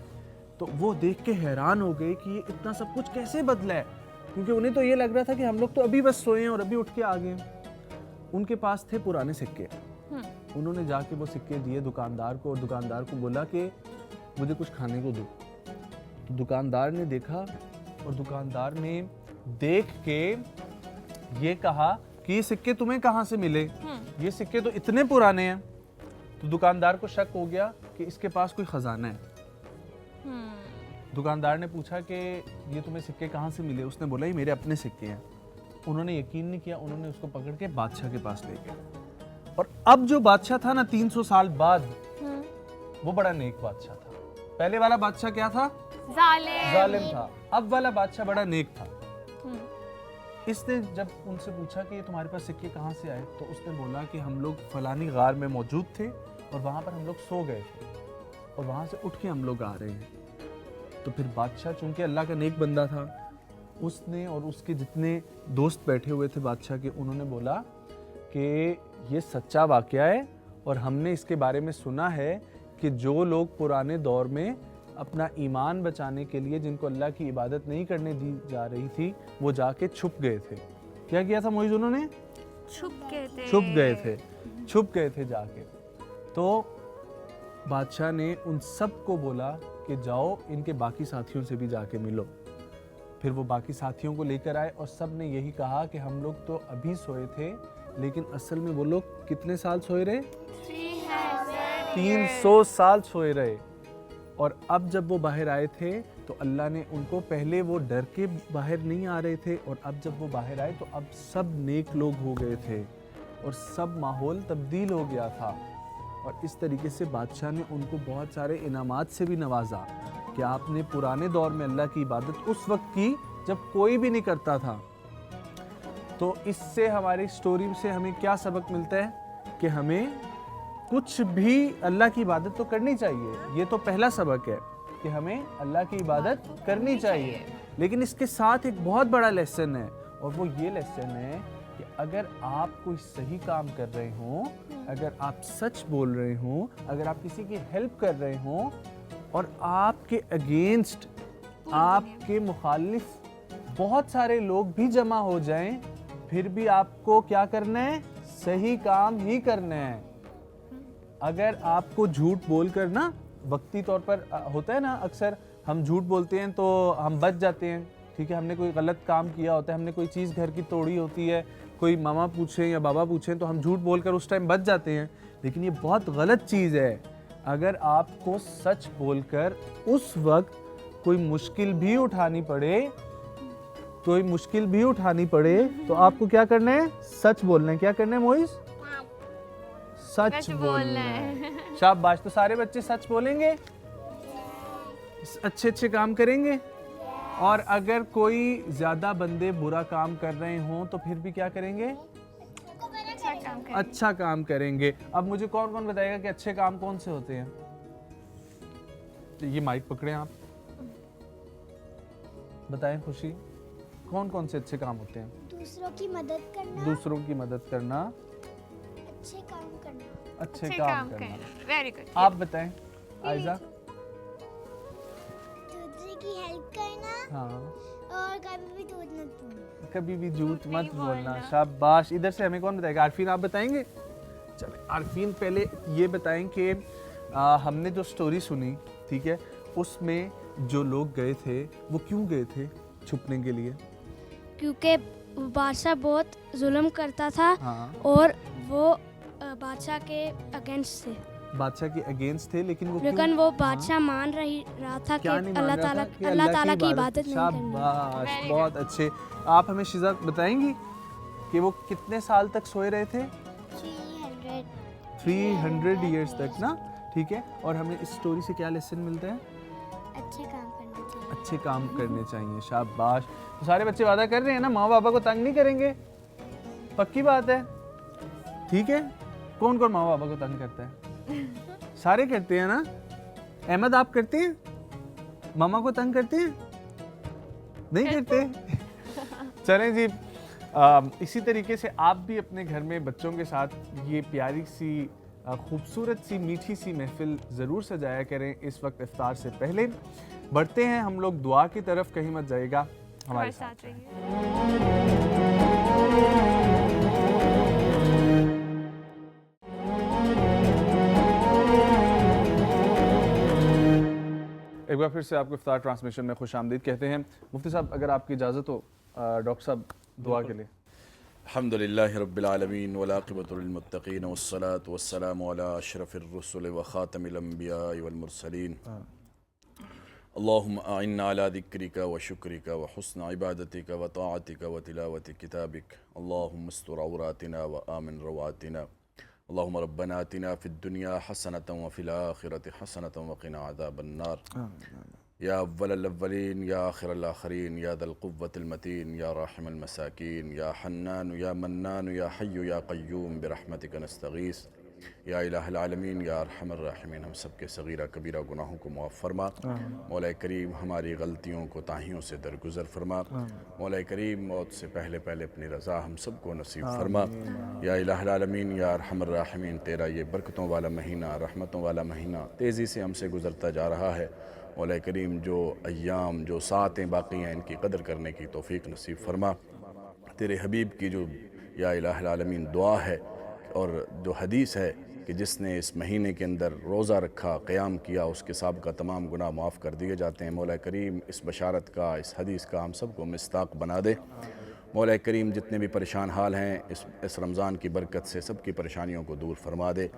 तो वो देख के हैरान हो गए कि ये इतना सब कुछ कैसे बदला है, क्योंकि उन्हें तो ये लग रहा था कि हम लोग तो अभी बस सोए हैं और अभी उठ के आ गए। उनके पास थे पुराने सिक्के। उन्होंने जाके वो सिक्के दिए दुकानदार को, और दुकानदार को बोला कि मुझे कुछ खाने को दो। तो दुकानदार ने देखा और दुकानदार ने देख के ये कहा कि ये सिक्के तुम्हें कहाँ से मिले, ये सिक्के तो इतने पुराने हैं। तो दुकानदार को शक हो गया कि इसके पास कोई खजाना है। दुकानदार ने पूछा कि ये तुम्हें सिक्के कहाँ से मिले। उसने बोला ये मेरे अपने सिक्के हैं। उन्होंने यकीन नहीं किया, उन्होंने उसको पकड़ के बादशाह के पास ले गए। और अब जो बादशाह था ना 300 साल बाद, वो बड़ा नेक बादशाह था। पहले वाला बादशाह क्या था? जालिम था। अब वाला बादशाह बड़ा नेक था। इसने जब उनसे पूछा कि तुम्हारे पास सिक्के कहाँ से आए, तो उसने बोला कि हम लोग फलानी गार में मौजूद थे और वहाँ पर हम लोग सो गए थे और वहाँ से उठ के हम लोग आ रहे हैं। तो फिर बादशाह चूंकि अल्लाह का नेक बंदा था, उसने और उसके जितने दोस्त बैठे हुए थे बादशाह के, उन्होंने बोला कि ये सच्चा वाकया है और हमने इसके बारे में सुना है कि जो लोग पुराने दौर में अपना ईमान बचाने के लिए जिनको अल्लाह की इबादत नहीं करने दी जा रही थी, वो जाके छुप गए थे। क्या किया था मोइज़? उन्होंने छुप गए थे जाके। तो बादशाह ने उन सब को बोला कि जाओ इनके बाकी साथियों से भी जाके मिलो। फिर वो बाकी साथियों को लेकर आए और सब ने यही कहा कि हम लोग तो अभी सोए थे, लेकिन असल में वो लोग कितने साल सोए रहे? 300 साल सोए रहे। और अब जब वो बाहर आए थे तो अल्लाह ने उनको, पहले वो डर के बाहर नहीं आ रहे थे और अब जब वो बाहर आए तो अब सब नेक लोग हो गए थे और सब माहौल तब्दील हो गया था। और इस तरीके से बादशाह ने उनको बहुत सारे इनामात से भी नवाजा कि आपने पुराने दौर में अल्लाह की इबादत उस वक्त की जब कोई भी नहीं करता था। तो इससे हमारी स्टोरी से हमें क्या सबक मिलता है कि हमें कुछ भी अल्लाह की इबादत तो करनी चाहिए। ये तो पहला सबक है कि हमें अल्लाह की इबादत करनी चाहिए। लेकिन इसके साथ एक बहुत बड़ा लेसन है और वो ये लेसन है कि अगर आप कोई सही काम कर रहे हो, अगर आप सच बोल रहे हो, अगर आप किसी की हेल्प कर रहे हो और आपके अगेंस्ट, आपके मुखालिफ बहुत सारे लोग भी जमा हो जाएं, फिर भी आपको क्या करना है? सही काम ही करना है। अगर आपको झूठ बोलकर ना, वक्ती तौर पर होता है ना, अक्सर हम झूठ बोलते हैं तो हम बच जाते हैं, ठीक है, हमने कोई गलत काम किया होता है, हमने कोई चीज़ घर की तोड़ी होती है, कोई मामा पूछें या बाबा पूछें तो हम झूठ बोलकर उस टाइम बच जाते हैं। लेकिन ये बहुत गलत चीज़ है। अगर आपको सच बोलकर उस वक्त कोई मुश्किल भी उठानी पड़े तो आपको क्या करना है? सच बोलना है। क्या करना है मोइस? सच बोलना है। शाबाश। तो सारे बच्चे सच बोलेंगे, अच्छे काम करेंगे। और अगर कोई ज्यादा बंदे बुरा काम कर रहे हों तो फिर भी क्या करेंगे? अच्छा काम करेंगे। अब मुझे कौन कौन बताएगा कि अच्छे काम कौन से होते हैं? तो ये माइक पकड़े आप, बताएं खुशी, कौन कौन से अच्छे काम होते हैं? दूसरों की मदद करना, अच्छे काम करना। Very good. आप बताएं आयजा। दूसरे की हेल्प करना। हाँ। और कभी भी झूठ मत बोलना। शाबाश। इधर से हमें कौन बताएगा? आरफीन, आप बताएंगे? चले आरफीन, पहले ये बताएं कि हमने जो स्टोरी सुनी, ठीक है, उसमें जो लोग गए थे वो क्यों गए थे छुपने के लिए? क्योंकि बादशाह बहुत जुल्म करता था। हाँ। और वो बादशाह के अगेंस्ट थे, बादशाह के अगेंस्ट थे, लेकिन वो लेकिन वो बादशाह मान रहा था कि अल्लाह ताला की इबादत नहीं करनी। शाबाश, बहुत अच्छे। आप हमें शिजा बताएंगी कि वो कितने साल तक सोए रहे थे? 300 ईयर्स तक ना, ठीक है। और हमें इस स्टोरी से क्या लेसन मिलता है? अच्छे काम करने चाहिए। अच्छे काम करने चाहिए, शाबाश। तो सारे बच्चे वादा कर रहे हैं ना, माँ बाबा को तंग नहीं करेंगे? पक्की बात है, ठीक है। कौन कौन माँ बाबा को तंग करता है? सारे करते हैं ना। अहमद, आप करते हैं? मामा को तंग करते हैं? नहीं करते? चलें जी, इसी तरीके से आप भी अपने घर में बच्चों के साथ ये प्यारी सी खूबसूरत सी मीठी सी महफिल ज़रूर सजाया करें। इस वक्त इफ्तार से पहले बढ़ते हैं हम लोग दुआ की तरफ, कहीं मत जाइएगा, हमारे साथ रहिए। एक बार फिर से आपको इफ्तार ट्रांसमिशन में खुश आमदीद कहते हैं। मुफ्ती साहब, अगर आपकी इजाज़त हो, डॉक्टर साहब दुआ के लिए। अल्हम्दुलिल्लाहि रब्बिल आलमीन वल आक़िबतु लिल मुत्तक़ीन वस्सलातु वस्सलामु अला अशरफिर रुसुल व ख़ातमिल अंबियाइ वल मुरसलीन। अल्लाहुम्मा अइन्ना अला ज़िक्रिका व शुक्रिका व हुस्न इबादतिका व ताअतिका व तिलावति किताबिक। अल्लाहुम्मा अस्tur औरातिना व आमिन रवातिना। अल्लाहुम्मा रब्बना आतिना फ़िद दुनिया हसनतन व फ़िल आखिरति हसनतन व क़िना अज़ाबन नार। या अव्वलल अव्वलीन या आखिरल आखिरीन या दल क़ुव्वतिल मतीन या राहिमल मसाकीन या हन्नान या मन्नान या हय्यु या क़य्यूम बिरहमतिका नस्तगीस या इलाहल आलमीन या अरहमर राहिमीन। हम सब के सगीरा कबीरा गुनाहों को मुआफ़ फरमा। मौला करीम हमारी गलतियों को ताहियों से दरगुजर फरमा। मौला करीम मौत से पहले पहले अपनी रज़ा हम सब को नसीब फरमा। या इलाहल आलमीन या अरहमर राहिमीन, तेरा ये बरकतों वाला महीना, रहमतों वाला महीना तेज़ी से हमसे गुज़रता जा रहा है। मौला करीम जो अय्याम, जो सातें बाकी हैं, इनकी कदर करने की तौफ़ीक नसीब फरमा। तेरे हबीब की जो या इलाहुल आलमीन दुआ है और जो हदीस है कि जिसने इस महीने के अंदर रोज़ा रखा, क़याम किया, उसके साबिक़ा तमाम गुनाह माफ़ कर दिए जाते हैं। मौला करीम इस बशारत का, इस हदीस का हम सबको मिस्ताक बना दे। मौला करीम जितने भी परेशान हाल हैं, इस रमज़ान की बरकत से सबकी परेशानियों को दूर फरमा दे।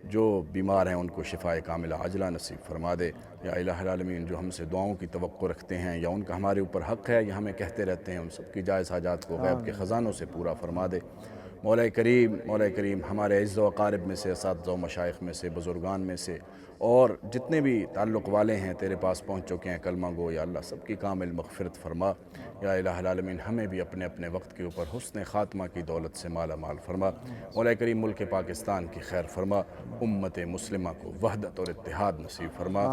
जो बीमार हैं उनको शिफ़ाए कामिला आजला नसीब फरमा दे। या इलाहुल आलमीन जो हमसे दुआओं की तवक्को रखते हैं या उनका हमारे ऊपर हक़ है या हमें कहते रहते हैं, उन सबकी जायज़ हाजात को गैब के ख़ज़ानों से पूरा फरमा दे। मौला करीम हमारे इज़्ज़ व अक़ारिब में से, असातिज़ा व मशाइख़ में से, बुज़ुर्गान में से और जितने भी ताल्लुक़ वाले हैं तेरे पास पहुँच चुके हैं कलमा गो, या अल्लाह सबकी कामिल मग़फ़िरत फ़रमा। या इलाहुल आलमीन हमें भी अपने अपने वक्त के ऊपर हुस्न ख़ात्मा की दौलत से माला माल फरमा। मौला करीम मुल्क पाकिस्तान की खैर फरमा, उम्मत मुस्लिमा को वहदत और इत्तिहाद नसीब फरमा।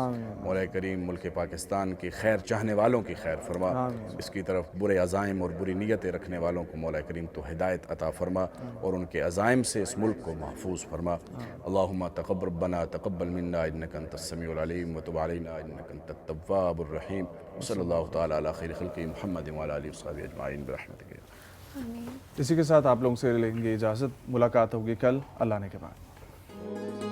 मौला करीम मुल्क पाकिस्तान की खैर चाहने वालों की खैर फरमा। इसकी तरफ बुरे अज़ाइम और बुरी नीयतें रखने वालों को मौला करीम तो हिदायत अता फरमा और उनके अज़ाइम से इस मुल्क को महफूज फरमा। अल्लाहुम्मा तक़ब्बल तक़ब्बल मिन्ना इन्नका अंतस समीउल अलीम व तुब अलैना इन्नका अंतत तव्वाबुर रहीम। सल्लल्लाहु तआला अला खैरि खल्क़ि मुहम्मद व अला आलिहि व अस्हाबिहि अजमाइन बिरहमतिका। इसी के साथ आप लोगों से लेंगे इजाज़त। मुलाकात होगी कल अल्लाह ने के बाद।